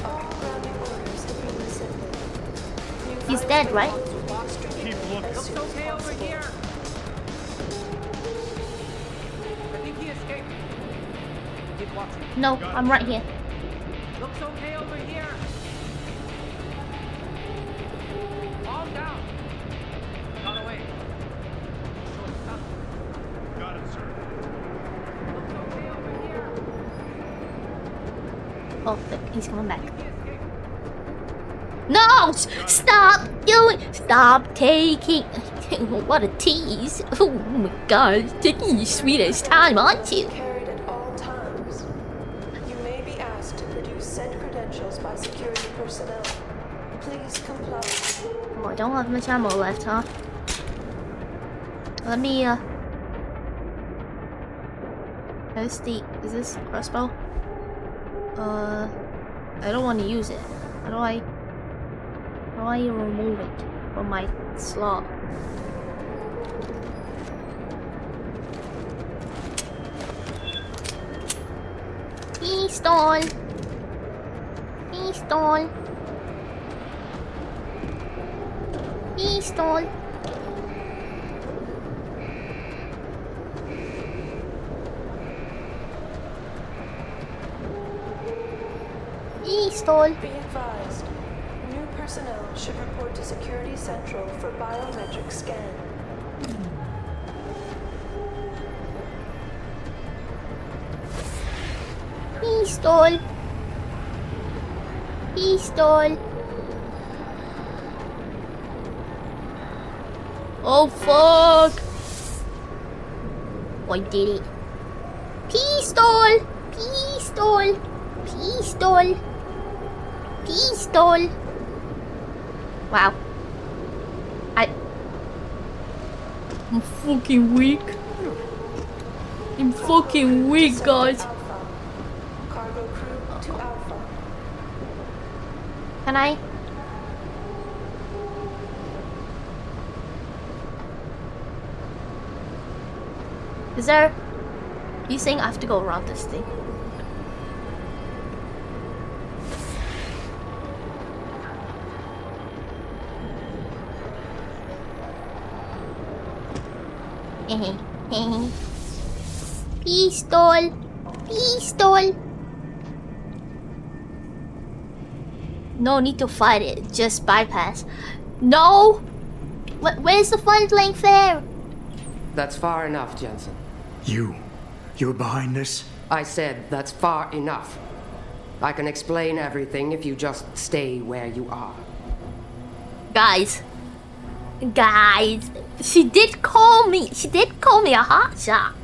All grounding orders have been rescinded. He's dead, right? Keep looking. Looks okay over here. I think he escaped. Keep watching. No, I'm right here. Looks okay over here. Calm down. Not away. Got it, sir. Oh, he's coming back. No! Stop doing. Stop taking. What a tease! Oh my God, taking your sweetest time, aren't you? Carried at all times. You may be asked to produce said credentials by security personnel. Please comply. Oh, I don't have much ammo left, huh? Let me, is this crossbow? I don't want to use it. How do I remove it from my slot? Pistol! Pistol! Pistol! Pistol! Be advised. New personnel should report to Security Central for biometric scan. Pistol! Pistol! Oh fuck! I did it. Pistol! Pistol! Pistol! Pistol! Wow. I'm fucking weak. I'm fucking weak, guys. Cargo crew to Alpha. Can I? Is there? You saying I have to go around this thing? Pistol! Pistol! No need to fight it, just bypass. No! Where's the fun playing fair? That's far enough, Jensen. You're behind this? I said that's far enough. I can explain everything if you just stay where you are. Guys, she did call me a hotshot.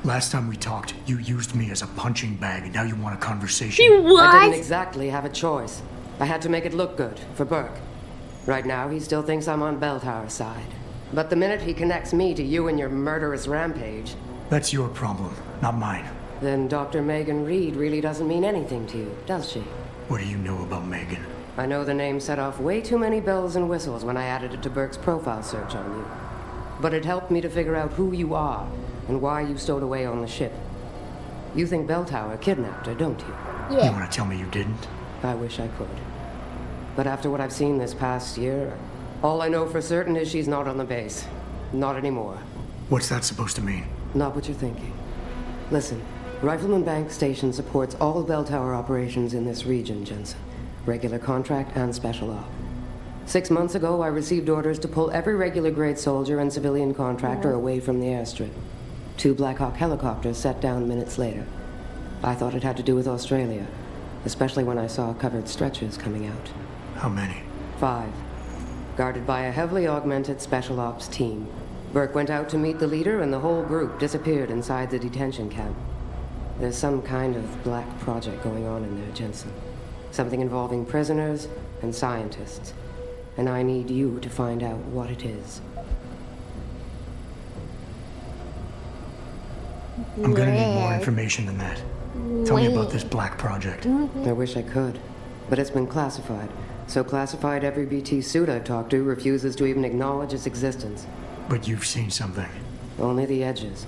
Last time we talked, you used me as a punching bag, and now you want a conversation. I didn't exactly have a choice. I had to make it look good for Burke. Right now, he still thinks I'm on Belltower's side. But the minute he connects me to you and your murderous rampage... That's your problem, not mine. Then Dr. Megan Reed really doesn't mean anything to you, does she? What do you know about Megan? I know the name set off way too many bells and whistles when I added it to Burke's profile search on you. But it helped me to figure out who you are and why you stowed away on the ship. You think Belltower kidnapped her, don't you? Yeah. You want to tell me you didn't? I wish I could. But after what I've seen this past year, all I know for certain is she's not on the base. Not anymore. What's that supposed to mean? Not what you're thinking. Listen, Rifleman Bank Station supports all Belltower operations in this region, Jensen. Regular contract and special op. 6 months ago, I received orders to pull every regular grade soldier and civilian contractor away from the airstrip. 2 Black Hawk helicopters set down minutes later. I thought it had to do with Australia, especially when I saw covered stretchers coming out. How many? 5. Guarded by a heavily augmented special ops team. Burke went out to meet the leader and the whole group disappeared inside the detention camp. There's some kind of black project going on in there, Jensen. Something involving prisoners and scientists. And I need you to find out what it is. I'm gonna need more information than that. Tell me about this black project. I wish I could, but it's been classified. So classified every BT suit I've talked to refuses to even acknowledge its existence. But you've seen something. Only the edges.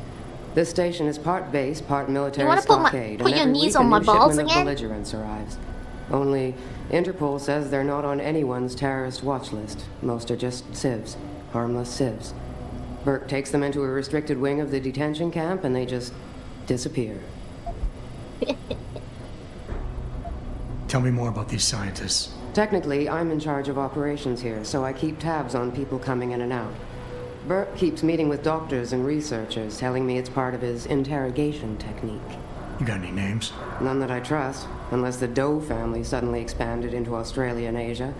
This station is part base, part military You wanna stockade, put and your every knees week on a my new balls shipment again? of belligerents arrives. Only Interpol says they're not on anyone's terrorist watch list. Most are just civs, harmless civs. Burke takes them into a restricted wing of the detention camp and they just disappear. Tell me more about these scientists. Technically, I'm in charge of operations here, so I keep tabs on people coming in and out. Burke keeps meeting with doctors and researchers, telling me it's part of his interrogation technique. You got any names? None that I trust, unless the Doe family suddenly expanded into Australia and Asia.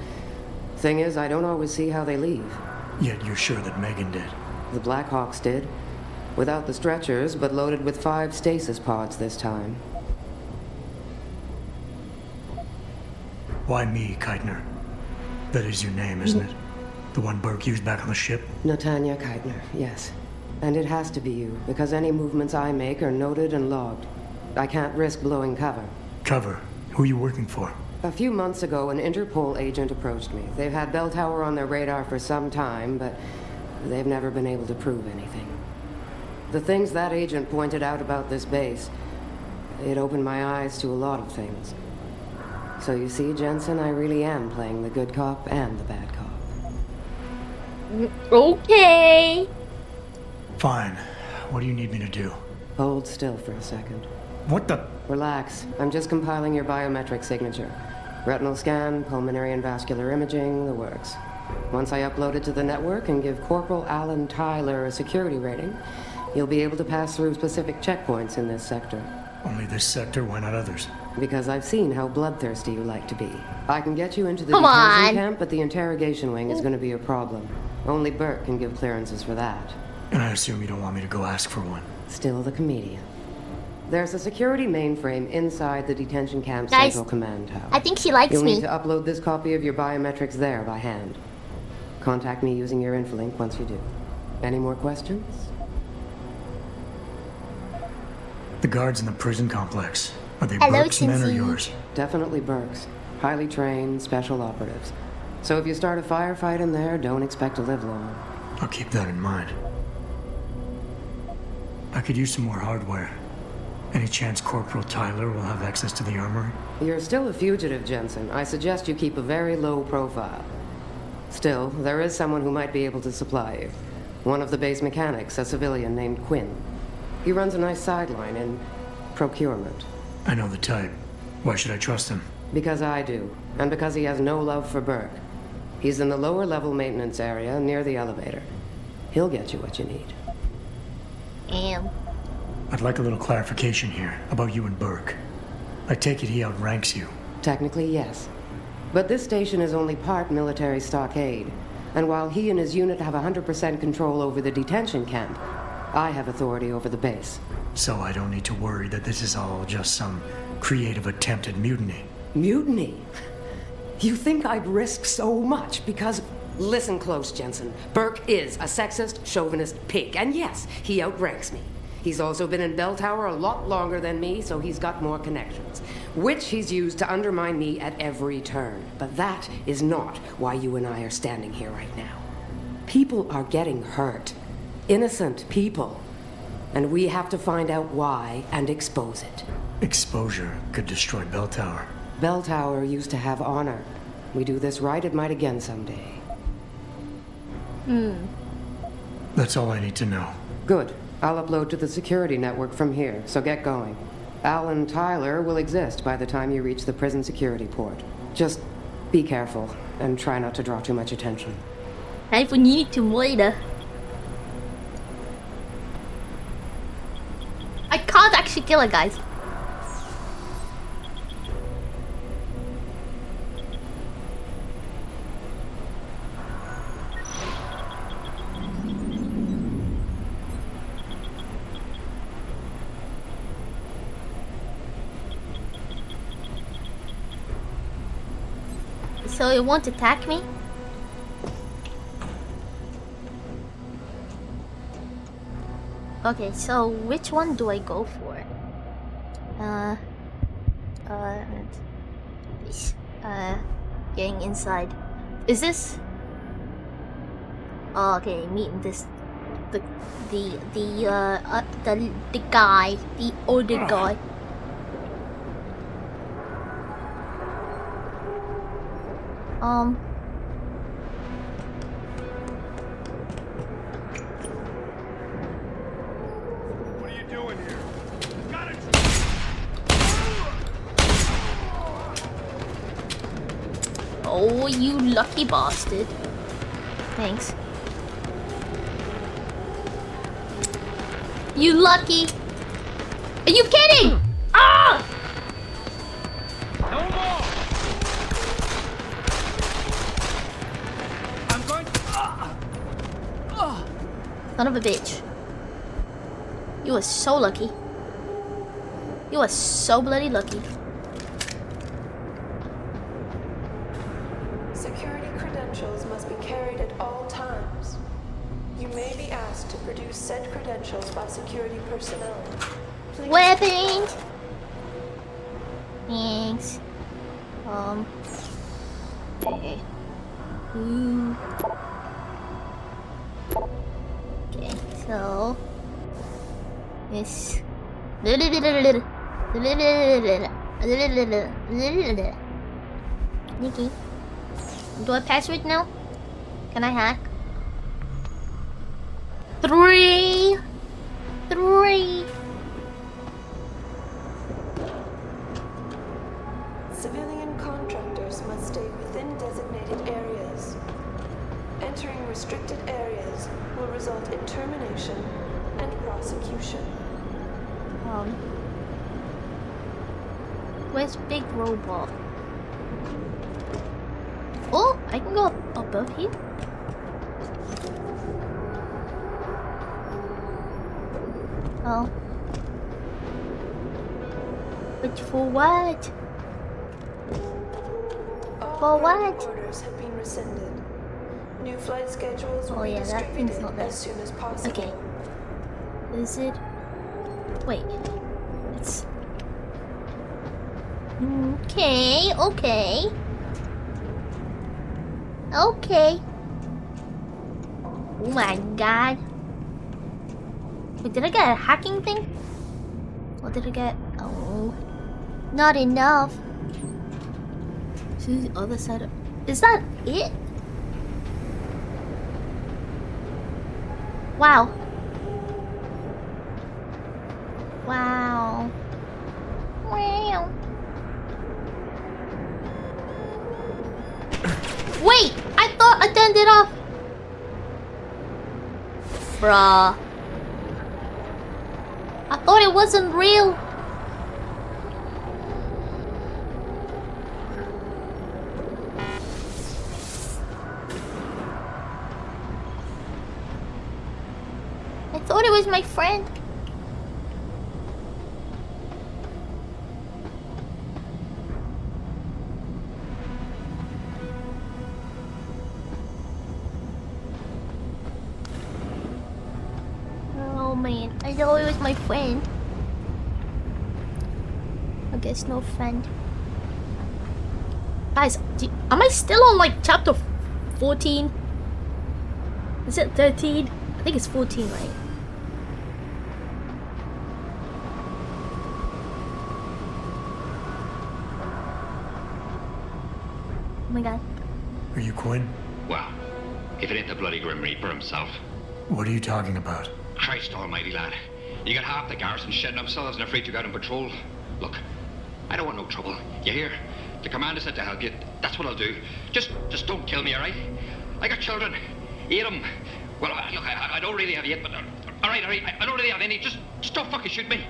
Thing is, I don't always see how they leave. Yet you're sure that Megan did. The Blackhawks did. Without the stretchers, but loaded with 5 stasis pods this time. Why me, Keitner? That is your name, isn't it? The one Burke used back on the ship? Natanya Keitner, yes. And it has to be you, because any movements I make are noted and logged. I can't risk blowing cover. Cover? Who are you working for? A few months ago, an Interpol agent approached me. They've had Bell Tower on their radar for some time, but they've never been able to prove anything. The things that agent pointed out about this base, it opened my eyes to a lot of things. So you see, Jensen, I really am playing the good cop and the bad cop. Okay. Fine. What do you need me to do? Hold still for a second. What the? Relax. I'm just compiling your biometric signature. Retinal scan, pulmonary and vascular imaging, the works. Once I upload it to the network and give Corporal Alan Tyler a security rating, you'll be able to pass through specific checkpoints in this sector. Only this sector? Why not others? Because I've seen how bloodthirsty you like to be. I can get you into the Come detention on. camp, but the interrogation wing is going to be a problem. Only Burke can give clearances for that. And I assume you don't want me to go ask for one. Still the comedian. There's a security mainframe inside the detention camp's Guys, central command tower. I think she likes You'll me. need to upload this copy of your biometrics there by hand. Contact me using your Infolink once you do. Any more questions? The guards in the prison complex. Are they Hello, Burke's men or Cincy. yours? Definitely Burke's. Highly trained, special operatives. So if you start a firefight in there, don't expect to live long. I'll keep that in mind. I could use some more hardware. Any chance Corporal Tyler will have access to the armory? You're still a fugitive, Jensen. I suggest you keep a very low profile. Still, there is someone who might be able to supply you. One of the base mechanics, a civilian named Quinn. He runs a nice sideline in procurement. I know the type. Why should I trust him? Because I do, and because he has no love for Burke. He's in the lower level maintenance area near the elevator. He'll get you what you need. Damn. I'd like a little clarification here about you and Burke. I take it he outranks you. Technically, yes. But this station is only part military stockade. And while he and his unit have 100% control over the detention camp, I have authority over the base. So I don't need to worry that this is all just some creative attempt at mutiny. Mutiny? You think I'd risk so much because... Listen close, Jensen. Burke is a sexist, chauvinist pig. And yes, he outranks me. He's also been in Bell Tower a lot longer than me, so he's got more connections, which he's used to undermine me at every turn. But that is not why you and I are standing here right now. People are getting hurt. Innocent people. And we have to find out why and expose it. Exposure could destroy Bell Tower. Bell Tower used to have honor. We do this right, it might again someday. That's all I need to know. Good. I'll upload to the security network from here, so get going. Alan Tyler will exist by the time you reach the prison security port. Just be careful, and try not to draw too much attention. Time for you to later. I can't actually kill her, guys. So it won't attack me? Okay, so which one do I go for? This, getting inside. Is this? Oh, okay, meeting this, the guy, the older guy. What are you doing here? Got it. Oh, you lucky bastard. Thanks. You lucky. Are you kidding? Ah! No more! I'm going to... Son of a bitch. You are so lucky. You are so bloody lucky. Security credentials must be carried at all times. You may be asked to produce said credentials by security personnel. Please Weapons! Thanks. Okay. Ooh. Okay, so... This... Nikki. Do I password now? Can I hack? 3. Civilian contractors must stay within designated areas. Entering restricted areas will result in termination and prosecution. Where's Big Robot? Oh, I can go above here. Oh. But for what? All orders have been rescinded. New flight schedules will be Yeah, that thing's distributed not there. as soon as possible. Okay. Is it? Wait. It's. Okay. Okay. Okay. Oh my god. Wait, did I get a hacking thing? Or did I get... Oh. Not enough. This is the other side of... Is that it? Wow. Wow. Wow. Wait! I thought I turned it off! Bruh. I thought it wasn't real. I thought it was my friend. Oh man, I thought it was my friend. I guess no friend. Guys, am I still on like chapter 14? Is it 13? I think it's 14, right? Oh my god. Are you Quinn? Well, if it ain't the bloody Grim Reaper himself. What are you talking about? Christ almighty, lad. You got half the garrison shitting themselves and afraid to go out on patrol. Look, I don't want no trouble. You hear? The commander said to help you. That's what I'll do. Just don't kill me, alright? I got children. 8 of them. Well, look, I don't really have 8, but... Alright, I don't really have any. Just don't fucking shoot me.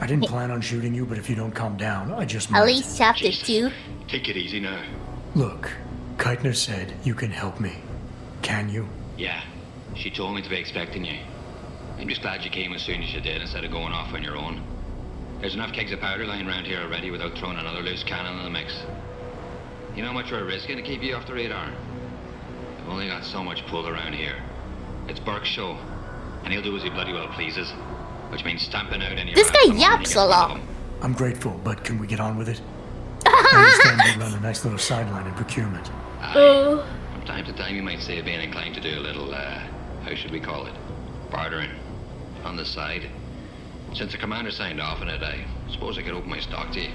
I didn't plan on shooting you, but if you don't calm down, I just might. At least chapter 2. Take it easy now. Look, Keitner said you can help me. Can you? Yeah, she told me to be expecting you. I'm just glad you came as soon as you did instead of going off on your own. There's enough kegs of powder lying around here already without throwing another loose cannon in the mix. You know how much we're risking to keep you off the radar? We've only got so much pull around here. It's Burke's show, and he'll do as he bloody well pleases. Which means stamping out any... This guy yaps a lot. I'm grateful, but can we get on with it? I understand you run a nice little sideline in procurement. From time to time, you might say being inclined to do a little, how should we call it? Bartering. On the side. Since the commander signed off on it, I suppose I could open my stock to you.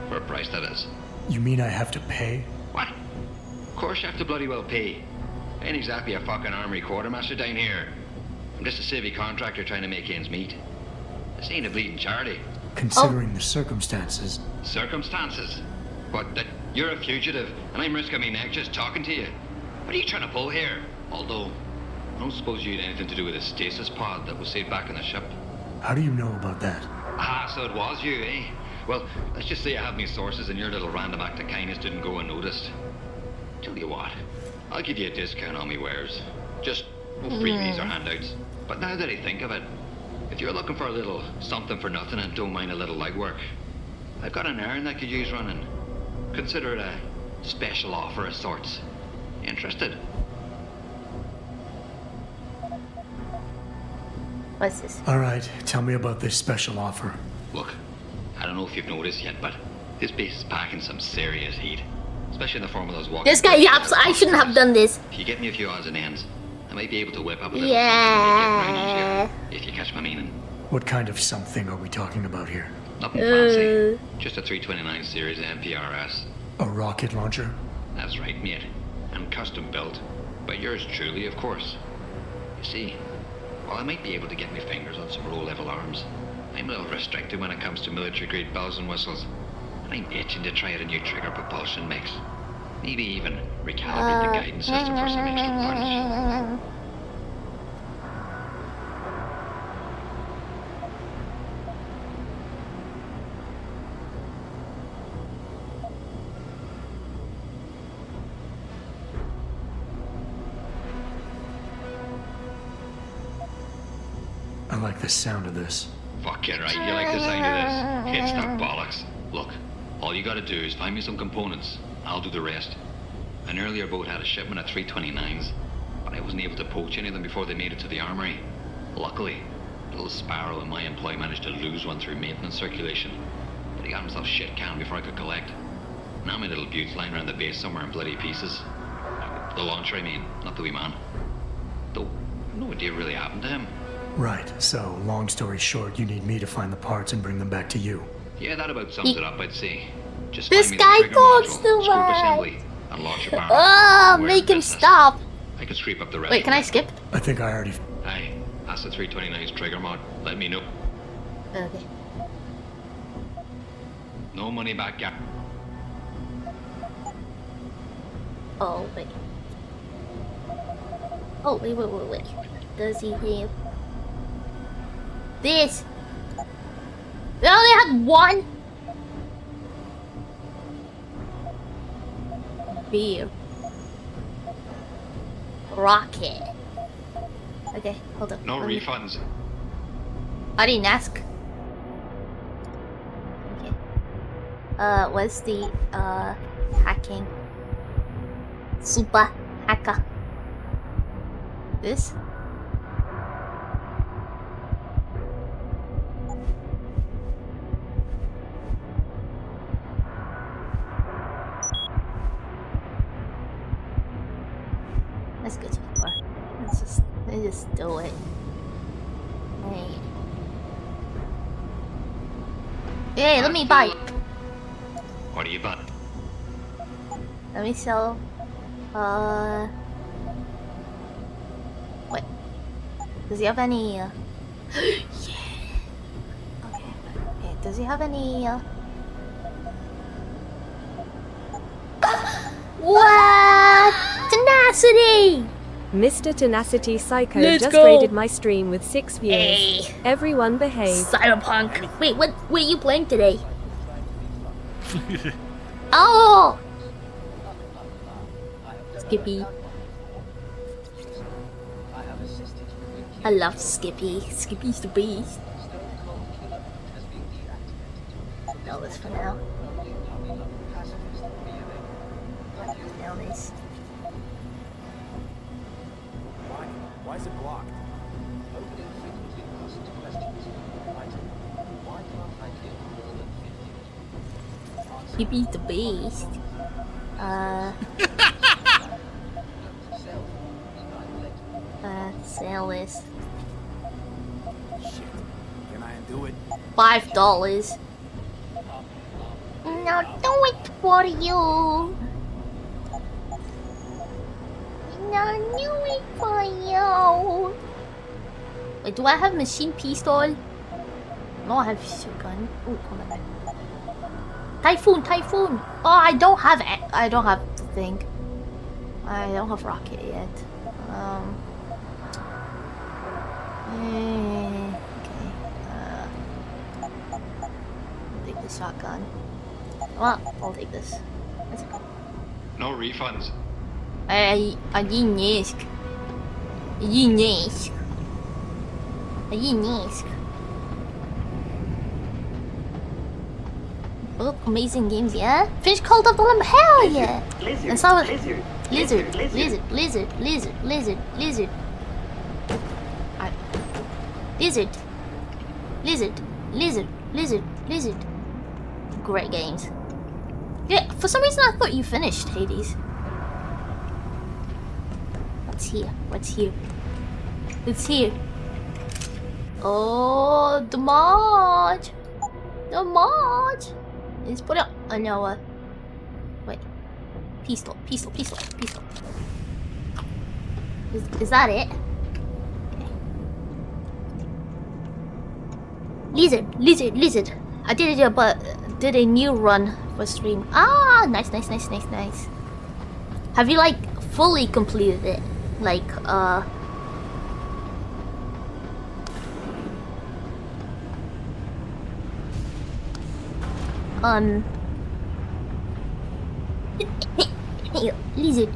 For a price, that is. You mean I have to pay? What? Of course you have to bloody well pay. Ain't exactly a fucking armory quartermaster down here. I'm just a civvy contractor trying to make ends meet. This ain't a bleeding charity. Considering the circumstances. Circumstances? What, that you're a fugitive and I'm risking my neck just talking to you? What are you trying to pull here? Although, I don't suppose you had anything to do with the stasis pod that was saved back in the ship. How do you know about that? Ah, so it was you, eh? Well, let's just say I have my sources and your little random act of kindness didn't go unnoticed. Tell you what, I'll give you a discount on me wares. Just no freebies or handouts. But now that I think of it, if you're looking for a little something for nothing and don't mind a little legwork, I've got an errand that could use running. Consider it a special offer of sorts. Interested? What's this? Alright, tell me about this special offer. Look, I don't know if you've noticed yet, but this base is packing some serious heat. Especially in the form of those walking. This guy yaps. I shouldn't have done this. If you get me a few odds and ends, I might be able to whip up a little Yeah. something to make it right easier, if you catch my meaning. What kind of something are we talking about here? Nothing fancy. Just a 329 series MPRS. A rocket launcher? That's right, mate. And custom built. By yours truly, of course. You see, while I might be able to get my fingers on some row-level arms, I'm a little restricted when it comes to military-grade bells and whistles. And I'm itching to try out a new trigger propulsion mix. Maybe even recalibrate the guidance system for some extra punch. I like the sound of this. Fucking right, you like the sound of this? It's not bollocks. Look, all you gotta do is find me some components. I'll do the rest. An earlier boat had a shipment of 329s, but I wasn't able to poach any of them before they made it to the armory. Luckily, little Sparrow in my employ managed to lose one through maintenance circulation, but he got himself shit canned before I could collect. Now my little bute's lying around the base somewhere in bloody pieces. The launcher, I mean, not the wee man. Though, no idea really happened to him. Right, so long story short, you need me to find the parts and bring them back to you. Yeah, that about sums it up, I'd say. Just This find me guy the trigger talks module, too scope much. assembly, and launch your barrel. Oh, We're make in him business. stop. I can scrape up the rest. Wait, can I skip? I think I already... Aye, that's the 329's trigger mod. Let me know. Okay. No money back, yeah. Oh, wait. Oh, wait. Does he have... This? They only had one? Beer. Rocket. Okay, hold up. No Let me- refunds. I didn't ask. Okay. What's the, hacking? Super hacker. This? Let's go too far. Let's just do it. Hey. Hey, let me buy. What are you buying? Let me sell. Wait. Does he have any? Yeah. Okay. Okay. Does he have any? What? Tenacity! Mr. Tenacity Psycho Let's just go. rated my stream with 6 viewers. Hey. Everyone behave. Cyberpunk. Wait, what are you playing today? Oh! Skippy. I love Skippy. Skippy's the beast. No, this for now. Now this. Why is it blocked? Skippy's the beast. Sell this. Can I undo it? $5. Now do it for you. Now do it for you. Wait, do I have machine pistol? No, I have shotgun. Oh, come on. Typhoon, typhoon! Oh, I don't have it. I don't have the thing. I don't have rocket yet. Okay. I'll take the shotgun. Well, I'll take this. No refunds. Один есть. Oh, amazing games, yeah? Fish Cult of the Limb, hell yeah! And so lizard. Lizard. Great games. Yeah, for some reason I thought you finished Hades. What's here? Oh, the March. Let's put it on our... Wait. Pistol. Is that it? Okay. Lizard. I did it, but did a new run for stream. Ah, nice. Have you like fully completed it? Like, lizard.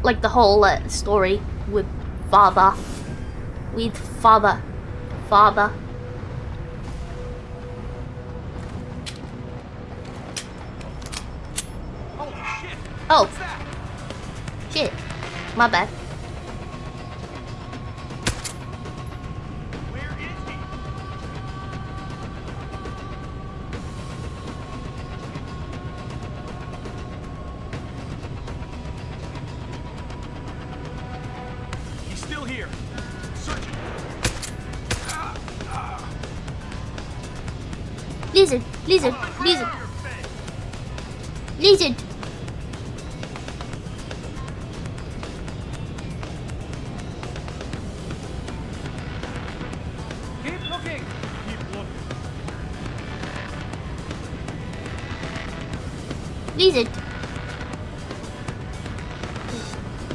Like the whole story with father. Oh, shit. My bad. He's still here. Searching. Lizard. Keep looking. Lizard.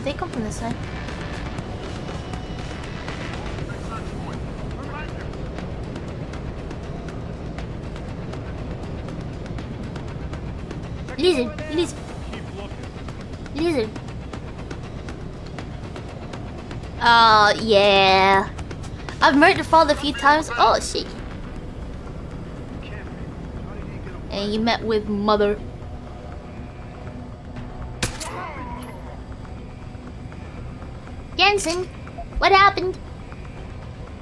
They come from this side. Lizard. Yeah. I've murdered father a few times. Oh, shit. And you met with mother. Jensen, what happened?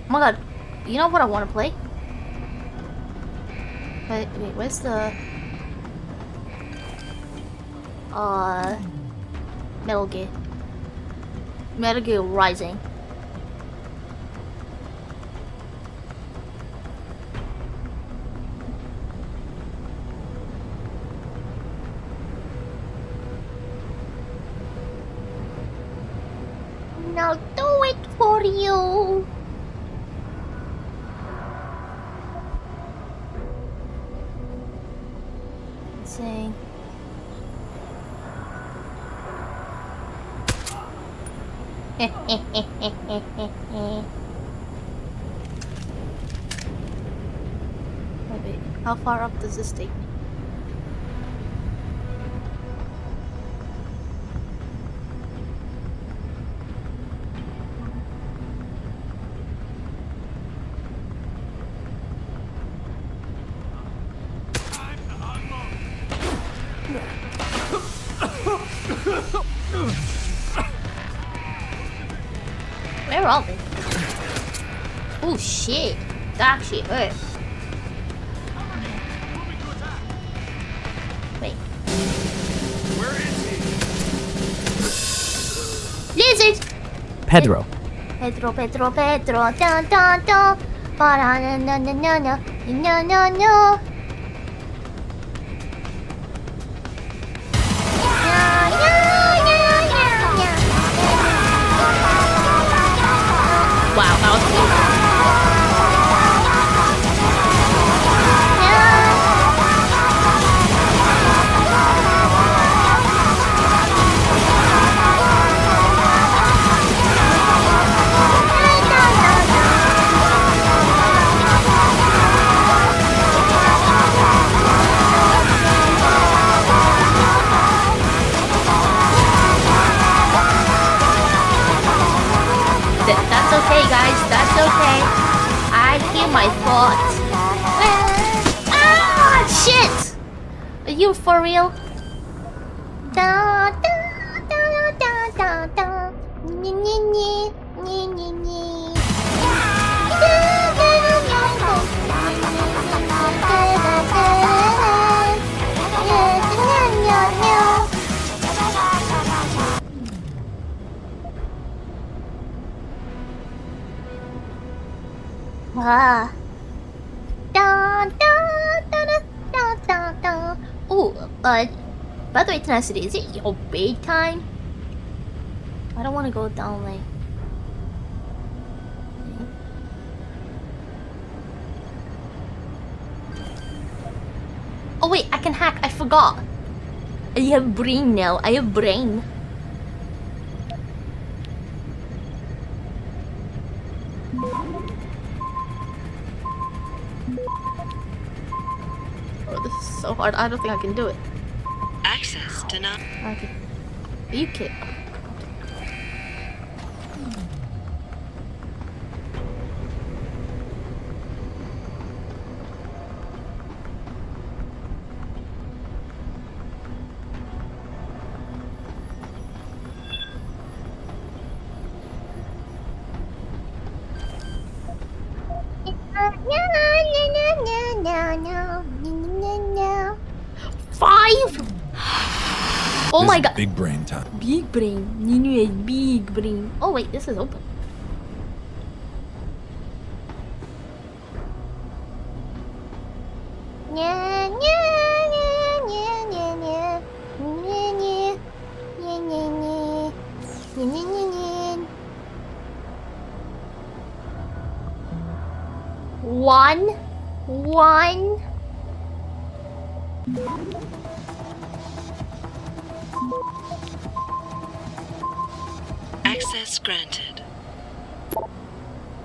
Oh my god. You know what I want to play? Wait, where's the... Metal Gear Rising. Now do it for you. Let's see. Wait, how far up does this take me? Where are they? Oh shit! That shit hurt. Wait. Where is he? Lizard! Pedro. Pedro, dun dun dun. No. Wow, that was cool. That's okay, guys. That's okay. I hear my thoughts. Ah, shit! Are you for real? Da da da da da da. Ni ni ni ni ni ni. Ah. Da, da, da, da, da, da. Oh, by the way, Tenacity, is it your bedtime? I don't want to go down like... Oh wait, I can hack, I forgot. I have brain now, I have brain. Oh, this is so hard. I don't think I can do it. Access denied. Okay. Are you kidding? Five? Oh my god. Big brain time. Big brain. Ninu has big brain. Oh wait, this is open. Nya, nya, nya, nya, nya, nya. Nya, nya. Nya, nya, nya. Nya, nya, nya, nya. One. Access granted.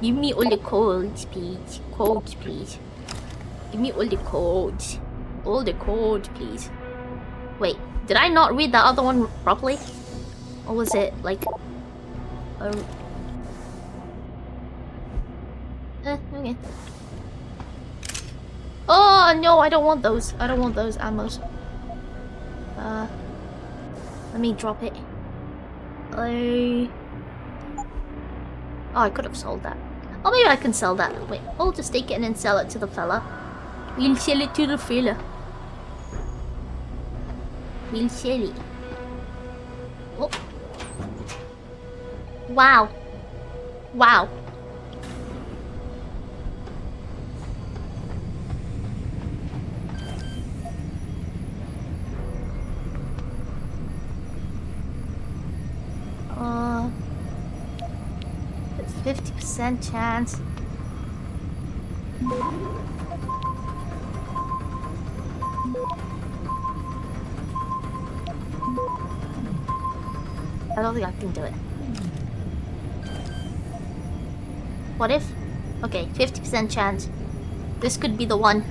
Give me all the codes, please. Codes, please. Give me all the codes. All the codes, please. Wait, did I not read the other one properly? Or was it like... okay. Oh no, I don't want those. I don't want those ammos. Let me drop it. Oh, I could have sold that. Oh, maybe I can sell that. Wait, I'll just take it and then sell it to the fella. We'll sell it to the fella. We'll sell it. Oh. Wow. Wow. It's 50% chance. I don't think I can do it. What if? Okay, 50% chance. This could be the one.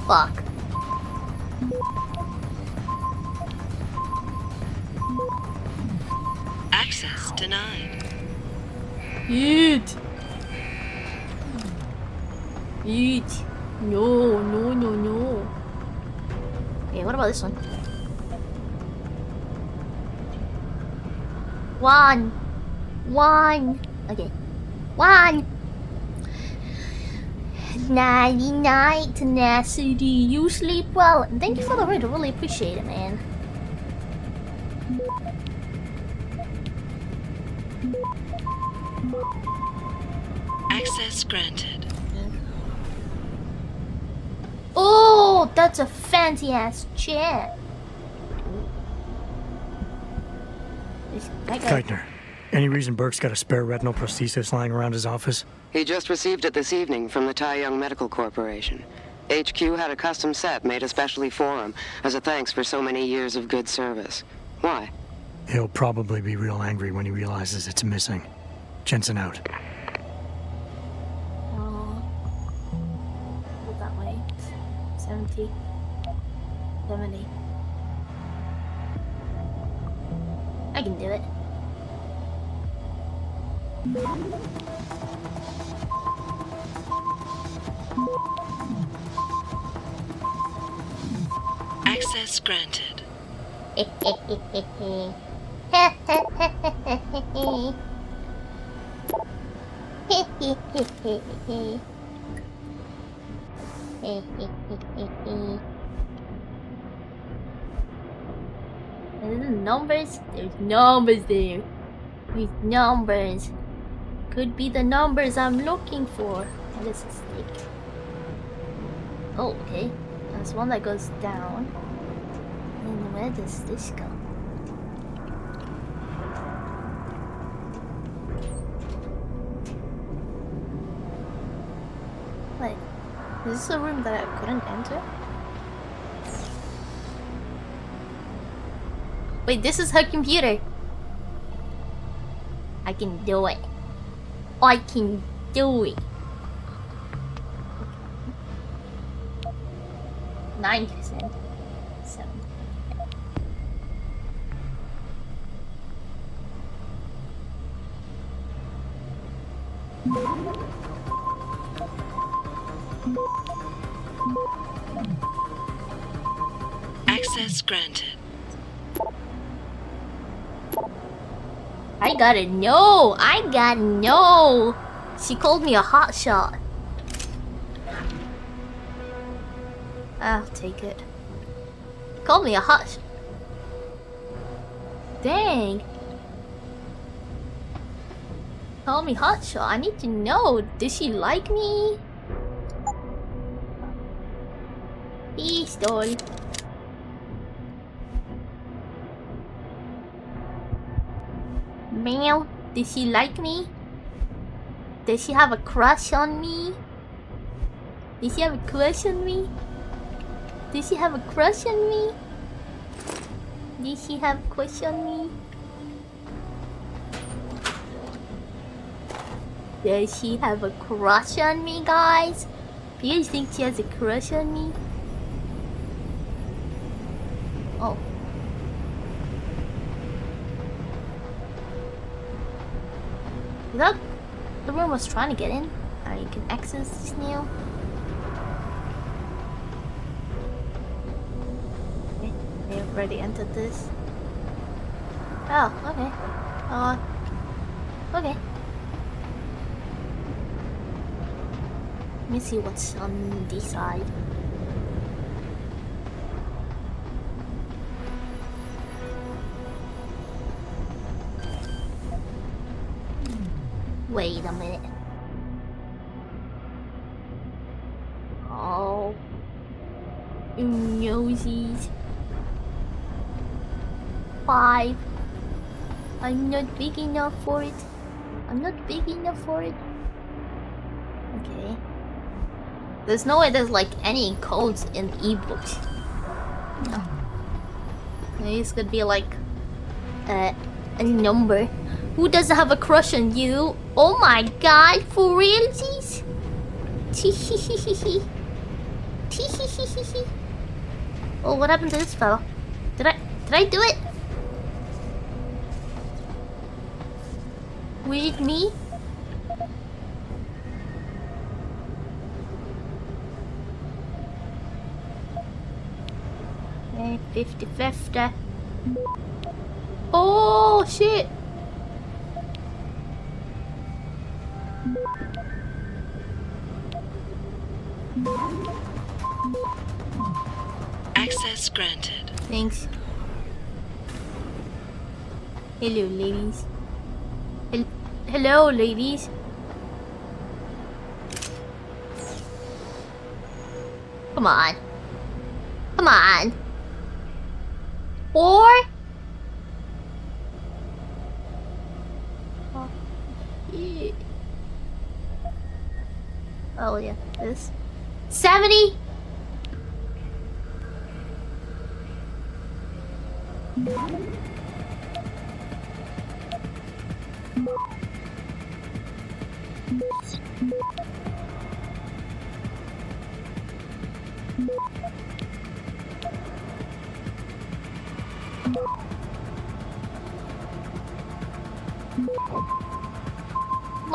Fuck. Access denied. Eat. Eat. No, no, no, no. Okay, what about this one? One. Okay. One. Nighty night, Tenacity. You sleep well. And thank you for the raid. I really appreciate it, man. Access granted. Oh, that's a fancy ass chair. That guy. Keitner, any reason Burke's got a spare retinal prosthesis lying around his office? He just received it this evening from the Tai Young Medical Corporation. HQ had a custom set made especially for him, as a thanks for so many years of good service. Why? He'll probably be real angry when he realizes it's missing. Jensen out. Go that way. 70. 70. I can do it. Access granted. There's numbers. There's numbers there. There's numbers. Could be the numbers I'm looking for. What is this thing? Oh, okay. There's one that goes down. And where does this go? Wait, is this a room that I couldn't enter? Wait, this is her computer. I can do it. I can do it. 9%. 7. Access granted. I gotta know. I gotta know. She called me a hotshot. I'll take it. Called me a hotshot. Dang. Call me hotshot. I need to know. Does she like me? Pistol. Ma'am, does she like me? Does she have a crush on me? Does she have a crush on me? Does she have a crush on me? Does she have a crush on me? Does she have a crush on me, guys? Do you guys think she has a crush on me? Oh. Is that the room I was trying to get in? You can access this now. Okay, I already entered this. Oh, okay. Okay. Let me see what's on this side. Wait a minute. Oh. Nosies. 5. I'm not big enough for it. I'm not big enough for it. Okay. There's no way there's like any codes in ebooks. No. Maybe this could be like a number. Who doesn't have a crush on you? Oh my god, for realsies? Oh, what happened to this fella? Did I do it? Was it me? Okay, 50-50. Oh shit! Access granted. Thanks. Hello, ladies. Hello, ladies. Come on. Come on. Or Yeah. Oh yeah, this 70.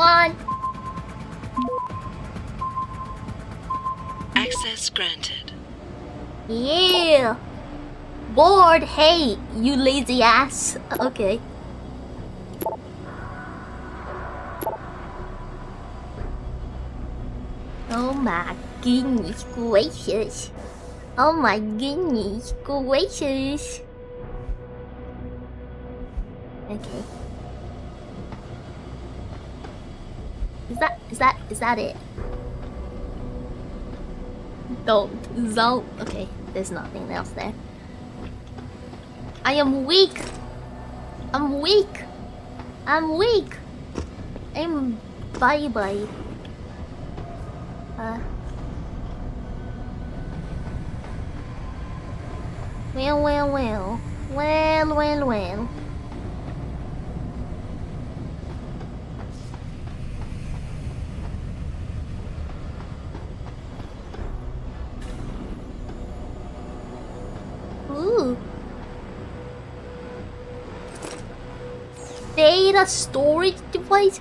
Come on. Access granted. Yeah. Bored. Hey, you lazy ass. Okay. Oh my goodness gracious. Oh my goodness gracious. Okay. Is that it? Don't. Okay, there's nothing else there. I am weak. I'm weak. I'm weak. I'm bye-bye. Well. Ooh. Data storage device?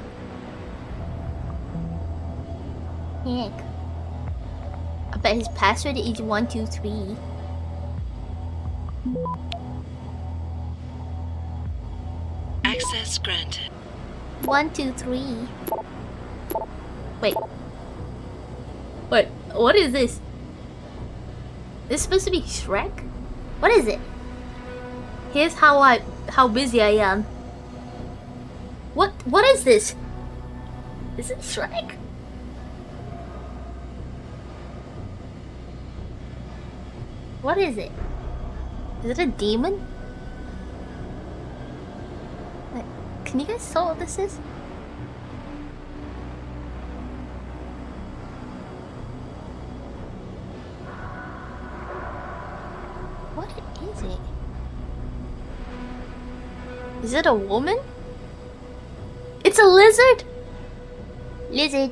Heck. I bet his password is 123. Access granted. 123. Wait. What is this? This supposed to be Shrek? What is it? Here's how busy I am. What is this? Is it Shrek? What is it? Is it a demon? Like, can you guys tell what this is? What is it? Is it a woman? It's a lizard! Lizard.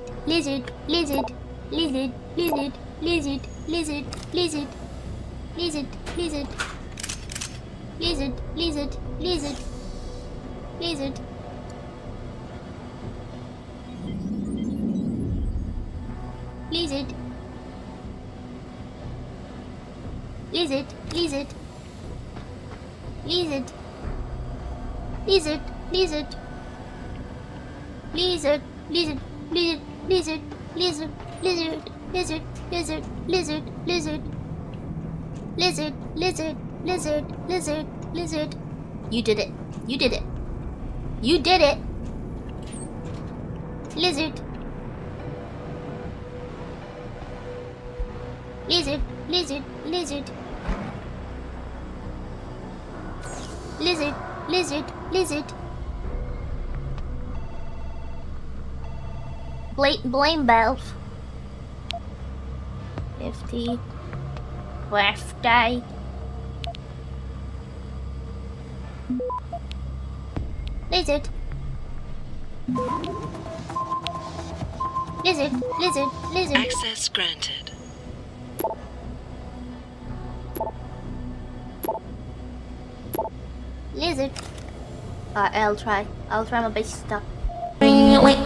You did it. Lizard. Blame Belf. 50. Birthday. Lizard. Access granted. Lizard. I'll try my best stuff. Lizard.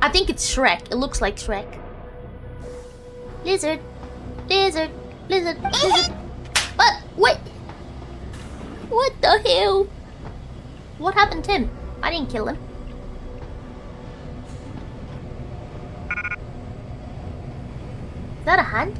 I think it's Shrek. It looks like Shrek. Lizard. What? Wait. What the hell? What happened to him? I didn't kill him. Is that a hand?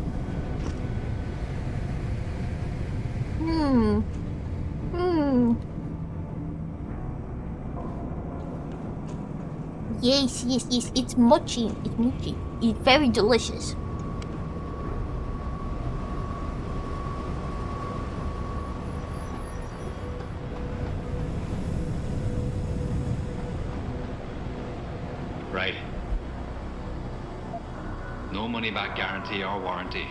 Yes, yes, yes. It's mochi. It's mochi. It's very delicious. Right. No money back guarantee or warranty.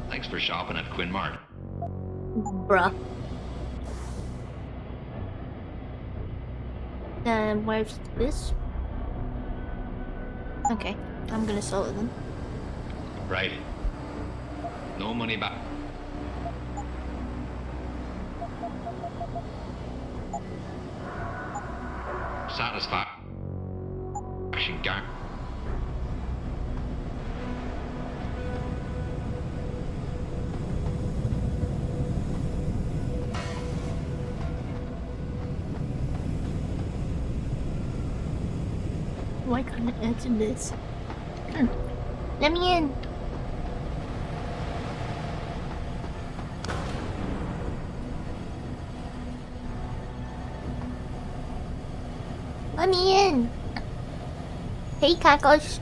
Thanks for shopping at Quinn Mart. Bruh. Where's this? Okay, I'm gonna sell it then. Right. No money back. Satisfaction guarantee. Why can't I answer this? Let me in. Let me in. Hey, Kakos.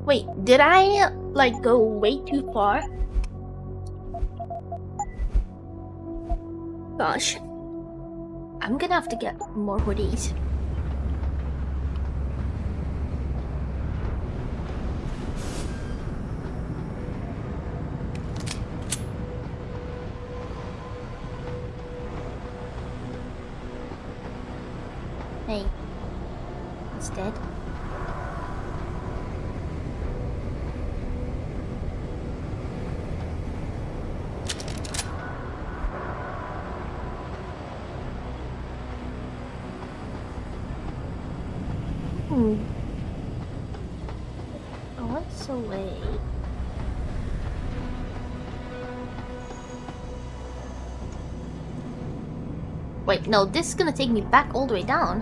Wait, did I, like, go way too far? Gosh. I'm gonna have to get more hoodies. Hey. It's dead. What's away? Wait, no, this is gonna take me back all the way down.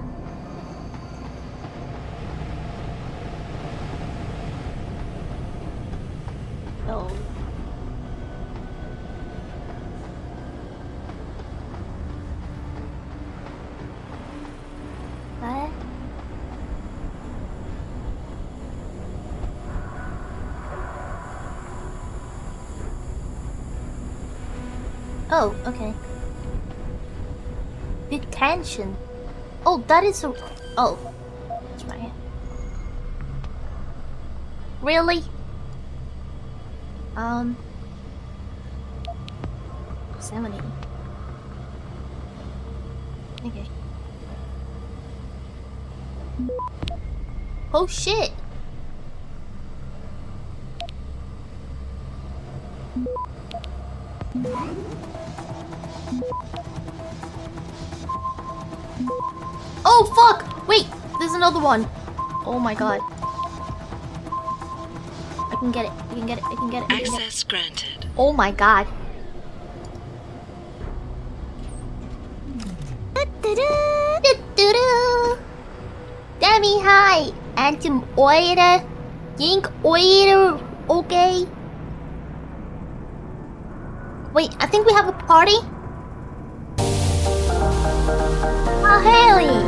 Oh. What? Oh, okay. Detention. Oh, that is a... Oh. That's right. Really? 70. Okay. Oh shit! Oh fuck! Wait, there's another one. Oh my god. I can get it. I can get it. I can get it. Access granted. Oh my god. Demi, hi. Antum oire. Yink oire. Okay. Wait, I think we have a party. Oh, Haley.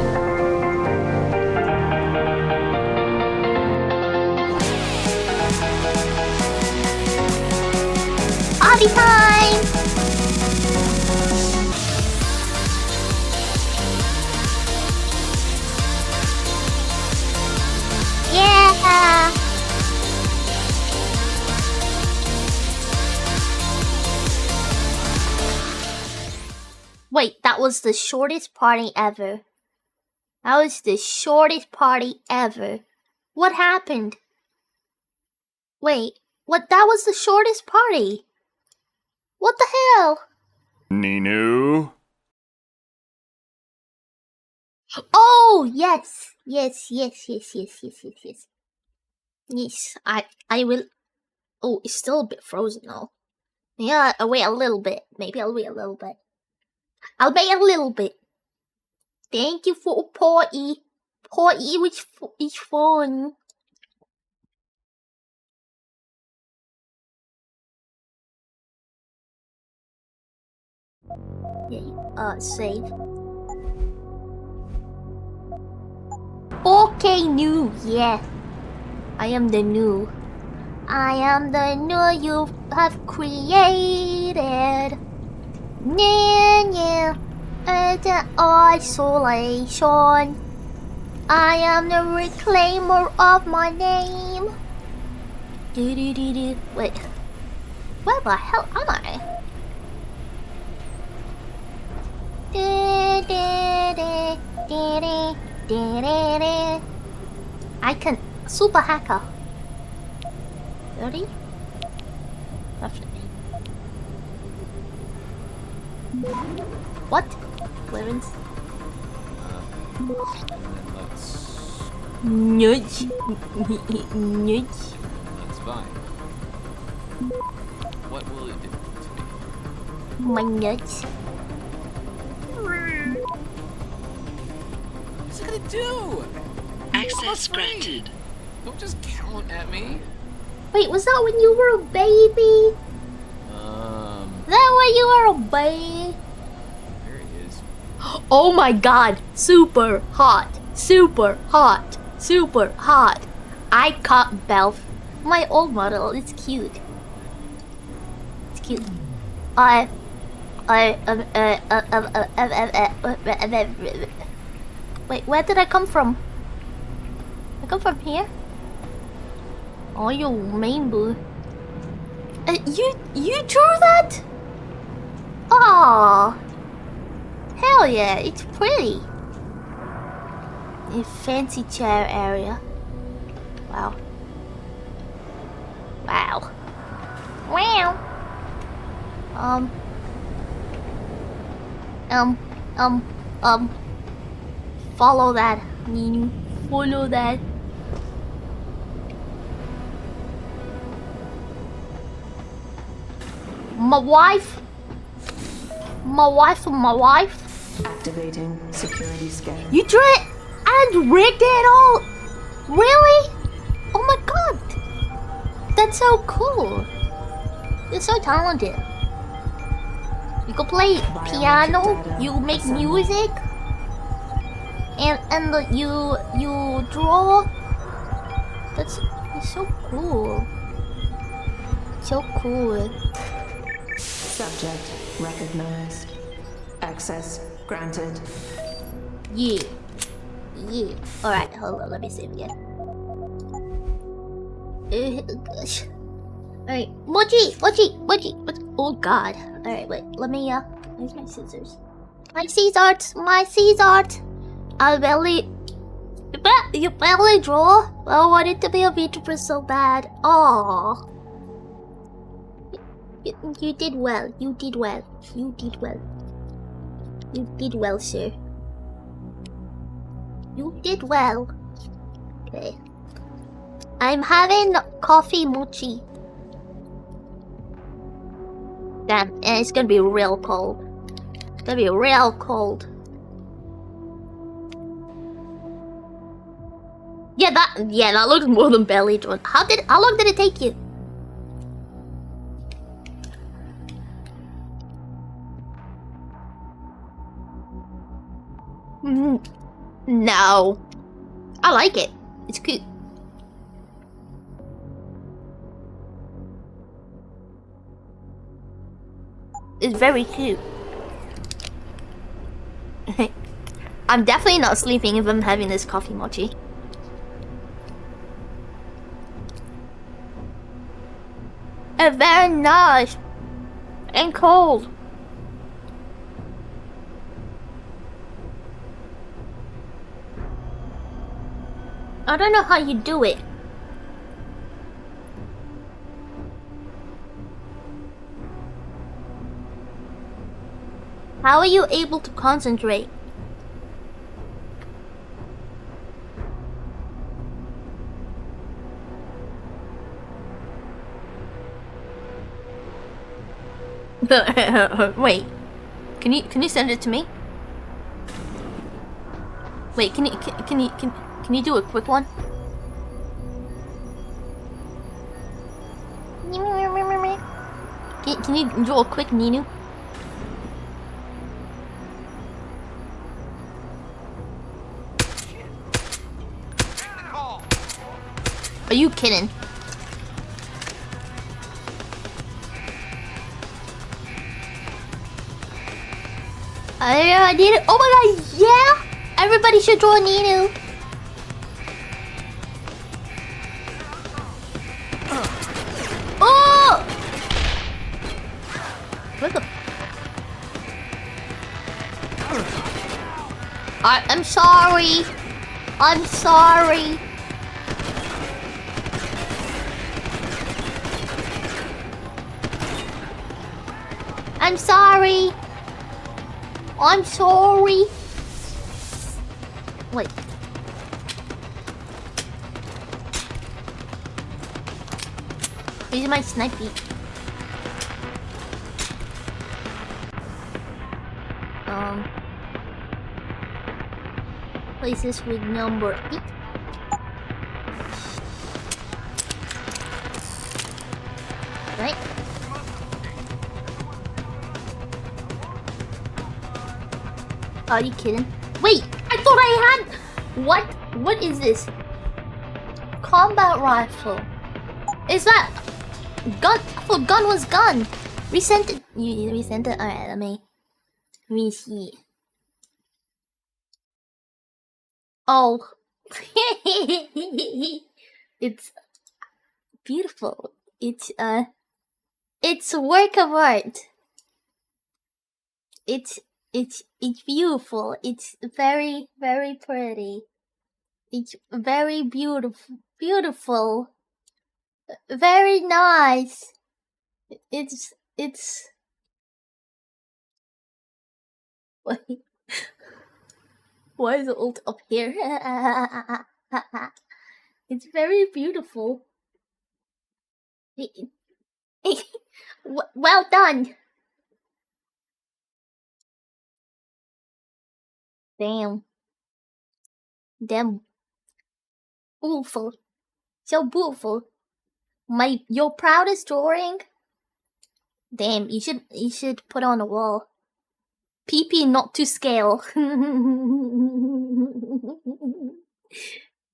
Party time! Yeah! Wait, that was the shortest party ever. That was the shortest party ever. What happened? Wait, what? That was the shortest party. What the hell? Ninu? Oh, yes. Yes. Yes, I will. Oh, it's still a bit frozen though. Yeah, I'll wait a little bit. Maybe I'll wait a little bit. I'll wait a little bit. Thank you for Porty. Porty is fun. Okay, save. Okay, new, yeah. I am the new. I am the new you have created. Yeah. The isolation. I am the reclaimer of my name. Wait. Where the hell am I? I can super hacker. 30? Definitely. What? Clearance? And then let's... Nudge. Nudge. That's fine. What will it do to me? My nuts. What's it gonna do? Access granted. Don't just count at me. Wait, was that when you were a baby? That when you were a baby? There it is. Oh my god, super hot, super hot, super hot. I caught Belf. My old model, it's cute. It's cute. Wait, where did I come from? I come from here? Oh, you main boo. You drew that? Oh, hell yeah, it's pretty. A fancy chair area. Wow. Wow. Wow. Follow that, Ninu. Follow that. My wife. Activating security scan. You drew it and rigged it all. Really? Oh my god. That's so cool. You're so talented. You can play piano. You make music. And you draw. That's so cool. So cool. Subject recognized. Access granted. Yeah. Alright, hold on, let me save again. Gosh. Alright, Mochi. Oh god. Alright, wait, let me, where's my scissors? My Caesars! You barely draw? I wanted to be a VTuber so bad. Aww. You did well. You did well, sir. You did well. Okay. I'm having coffee mochi. Damn, and it's gonna be real cold. It's gonna be real cold. Yeah, that looks more than belly drawn. How long did it take you? No. I like it. It's cute. It's very cute. I'm definitely not sleeping if I'm having this coffee mochi. It's very nice and cold. I don't know how you do it. How are you able to concentrate? Wait, can you send it to me? Wait, can you do a quick one? Can you do a quick Ninu? Are you kidding? I need it. Oh my god, yeah! Everybody should draw Ninu. Oh! What the? I'm sorry. I'm sorry. I'm sorry. I'm sorry. Wait. Here's my snipey. Place this with number 8. Right? Are you kidding? Wait! I thought I had... What? What is this? Combat rifle. Is that... Gun? I thought gun was gun. Resent it. You resent it? Alright, let me see. Oh. It's beautiful. It's a work of art. It's beautiful. It's very, very pretty. It's very beautiful. Very nice. It's wait. Why is it ult up here? It's very beautiful. Well done. Damn. Beautiful. So beautiful. Your proudest drawing? Damn, you should put on a wall. PP not to scale.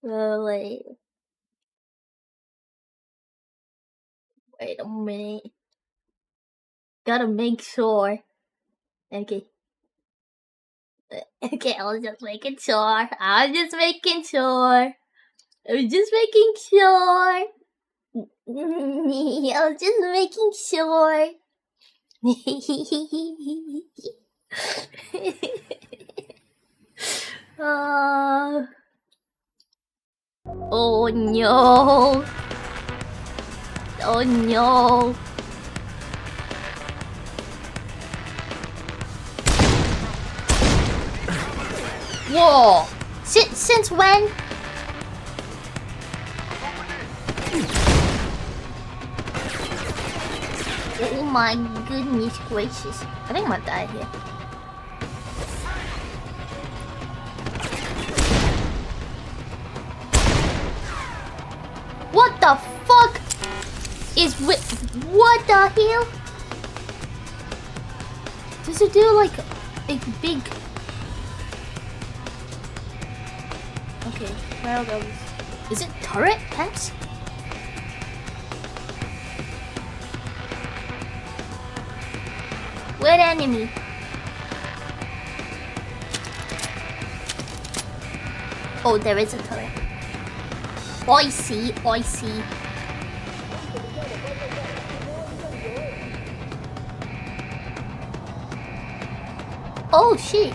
Wait. Wait a minute. Gotta make sure. Okay. Okay, I was just making sure. I was just making sure. Oh no. Oh no. Whoa! Since when? Oh my goodness gracious. I think I might die here. What the fuck is with... What the hell? Does it do like a big... Okay, where are those? Is it turret pets? Where enemy? Oh, there is a turret. I see, I see. Oh shit.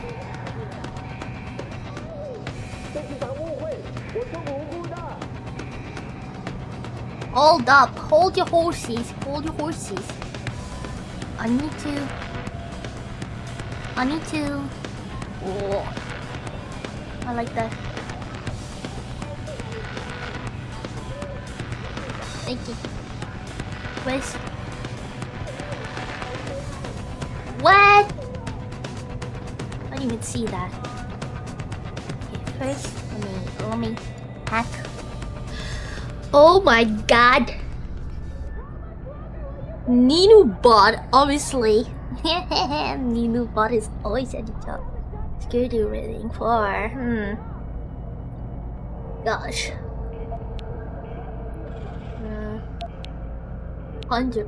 Hold up, hold your horses, hold your horses. I need to... I need to. Oh, I like that. Thank you. Where's? What? I didn't even see that. Okay, first, let me hack. Oh my god. Ninubot, obviously. Ninubot is always at the top. Security rating 4. Gosh. 100%.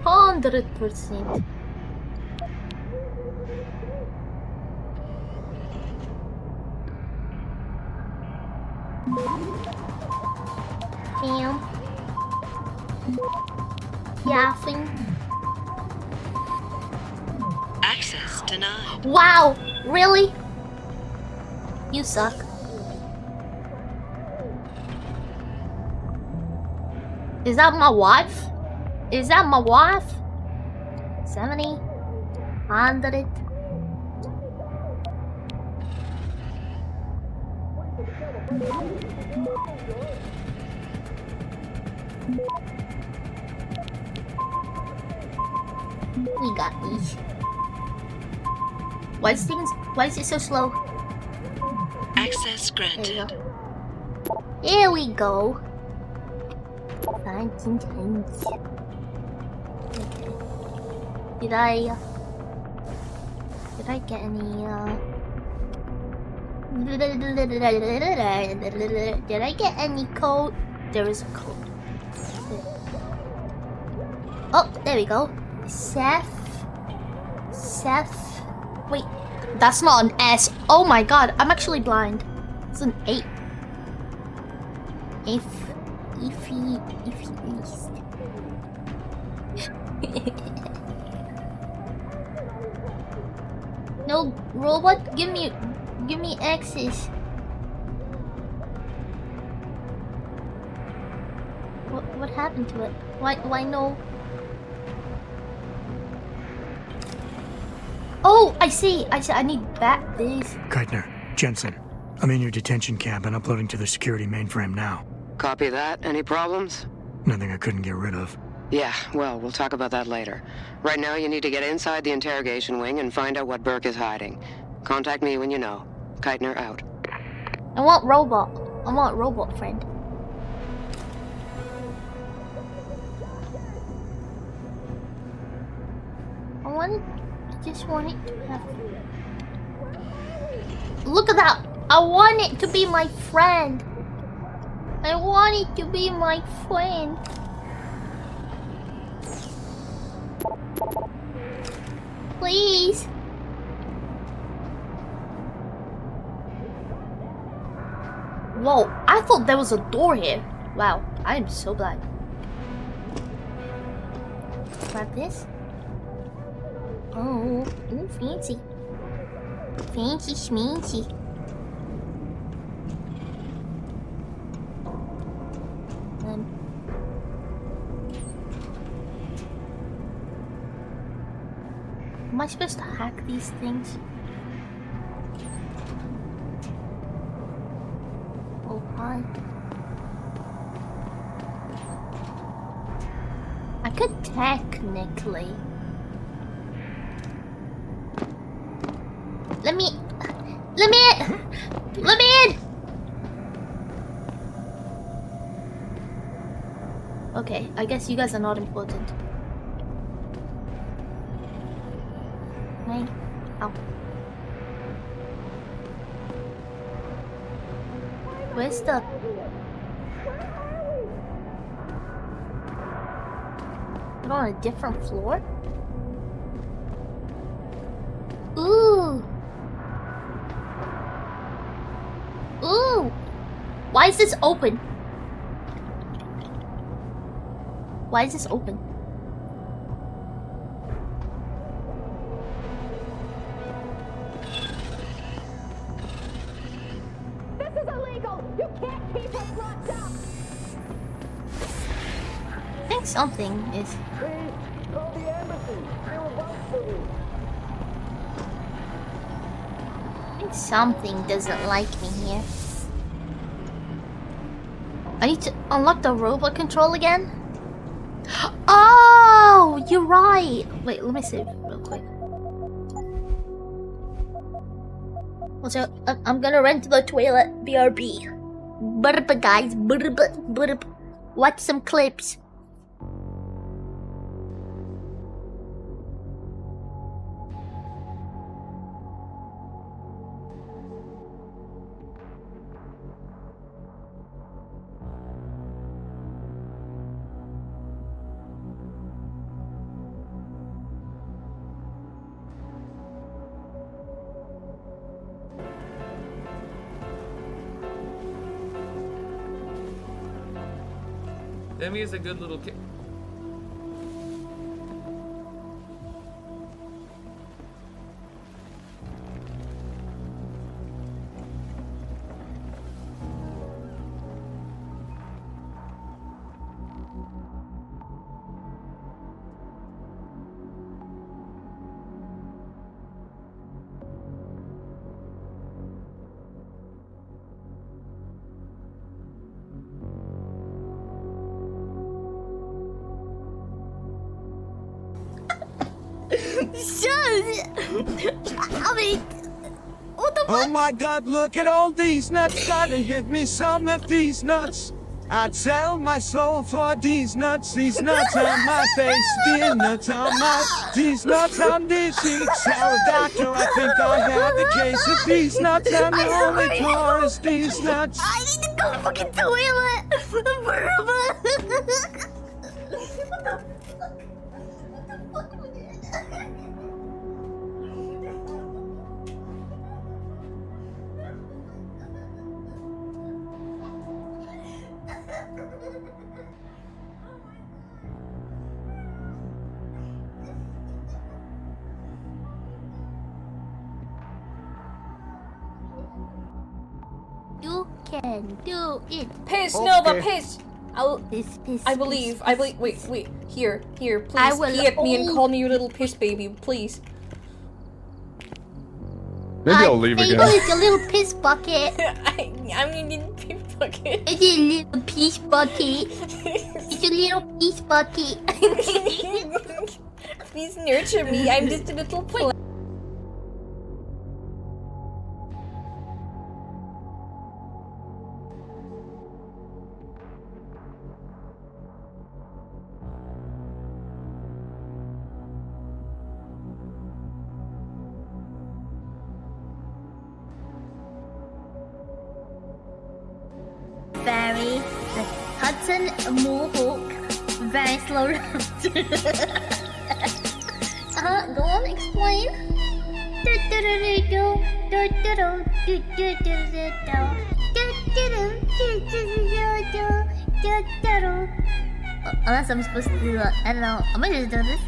100%. Damn. Yapping. Access denied. Wow! Really? You suck. Is that my wife? Is that my wife? 70? 100? We got these. Why is it so slow? Access granted. Here we go. 1910s. Okay. Did I get any Did I get any code? There is a code. Oh, there we go. Seth. Wait, that's not an S. Oh my god, I'm actually blind. It's an 8. If he least. No, robot, give me access. What happened to it? Why no? Oh, I see. I need back this. Keitner, Jensen, I'm in your detention camp and uploading to the security mainframe now. Copy that. Any problems? Nothing I couldn't get rid of. Yeah, well, we'll talk about that later. Right now, you need to get inside the interrogation wing and find out what Burke is hiding. Contact me when you know. Keitner out. I want robot. I want robot friend. I just want it to have. Look at that! I want it to be my friend. I want it to be my friend. Please. Whoa, I thought there was a door here. Wow, I am so blind. Grab this. Oh, ooh, fancy. Fancy schmancy. Am I supposed to hack these things? Oh, hi. I could technically. Let me in! Okay, I guess you guys are not important. Right? Oh. Where's the... We're on a different floor? Ooh! Ooh! Why is this open? Why is this open? This is illegal! You can't keep us locked up! I think something is... Please, call the embassy. They will Something doesn't like me here. I need to unlock the robot control again? Oh, you're right. Wait, let me see real quick. Also, I'm gonna run to the toilet. BRB. Burp, guys. Burp, burp. Watch some clips. Demi is a good little kid. I mean, what the fuck? Oh my god, look at all these nuts. Gotta hit me some of these nuts. I'd sell my soul for these nuts on my face, these nuts on these cheeks. Tell the doctor I think I have a case of these nuts. I'm the only cure is these nuts. I need to go fucking toilet. You can do it. Piss, no, but Okay. piss. I believe. piss. Wait. Here. Please I will pee at me and all- call me your little piss baby, please. Maybe I'll leave Fable again. is a little piss bucket. I'm a little piss bucket. It's a little piss bucket. It's a little piss bucket. Please nurture me. I'm just a little plant. Very the Hudson Mohawk. Very slow raptor. Go on, explain. Unless I'm supposed to do that. I don't know. I'm gonna just do this.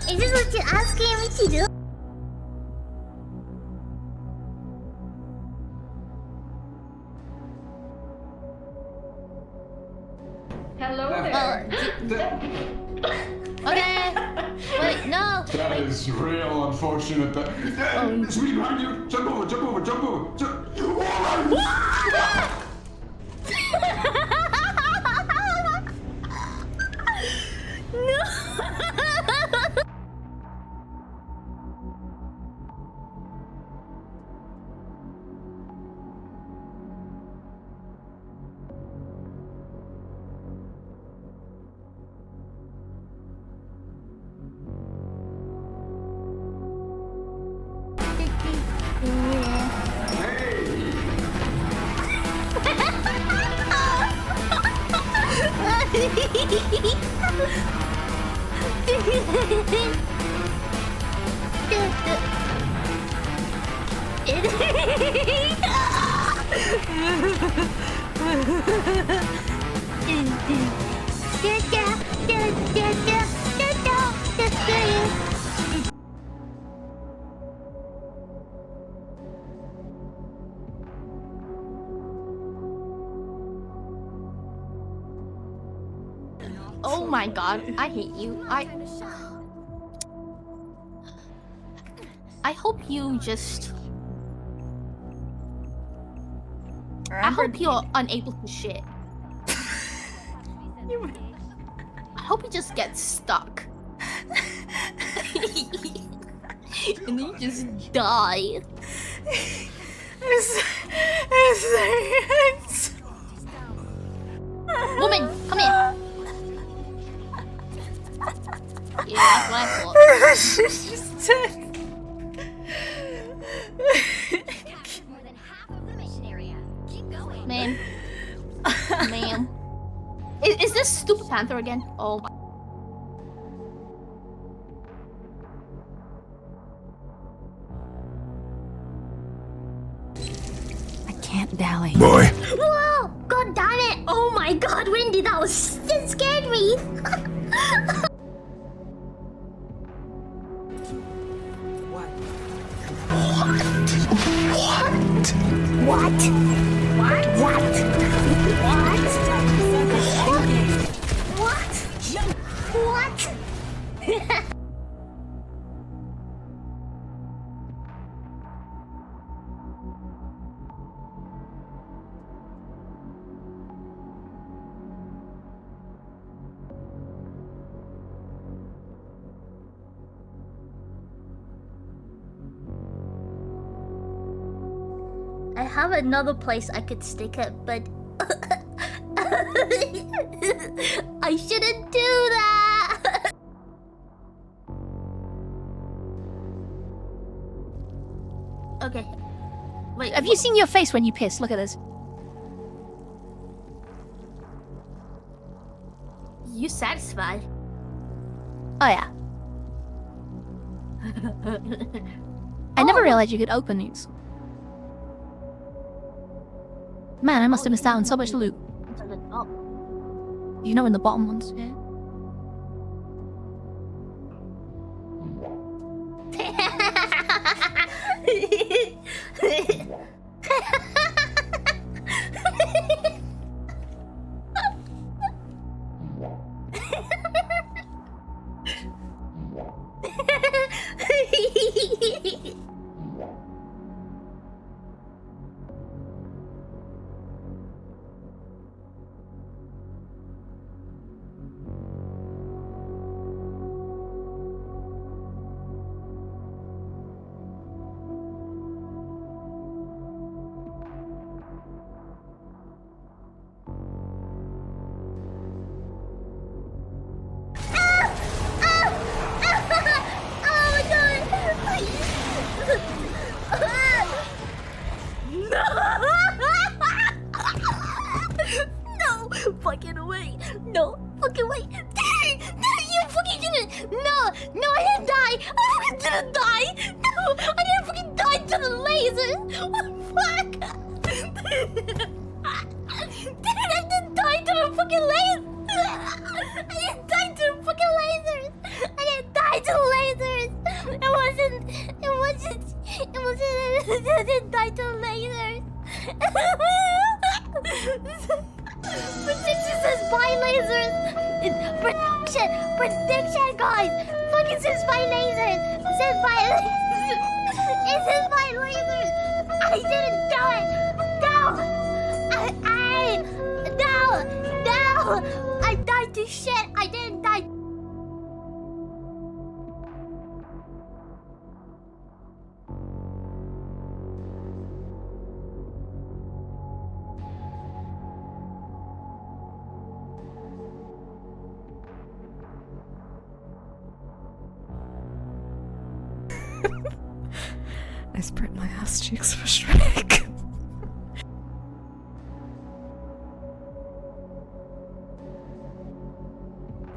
Is this what you're asking me to do? Hello there. Okay. Wait, no. That is real unfortunate. Sweetie, behind you. Jump over. Oh my god, I hate you. I hope you just... I hope you're unable to shit. I hope you just get stuck. And then you just die. Woman, come here. Yeah, that's what I thought. She's dead. Ma'am. Ma'am. Is this Stupid Panther again? Oh my. I can't dally. Boy. Whoa! God damn it! Oh my god, Wendy, that scared me! What? I have another place I could stick it, but I shouldn't do that. Okay. Wait, Have you seen your face when you piss? Look at this. You satisfied? Oh yeah. I never realized you could open these. Man, I must have missed out on so much loot. You know, in the bottom ones, yeah. I spread my ass cheeks for Shrek.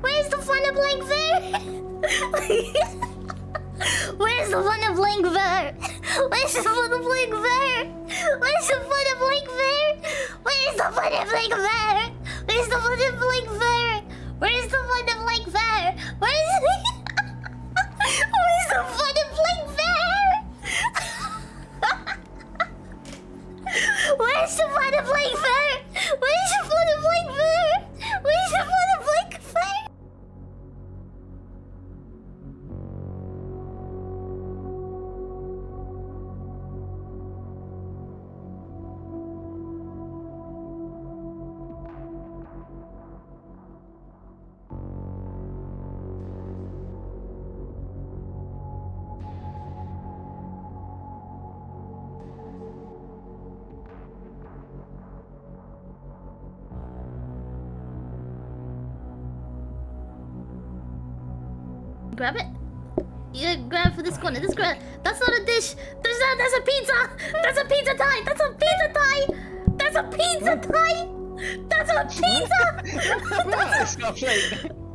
Where's Where's the fun of playing fair? Where's the fun of playing fair? Where's the fun of playing fair? Where's the fun of playing fair? Where's the fun of playing fair? Where's the fun of playing fair? Where's the fun of playing fair? Where's the fun of playing fair? Where's the fun of playing fair? Where's the fun of playing fair? Where's the fun of playing fair? Grab it. You grab for this corner. This grab. That's not a dish. That's a pizza. That's a pizza tie. That's a pizza tie. That's a pizza tie. That's a pizza. That's not a plate.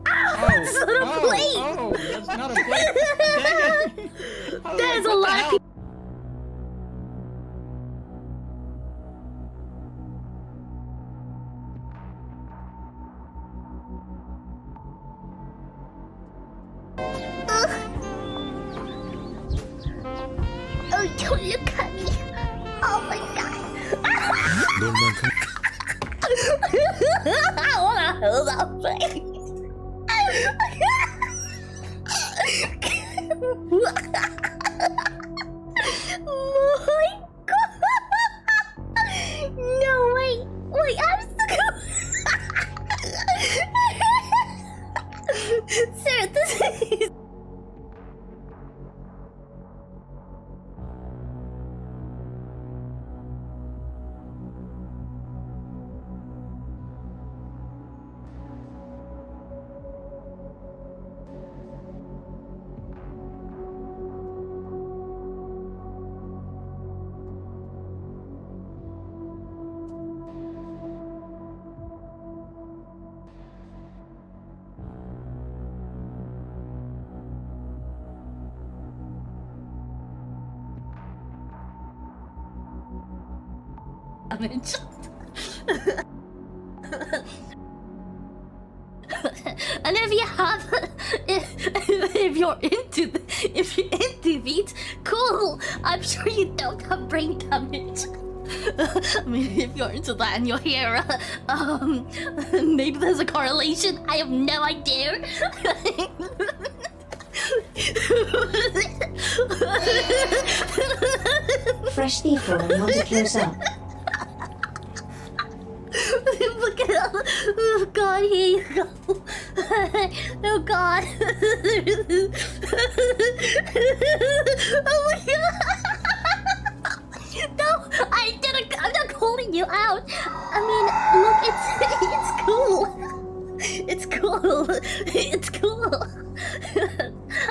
That's not a plate. Oh, that's not a plate. Dang it. There's a lot of people. Oh, don't look at me. Oh my god. I wanna hold that plate. My god. No, wait, I'm stuck. Sarah, this is... damage. And if you have, if you're into beats, cool. I'm sure you don't have brain damage. I mean, if you're into that and you're here, maybe there's a correlation. I have no idea. Fresh people want to close up. Look at that. Oh god, here you go. Oh god. Oh my god. No, I'm not calling you out. I mean, look, it's cool. It's cool.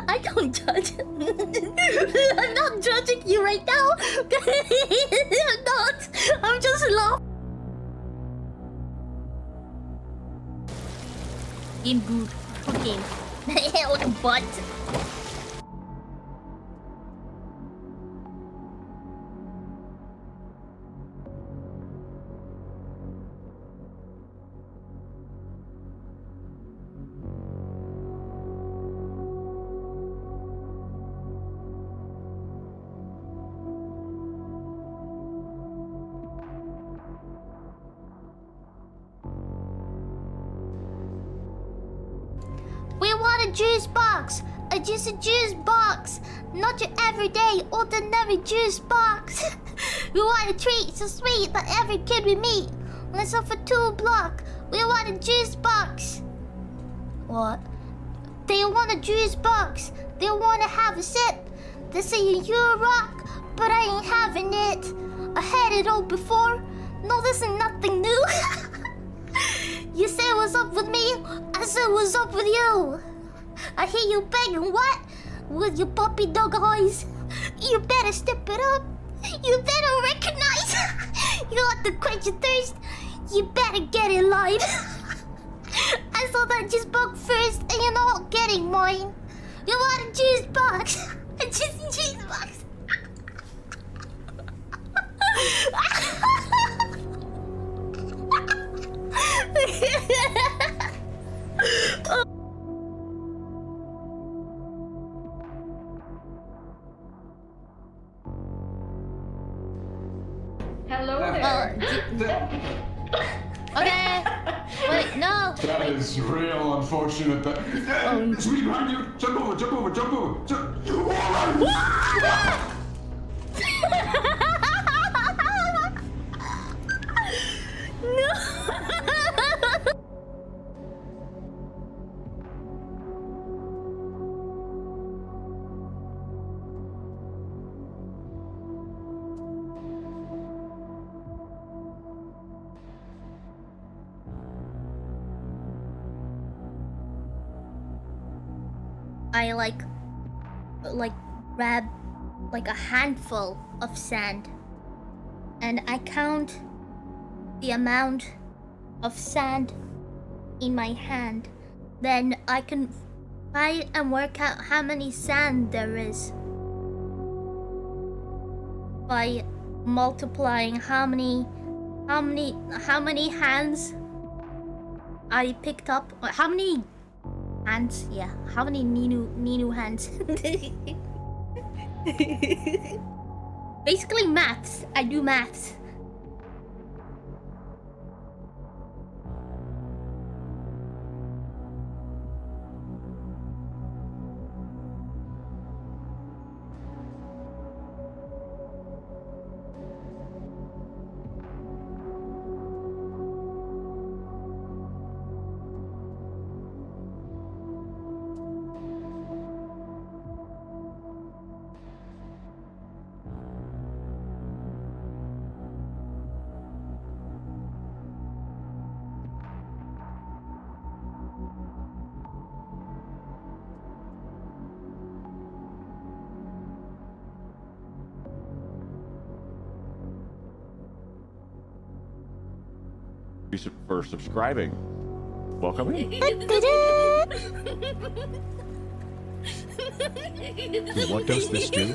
I don't judge. I'm not judging you right now. I'm not. I'm just laughing. Game good. Okay. What a butt. We want a juice box! Just a juice box! Not your everyday, ordinary juice box! We want a treat so sweet that every kid we meet listen for 2 blocks. We want a juice box! What? They want a juice box! They want to have a sip! They're saying you rock, but I ain't having it! I had it all before. No, this ain't nothing new. You say what's up with me, I say what's up with you. I hear you begging what? With your puppy dog eyes. You better step it up. You better recognize. You want to quench your thirst. You better get in line. I saw the juice box first and you're not getting mine. You want a juice box? A juice box. Hello there. Okay. Wait, no. That is real unfortunate. Sweetie, behind you. Jump over, jump over, jump over. No. I like grab like a handful of sand and I count the amount of sand in my hand. Then I can try and work out how many sand there is by multiplying how many hands I picked up. How many hands? Yeah, how many Ninu hands? Basically maths. I do maths. For subscribing. Welcome in. What does this do?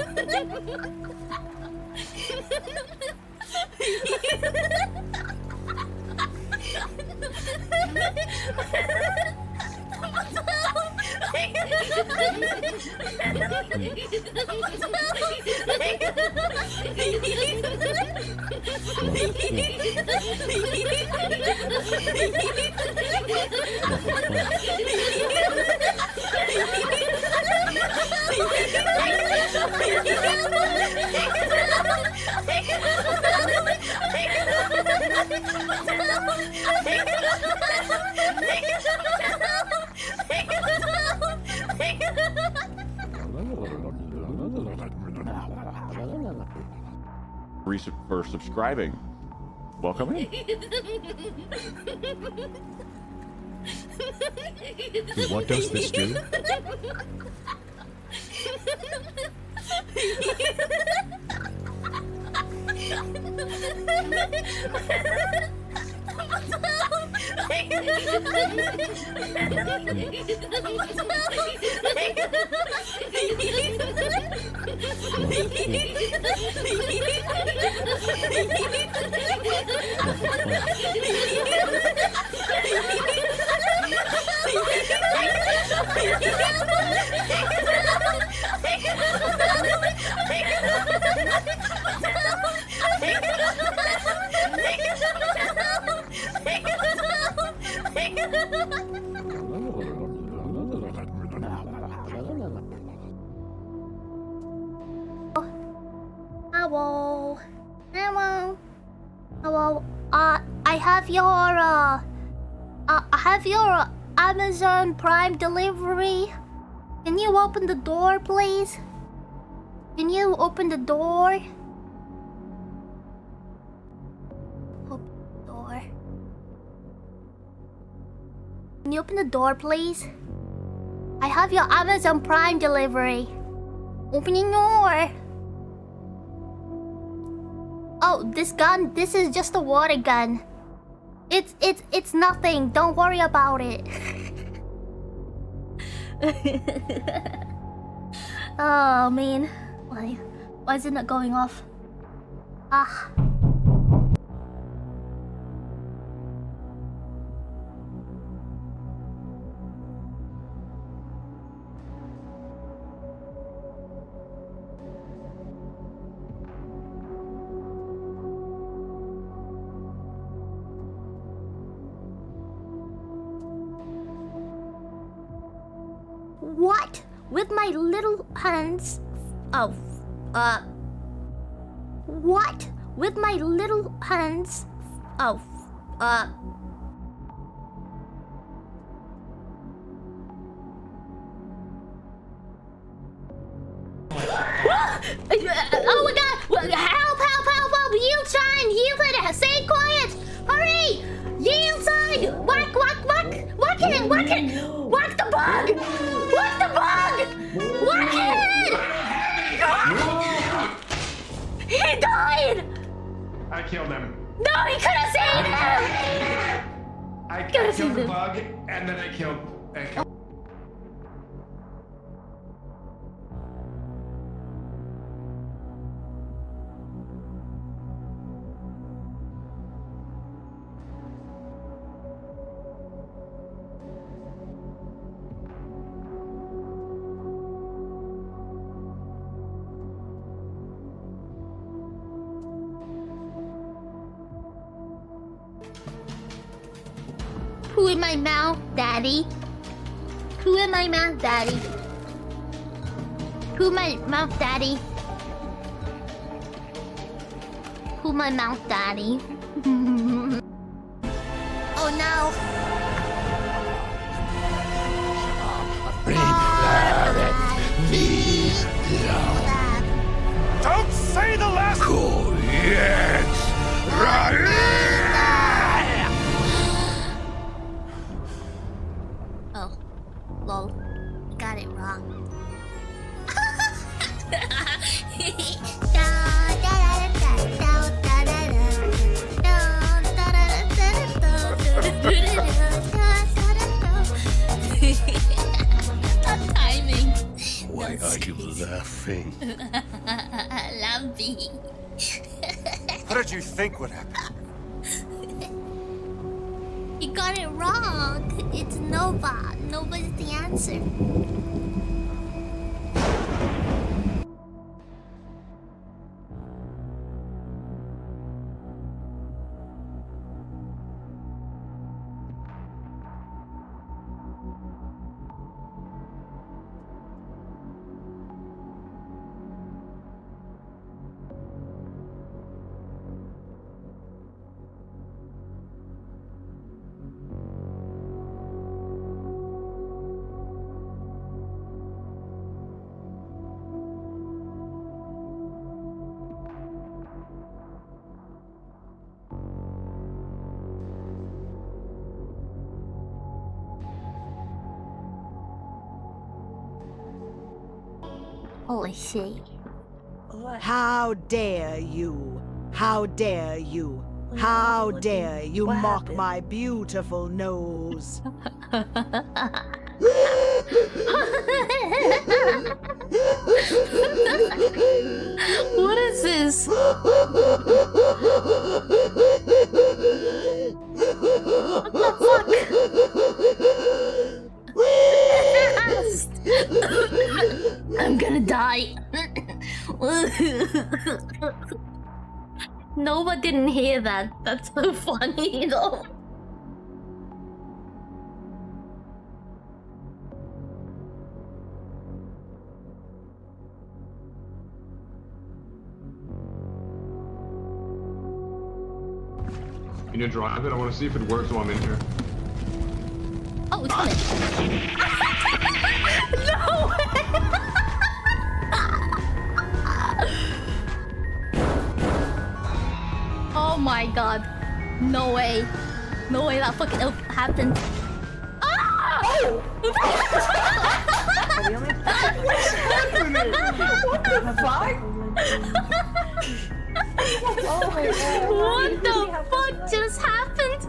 For subscribing. Welcome in. What does this do? Hello. I have your Amazon Prime delivery. Can you open the door, please? Can you open the door? Open the door. Can you open the door, please? I have your Amazon Prime delivery. Open your door. Oh, this is just a water gun. It's nothing. Don't worry about it. Oh man, why is it not going off? Ah. What? With my little hands? Oh, what? With my little hands? Oh, oh my god! Help! U-turn! Stay quiet! Hurry! U-turn! Whack it! Whack the bug! Whack the bug! Whack it! He died! I killed him. No, he could have saved him! I killed the bug, and then I killed... Poo in my mouth, Daddy. Poo in my mouth, Daddy. Poo my mouth, Daddy. Poo my mouth, Daddy. Oh no. Don't say the last. Oh, lol. Got it wrong. Timing. Why are you laughing? Lumpy. What did you think would happen? You got it wrong. It's Nova. Nova's the answer. Holy shit. How dare you? How dare you? How dare you mock my beautiful nose? What is this? What the fuck? I'm gonna die. Nova didn't hear that. That's so funny though. Can you drive it? I want to see if it works while I'm in here. Oh, it's coming. No way! Oh my god. No way. No way that fucking happened. Ah! What's happening? What the fuck? What the fuck just happened?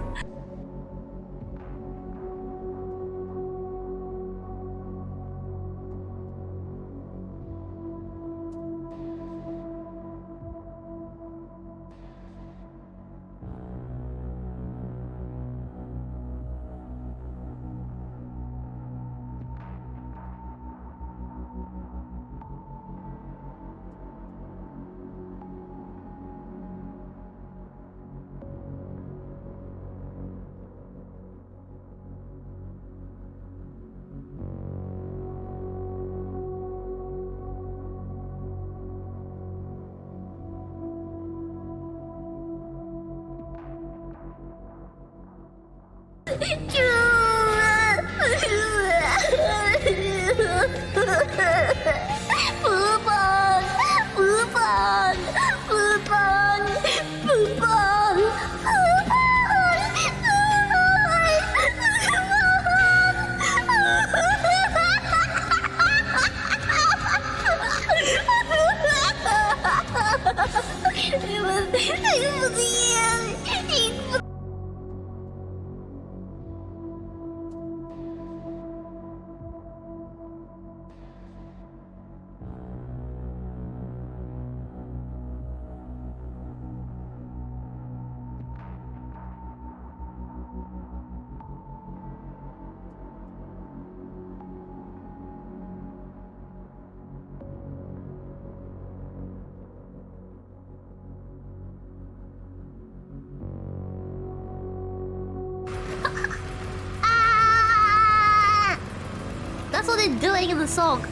That's what they're doing in the song.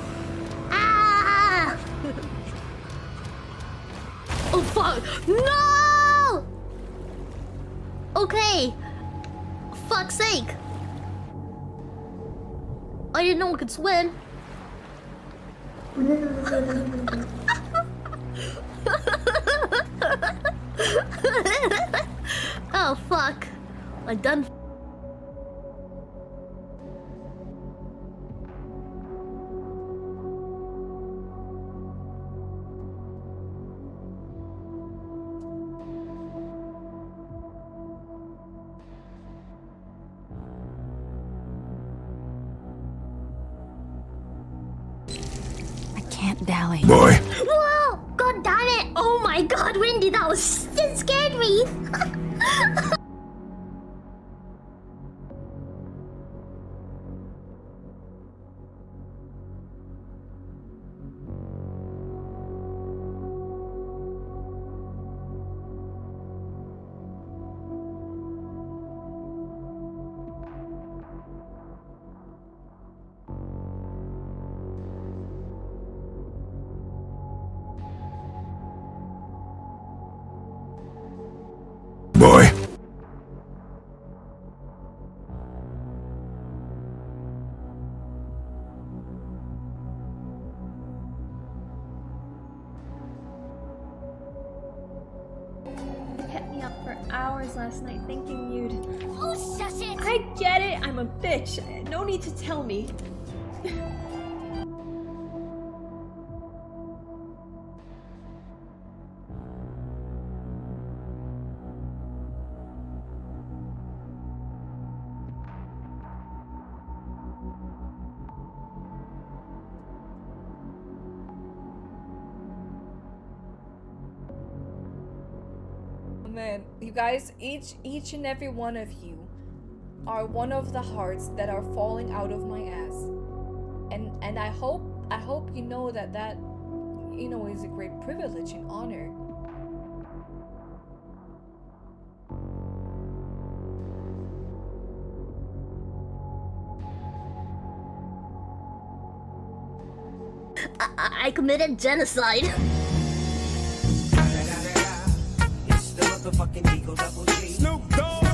Ah! Oh fuck! No! Okay. Fuck's sake. I didn't know I could swim. Oh fuck. I'm done. Can't dally. Boy. Whoa! God damn it! Oh my god, Wendy, that scared me! Boy. You kept me up for hours last night thinking you'd... Oh, shush it! I get it! I'm a bitch. No need to tell me. Man, you guys, each and every one of you are one of the hearts that are falling out of my ass, and I hope you know that is a great privilege and honor. I committed genocide. Snoop Dogg.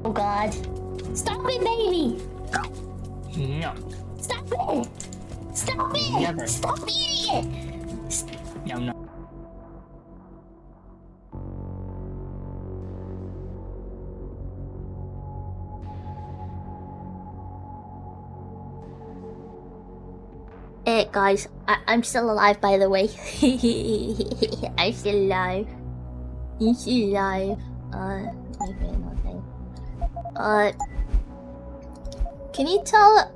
Oh god. Stop it, baby! No. Stop it! Stop it! Never. Stop it! No, no. Guys, I'm still alive, by the way. I'm still alive. I'm still alive. Can you tell,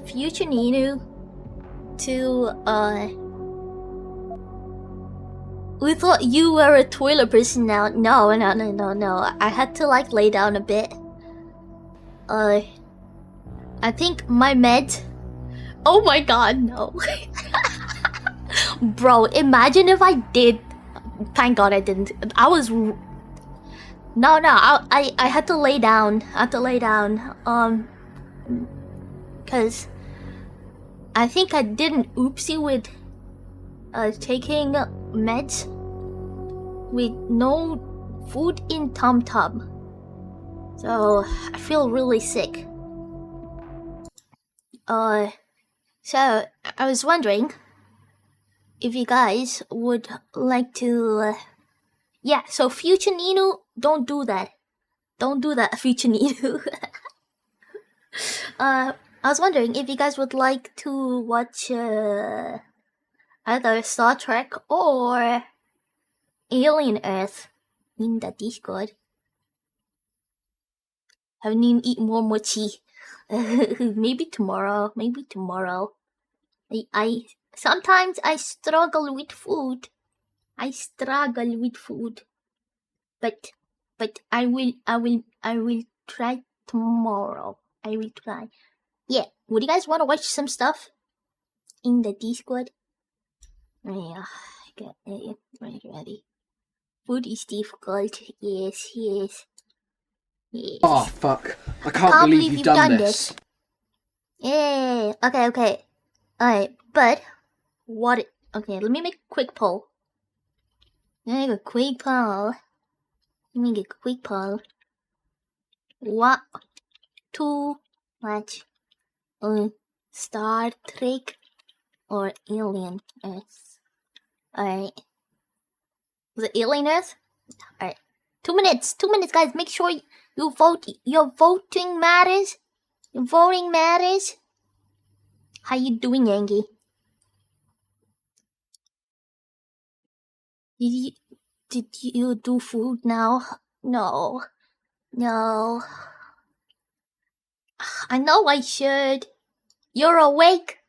future Ninu to, We thought you were a toilet person now. No. I had to like lay down a bit. I think my meds. Oh my god, no. Bro, imagine if I did. Thank god I didn't. I was. No, I had to lay down. Cause I think I did an oopsie with taking meds with no food in Tum Tum. So I feel really sick. So I was wondering if you guys would like to yeah, so Future Ninu, don't do that. Don't do that, Future Ninu. I was wondering if you guys would like to watch either Star Trek or Alien Earth in the Discord. I need to eat more mochi. Maybe tomorrow. I sometimes I struggle with food. But I will try tomorrow. I will try. Yeah, would you guys want to watch some stuff in the Discord? Yeah, get it ready. Food is difficult. Yes. Oh fuck! I can't believe you've done this. Yeah. Okay. Alright, but what? Okay, let me make a quick poll. What to watch? Star Trek or Alien Earth? Alright. Was it Alien Earth? Alright. 2 minutes, guys. Make sure you vote. Your voting matters. Your voting matters. How you doing, Yangi? Did you do food now? No. I know I should. You're awake?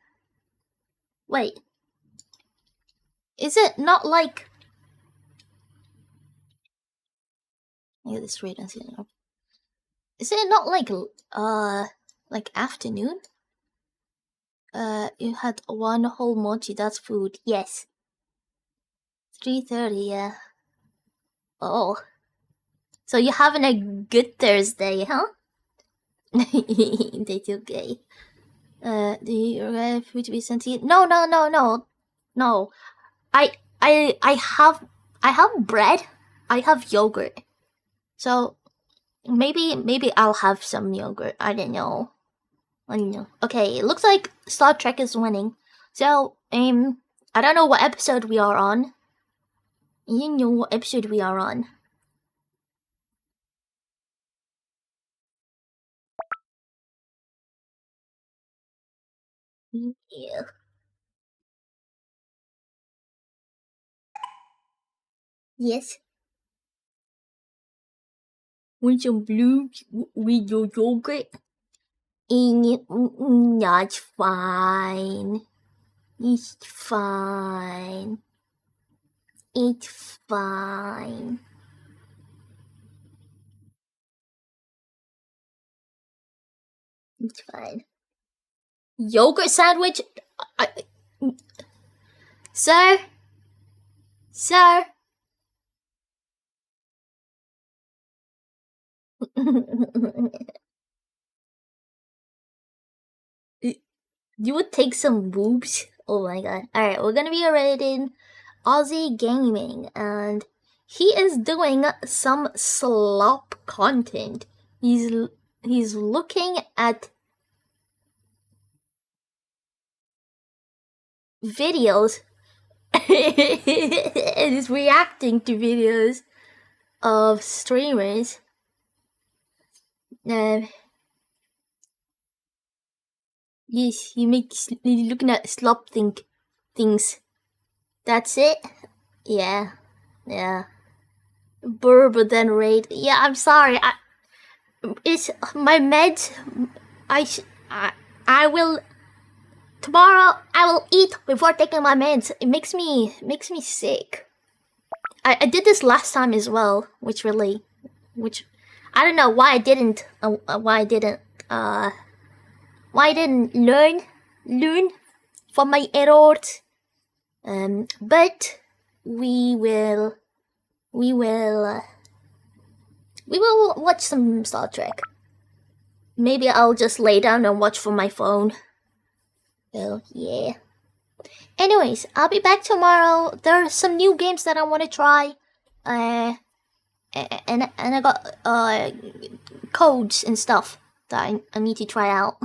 Wait. Is it not like... Yeah, this rate on. Is it not like afternoon? You had one whole mochi, that's food. Yes. 3:30, yeah. Oh. So you're having a good Thursday, huh? That's okay. Do you have food to be sent to you? No. I have bread. I have yogurt. So maybe I'll have some yogurt. I don't know. Okay, it looks like Star Trek is winning. So I don't know what episode we are on. You know what episode we are on. Yeah. Yes. Want some blues with your yogurt? That's fine. It's fine. It's fine. It's fine. Yogurt sandwich? Sir? You would take some boobs? Oh my god. Alright, we're gonna be rating Aussie Gaming, and he is doing some slop content. He's looking at videos and is reacting to videos of streamers. Yes, he's looking at slop things. That's it? Yeah. Burb then raid. Yeah, I'm sorry. It's my meds. I will tomorrow. I will eat before taking my meds. It makes me sick. I did this last time as well, which I don't know why I didn't learn from my errors. But we will watch some Star Trek. Maybe I'll just lay down and watch from my phone. So yeah. Anyways, I'll be back tomorrow. There are some new games that I want to try. And I got codes and stuff that I need to try out.